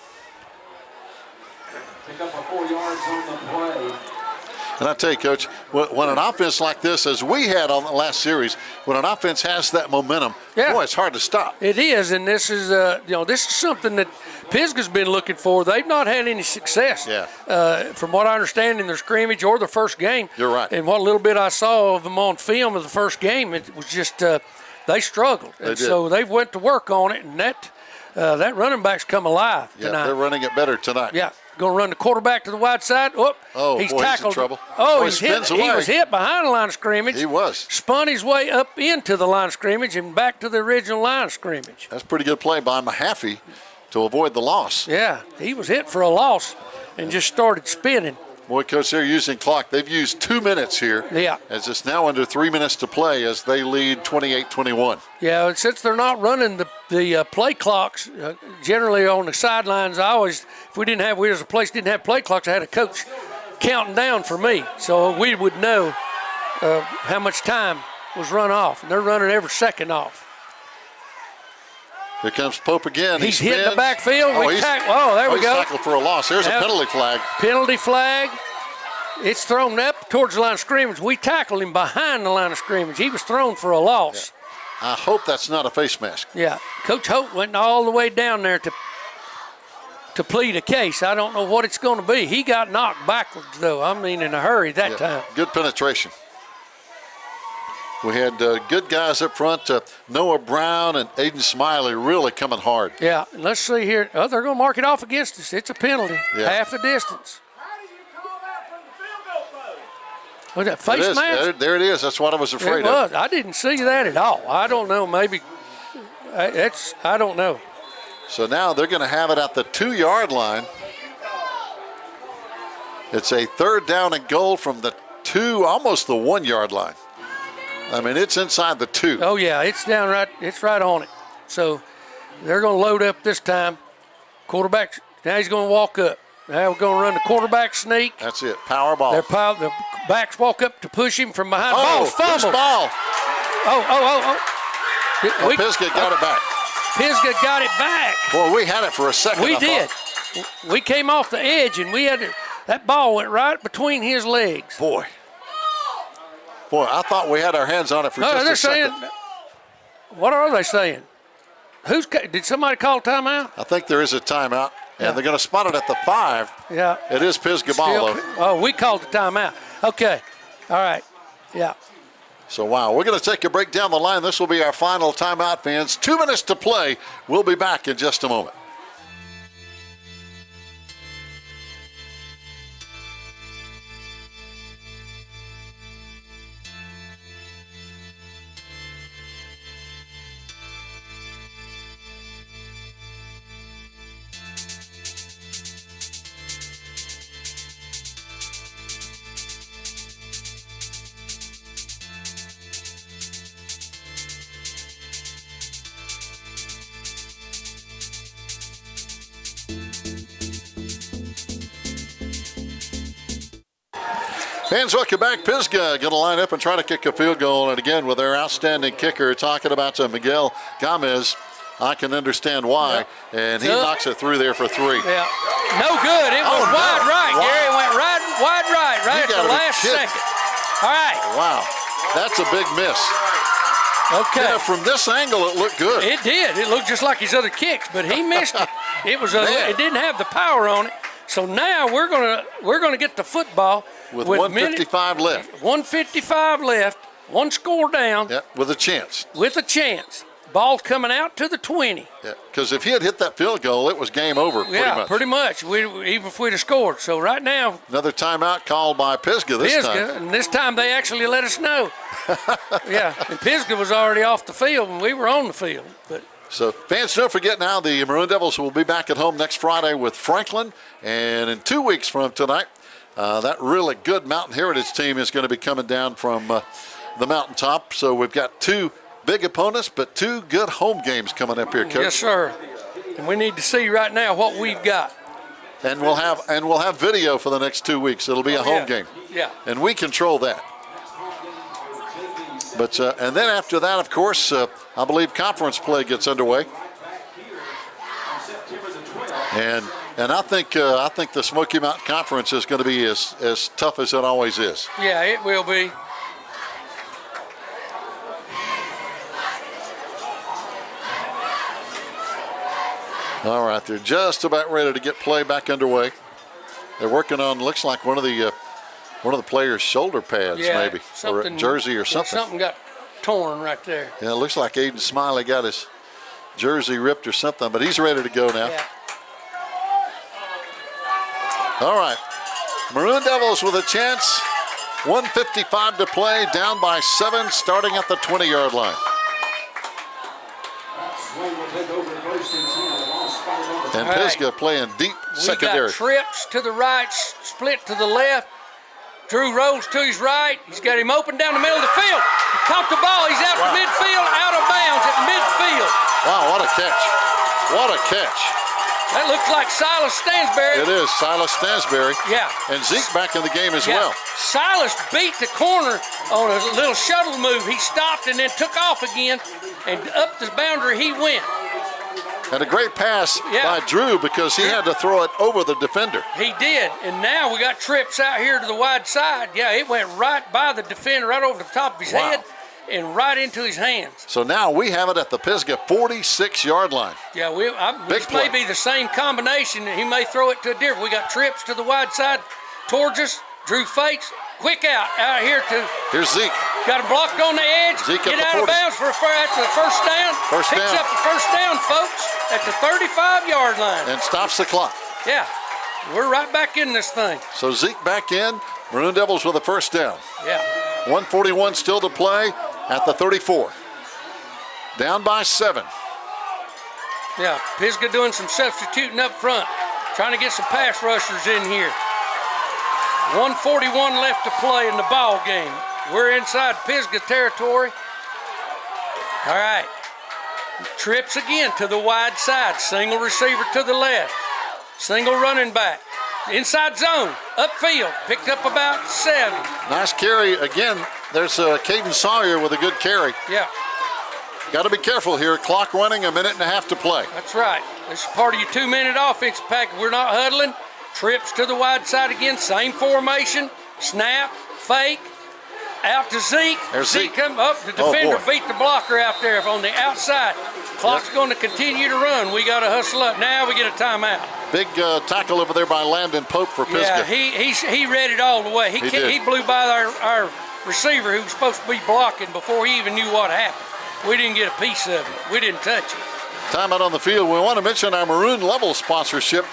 C: Pick up a 4 yards on the play.
B: And I tell you, Coach, when an offense like this, as we had on the last series, when an offense has that momentum, boy, it's hard to stop.
A: It is, and this is, this is something that Pisgah's been looking for. They've not had any success, from what I understand, in their scrimmage or the first game.
B: You're right.
A: And what little bit I saw of them on film of the first game, it was just they struggled. And so they've went to work on it, and that running back's come alive tonight.
B: Yeah, they're running it better tonight.
A: Yeah. Going to run the quarterback to the wide side. He's tackled.
B: He's in trouble.
A: He's hit. He was hit behind the line of scrimmage.
B: He was.
A: Spun his way up into the line of scrimmage and back to the original line of scrimmage.
B: That's a pretty good play by Mahaffey to avoid the loss.
A: Yeah, he was hit for a loss and just started spinning.
B: Boy, Coach, they're using clock. They've used 2 minutes here.
A: Yeah.
B: As it's now under 3 minutes to play as they lead 28-21.
A: Yeah, and since they're not running the play clocks, generally on the sidelines, if we as a place didn't have play clocks, I had a coach counting down for me. So we would know how much time was run off. And they're running every second off.
B: Here comes Pope again.
A: He's hitting the backfield. There we go.
B: He's tackled for a loss. There's a penalty flag.
A: Penalty flag. It's thrown up towards the line of scrimmage. We tackled him behind the line of scrimmage. He was thrown for a loss.
B: Yeah. I hope that's not a face mask.
A: Yeah. Coach Hope went all the way down there to plead a case. I don't know what it's going to be. He got knocked backwards, though. I mean, in a hurry that time.
B: Good penetration. We had good guys up front, Noah Brown and Aiden Smiley really coming hard.
A: Yeah, and let's see here. Oh, they're going to mark it off against us. It's a penalty, half the distance.
C: How do you call that from the field goal post?
A: Was that face mask?
B: There it is. That's what I was afraid
A: it was. I didn't see that at all. I don't know. Maybe I don't know.
B: So now they're going to have it at the 2-yard line. It's a 3rd down and goal from the 2, almost the 1-yard line. I mean, it's inside the 2.
A: Oh, yeah, it's down right. It's right on it. So they're going to load up this time. Quarterback, now he's going to walk up. Now we're going to run the quarterback sneak.
B: That's it, power ball.
A: The backs walk up to push him from behind.
B: Ball,
A: fumble.
B: Ball. Pisgah got it back.
A: Pisgah got it back.
B: Boy, we had it for a second.
A: We did. We came off the edge, and that ball went right between his legs.
B: Boy, I thought we had our hands on it for just a second.
A: What are they saying? Did somebody call timeout?
B: I think there is a timeout, and they're going to spot it at the 5.
A: Yeah.
B: It is Pisgah ball, though.
A: Oh, we called the timeout. Okay. All right. Yeah.
B: So, wow, we're going to take a break down the line. This will be our final timeout, fans. 2 minutes to play. We'll be back in just a moment. Fans, welcome back. Pisgah going to line up and try to kick a field goal. And again, with their outstanding kicker, talking about Miguel Gomez, I can understand why. And he knocks it through there for 3.
A: Yeah. No good. It was wide right, Gary. It went wide right at the last second. All right.
B: Wow. That's a big miss.
A: Okay.
B: Yeah, from this angle, it looked good.
A: It did. It looked just like his other kicks, but he missed it. It didn't have the power on it. So now we're gonna get the football
B: with 1:55 left.
A: 1:55 left. 1 score down.
B: Yeah, with a chance.
A: With a chance. Ball coming out to the 20.
B: Yeah, because if he had hit that field goal, it was game over.
A: Pretty much. Even if we'd have scored. So right now,
B: another timeout called by Pisgah this time.
A: And this time they actually let us know. Yeah, and Pisgah was already off the field, and we were on the field, but.
B: So, fans, don't forget now, the Maroon Devils will be back at home next Friday with Franklin. And in 2 weeks from tonight, that really good Mountain Heritage team is going to be coming down from the mountaintop. So we've got 2 big opponents, but 2 good home games coming up here, Coach.
A: Yes, sir. And we need to see right now what we've got.
B: And we'll have video for the next 2 weeks. It'll be a home game.
A: Yeah.
B: And we control that. But and then after that, of course, I believe conference play gets underway. And And I think the Smoky Mountain Conference is going to be as tough as it always is.
A: Yeah, it will be.
B: All right, they're just about ready to get play back underway. They're working on, looks like one of the players' shoulder pads, maybe, or a jersey or something.
A: Something got torn right there.
B: Yeah, it looks like Aiden Smiley got his jersey ripped or something, but he's ready to go now.
A: Yeah.
B: All right, Maroon Devils with a chance. 1:55 to play, down by 7, starting at the 20-yard line. And Pisgah playing deep secondary.
A: We got trips to the right, split to the left. Drew rolls to his right. He's got him open down the middle of the field. He caught the ball. He's out to midfield, out of bounds at midfield.
B: Wow, what a catch. What a catch.
A: That looks like Silas Stansberry.
B: It is Silas Stansberry.
A: Yeah.
B: And Zeke back in the game as well.
A: Silas beat the corner on a little shuttle move. He stopped and then took off again, and up the boundary he went.
B: And a great pass by Drew because he had to throw it over the defender.
A: He did, and now we got trips out here to the wide side. Yeah, it went right by the defender, right over the top of his head, and right into his hands.
B: So now we have it at the Pisgah 46-yard line.
A: Yeah, this may be the same combination. He may throw it to a different. We got trips to the wide side towards us. Drew fakes. Quick out here to.
B: Here's Zeke.
A: Got him blocked on the edge.
B: Zeke
A: Get out of bounds for after the first down. Picks up the first down, folks, at the 35-yard line.
B: And stops the clock.
A: Yeah, we're right back in this thing.
B: So Zeke back in. Maroon Devils with a first down.
A: Yeah.
B: 1:41 still to play at the 34. Down by 7.
A: Yeah, Pisgah doing some substituting up front, trying to get some pass rushers in here. 1:41 left to play in the ball game. We're inside Pisgah territory. All right. Trips again to the wide side. Single receiver to the left. Single running back. Inside zone. Upfield. Picked up about 7.
B: Nice carry. Again, there's Caden Sawyer with a good carry.
A: Yeah.
B: Got to be careful here. Clock running, a minute and a half to play.
A: That's right. This is part of your 2-minute offense pack. We're not huddling. Trips to the wide side again. Same formation. Snap. Fake. Out to Zeke.
B: There's Zeke.
A: Come up. The defender beat the blocker out there on the outside. Clock's going to continue to run. We got to hustle up. Now we get a timeout.
B: Big tackle over there by Landon Pope for Pisgah.
A: Yeah, he read it all the way. He blew by our receiver who was supposed to be blocking before he even knew what happened. We didn't get a piece of it. We didn't touch it.
B: Timeout on the field. We want to mention our Maroon Level sponsorship.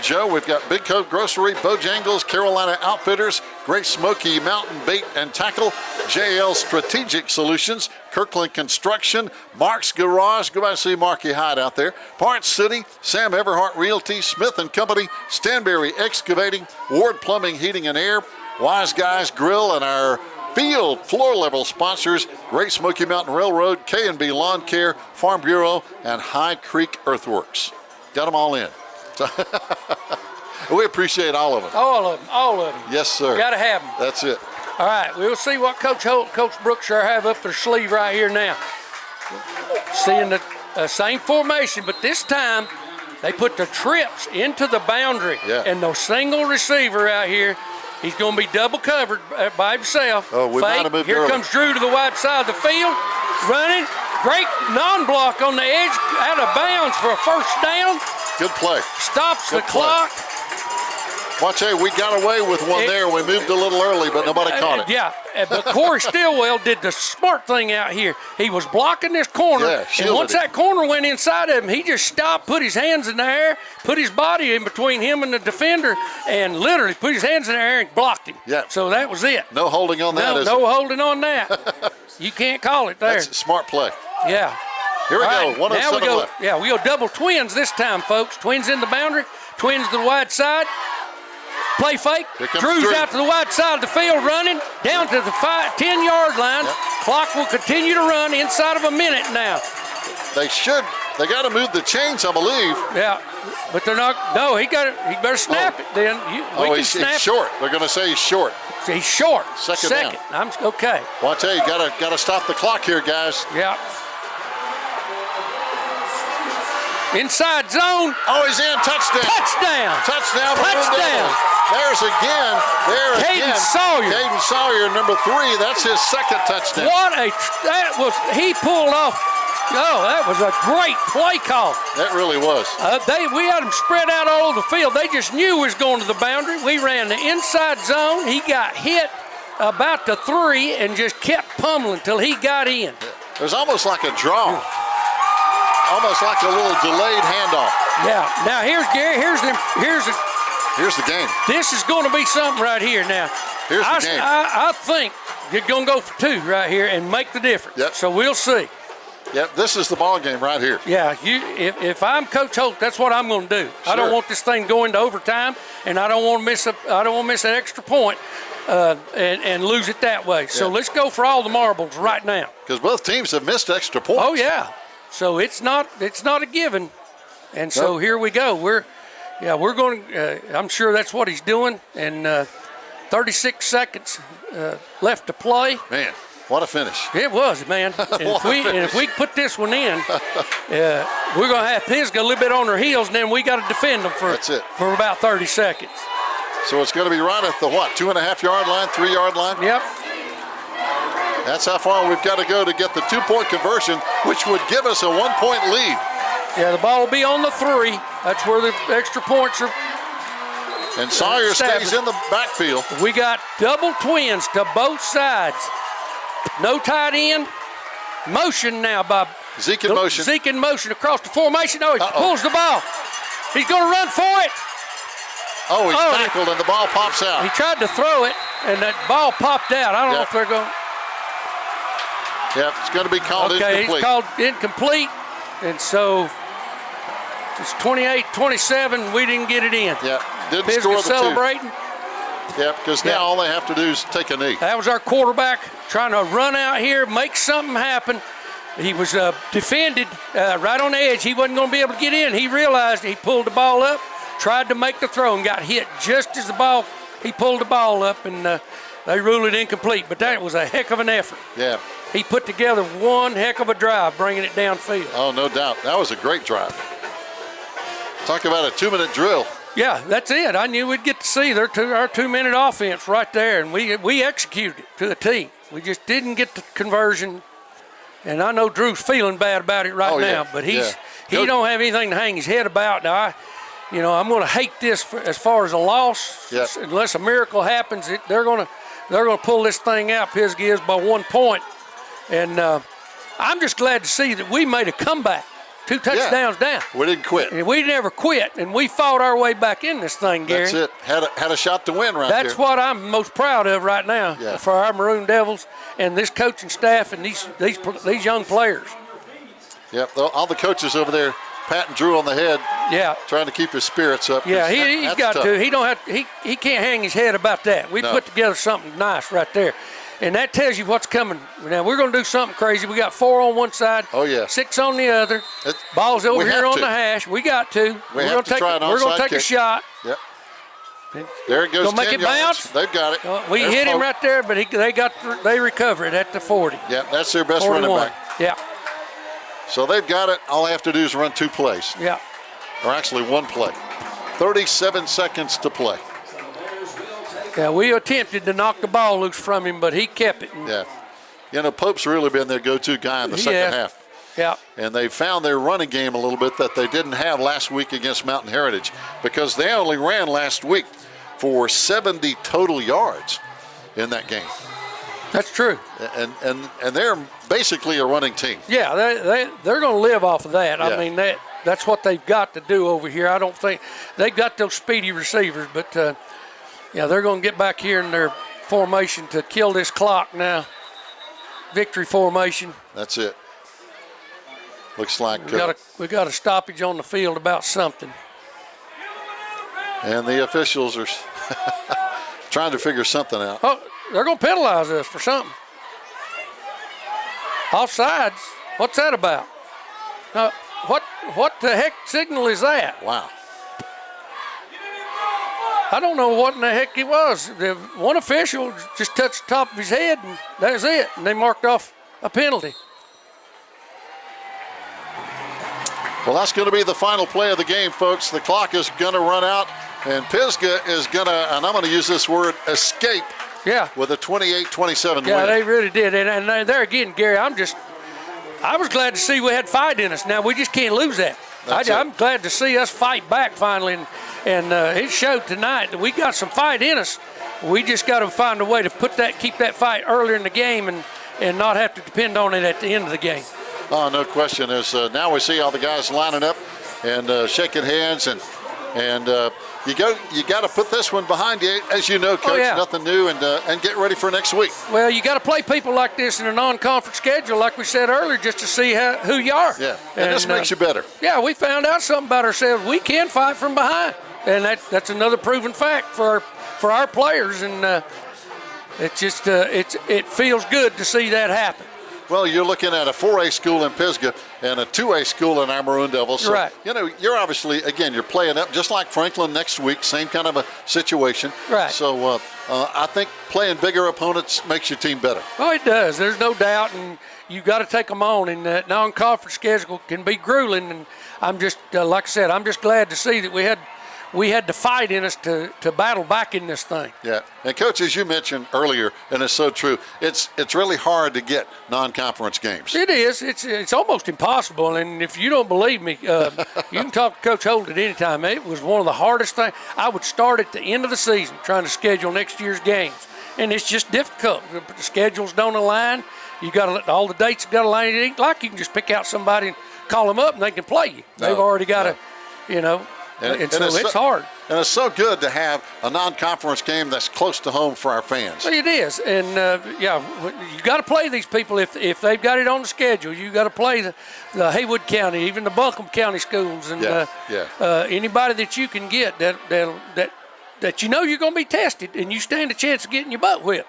B: Joe, we've got Big Coat Grocery, Bojangles, Carolina Outfitters, Great Smoky Mountain Bait and Tackle, JL Strategic Solutions, Kirkland Construction, Mark's Garage, go by and see Marky Hyde out there, Parts City, Sam Everhart Realty, Smith & Company, Stanberry Excavating, Ward Plumbing, Heating and Air, Wise Guys Grill, and our field floor level sponsors, Great Smoky Mountain Railroad, K&B Lawn Care, Farm Bureau, and High Creek Earthworks. Got them all in. We appreciate all of them.
A: All of them.
B: Yes, sir.
A: Got to have them.
B: That's it.
A: All right, we'll see what Coach Holt, Coach Brookshire have up their sleeve right here now. Seeing the same formation, but this time they put the trips into the boundary.
B: Yeah.
A: And the single receiver out here, he's going to be double covered by himself.
B: Oh, we might have moved
A: Here
B: early.
A: comes Drew to the wide side of the field, running. Great non-block on the edge, out of bounds for a first down.
B: Good play.
A: Stops the clock.
B: Watch, hey, we got away with one there. We moved a little early, but nobody caught it.
A: Yeah, but Corey Stillwell did the smart thing out here. He was blocking this corner, and once that corner went inside of him, he just stopped, put his hands in the air, put his body in between him and the defender, and literally put his hands in the air and blocked him.
B: Yeah.
A: So that was it.
B: No holding on that, is
A: No holding on that. You can't call it there.
B: That's a smart play.
A: Yeah.
B: Here we
A: All
B: go. 107 left.
A: Yeah, we go double twins this time, folks. Twins in the boundary, twins to the wide side. Play fake. Drew's out to the wide side of the field running down to the 10-yard line.
B: Yep.
A: Clock will continue to run inside of a minute now.
B: They got to move the chains, I believe.
A: Yeah, but they're not. No, he better snap it then.
B: He's short. They're going to say he's short.
A: He's short.
B: Second down.
A: I'm okay.
B: Well, I tell you, got to stop the clock here, guys.
A: Yeah. Inside zone.
B: Oh, he's in. Touchdown.
A: Touchdown.
B: Touchdown. Maroon
A: Touchdown.
B: Devils. There's again. There
A: Caden
B: again.
A: Sawyer.
B: Caden Sawyer, number 3. That's his second touchdown.
A: He pulled off. Oh, that was a great play call.
B: That really was.
A: We had them spread out all over the field. They just knew he was going to the boundary. We ran the inside zone. He got hit about the 3 and just kept pummeling until he got in.
B: It was almost like a draw. Almost like a little delayed handoff.
A: Yeah. Now here's Gary. Here's
B: the game.
A: This is going to be something right here. Now,
B: Here's the game.
A: I think you're going to go for 2 right here and make the difference.
B: Yep.
A: So we'll see.
B: Yep, this is the ball game right here.
A: Yeah, if I'm Coach Holt, that's what I'm going to do.
B: Sure.
A: I don't want this thing going to overtime, and I don't want to miss an extra point and lose it that way. So let's go for all the marbles right now.
B: Because both teams have missed extra points.
A: Oh yeah, so it's not a given, and so here we go. We're going. I'm sure that's what he's doing, and 36 seconds left to play.
B: Man. What a finish.
A: It was, man. And if we put this one in, we're going to have Pisgah a little bit on their heels, and then we got to defend them for about 30 seconds.
B: So it's going to be right at the, 2.5-yard line, 3-yard line?
A: Yep.
B: That's how far we've got to go to get the 2-point conversion, which would give us a 1-point lead.
A: Yeah, the ball will be on the 3. That's where the extra points are.
B: And Sawyer stays in the backfield.
A: We got double twins to both sides. No tight end. Motion now by
B: Zeke in motion.
A: Zeke in motion across the formation. Oh, he pulls the ball. He's going to run for it.
B: Oh, he's tackled and the ball pops out.
A: He tried to throw it, and that ball popped out. I don't know if they're going.
B: Yep, it's going to be called incomplete.
A: Okay, it's called incomplete, and so it's 28-27. We didn't get it in.
B: Yeah, didn't
A: Pisgah
B: score the
A: celebrating.
B: 2. Yeah, because now all they have to do is take a knee.
A: That was our quarterback trying to run out here, make something happen. He was defended right on the edge. He wasn't going to be able to get in. He realized he pulled the ball up, tried to make the throw, and got hit just as he pulled the ball up, and they ruled it incomplete. But that was a heck of an effort.
B: Yeah.
A: He put together one heck of a drive, bringing it downfield.
B: Oh, no doubt. That was a great drive. Talk about a 2-minute drill.
A: Yeah, that's it. I knew we'd get to see our 2-minute offense right there, and we executed it to a T. We just didn't get the conversion, and I know Drew's feeling bad about it right now, but he don't have anything to hang his head about. Now, I'm going to hate this as far as a loss.
B: Yep.
A: Unless a miracle happens, they're going to pull this thing out. Pisgah is by 1 point, and I'm just glad to see that we made a comeback. 2 touchdowns down.
B: We didn't quit.
A: And we never quit, and we fought our way back in this thing, Gary.
B: That's it. Had a shot to win there.
A: That's what I'm most proud of right now for our Maroon Devils and this coaching staff and these young players.
B: Yep, all the coaches over there patting Drew on the head.
A: Yeah.
B: Trying to keep his spirits up.
A: Yeah, he's got
B: tough.
A: to. He can't hang his head about that. We put together something nice right there. And that tells you what's coming. Now, we're going to do something crazy. We got 4 on one side, 6 on the other. Ball's over here on the hash. We got to. We're going to take a shot.
B: Yep. There it goes.
A: Gonna make it bounce.
B: They've got it.
A: We hit him right there, but they recover it at the 40.
B: Yeah, that's their best running back.
A: Yeah.
B: So they've got it. All they have to do is run 2 plays.
A: Yeah.
B: Or actually 1 play. 37 seconds to play.
A: Yeah, we attempted to knock the ball loose from him, but he kept it.
B: Yeah. Pope's really been their go-to guy in the second half.
A: Yeah.
B: And they found their running game a little bit that they didn't have last week against Mountain Heritage because they only ran last week for 70 total yards in that game.
A: That's true.
B: And they're basically a running team.
A: Yeah, they're going to live off of that.
B: Yeah.
A: I mean, that's what they've got to do over here. I don't think they've got those speedy receivers, but they're going to get back here in their formation to kill this clock now. Victory formation.
B: That's it. Looks like
A: we got a stoppage on the field about something.
B: And the officials are trying to figure something out.
A: Oh, they're going to penalize us for something. Offsides. What's that about? Now, what the heck signal is that?
B: Wow.
A: I don't know what in the heck it was. The one official just touched the top of his head, and that was it. And they marked off a penalty.
B: Well, that's going to be the final play of the game, folks. The clock is going to run out, and Pisgah is going to, and I'm going to use this word, escape.
A: Yeah.
B: With a 28-27 win.
A: Yeah, they really did. And there again, Gary, I was glad to see we had fight in us. Now, we just can't lose that. I'm glad to see us fight back finally, and it showed tonight that we got some fight in us. We just got to find a way to keep that fight earlier in the game and not have to depend on it at the end of the game.
B: Oh, no question. As now we see all the guys lining up and shaking hands, and you got to put this one behind you, as you know, Coach.
A: Oh, yeah.
B: Nothing new, and get ready for next week.
A: Well, you got to play people like this in a non-conference schedule, like we said earlier, just to see who you are.
B: Yeah, and this makes you better.
A: Yeah, we found out something about ourselves. We can fight from behind, and that's another proven fact for our players, and it feels good to see that happen.
B: Well, you're looking at a 4A school in Pisgah and a 2A school in our Maroon Devils. So,
A: right.
B: You know, you're obviously, again, you're playing up just like Franklin next week, same kind of a situation.
A: Right.
B: So I think playing bigger opponents makes your team better.
A: Oh, it does. There's no doubt, and you got to take them on. And that non-conference schedule can be grueling. And I'm just, like I said, I'm just glad to see that we had the fight in us to battle back in this thing.
B: Yeah, and Coach, as you mentioned earlier, and it's so true, it's really hard to get non-conference games.
A: It is. It's almost impossible. And if you don't believe me, you can talk to Coach Holt at any time. It was one of the hardest things. I would start at the end of the season trying to schedule next year's games, and it's just difficult. The schedules don't align. You got all the dates got to align. It ain't like you can just pick out somebody and call them up and they can play you. They've already got to, And so it's hard.
B: And it's so good to have a non-conference game that's close to home for our fans.
A: It is. And, you got to play these people if they've got it on the schedule. You got to play the Haywood County, even the Buncombe County schools, and anybody that you can get that you know you're going to be tested, and you stand a chance of getting your butt whipped.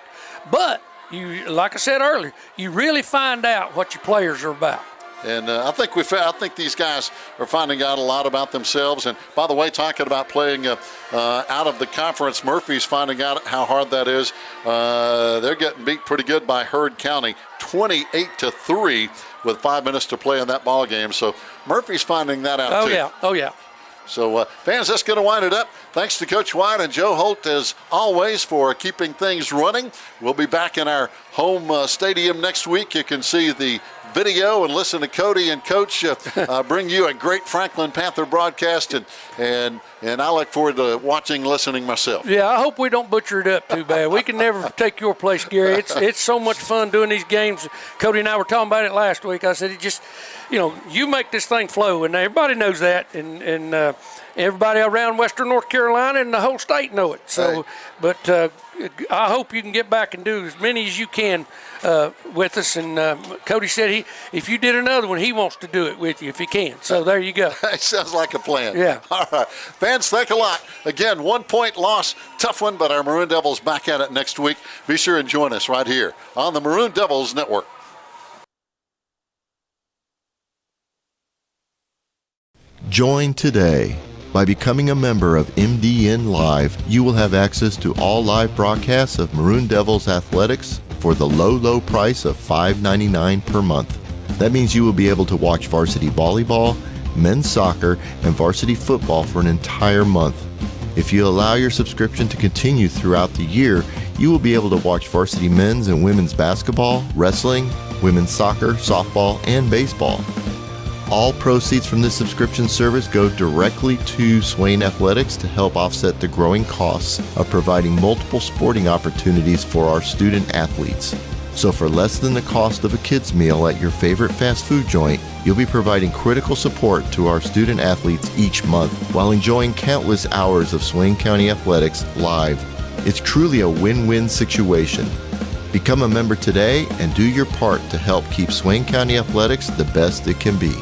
A: But, like I said earlier, you really find out what your players are about.
B: And I think these guys are finding out a lot about themselves. And by the way, talking about playing out of the conference, Murphy's finding out how hard that is. They're getting beat pretty good by Heard County, 28-3, with 5 minutes to play in that ball game. So Murphy's finding that out too.
A: Oh yeah.
B: So, fans, that's going to wind it up. Thanks to Coach White and Joe Holt, as always, for keeping things running. We'll be back in our home stadium next week. You can see the video and listen to Cody and Coach bring you a great Franklin Panther broadcast, and I look forward to watching, listening myself.
A: Yeah, I hope we don't butcher it up too bad. We can never take your place, Gary. It's so much fun doing these games. Cody and I were talking about it last week. I said, it just, you make this thing flow, and everybody knows that, and everybody around Western North Carolina and the whole state know it. So, but I hope you can get back and do as many as you can with us. And Cody said if you did another one, he wants to do it with you if he can. So there you go.
B: That sounds like a plan.
A: Yeah.
B: All right. Fans, thank a lot. Again, 1 point loss. Tough one, but our Maroon Devils back at it next week. Be sure and join us right here on the Maroon Devils Network.
D: Join today. By becoming a member of MDN Live, you will have access to all live broadcasts of Maroon Devils athletics for the low price of $5.99 per month. That means you will be able to watch varsity volleyball, men's soccer, and varsity football for an entire month. If you allow your subscription to continue throughout the year, you will be able to watch varsity men's and women's basketball, wrestling, women's soccer, softball, and baseball. All proceeds from this subscription service go directly to Swain Athletics to help offset the growing costs of providing multiple sporting opportunities for our student athletes. So for less than the cost of a kid's meal at your favorite fast food joint, you'll be providing critical support to our student athletes each month while enjoying countless hours of Swain County athletics live. It's truly a win-win situation. Become a member today and do your part to help keep Swain County athletics the best it can be.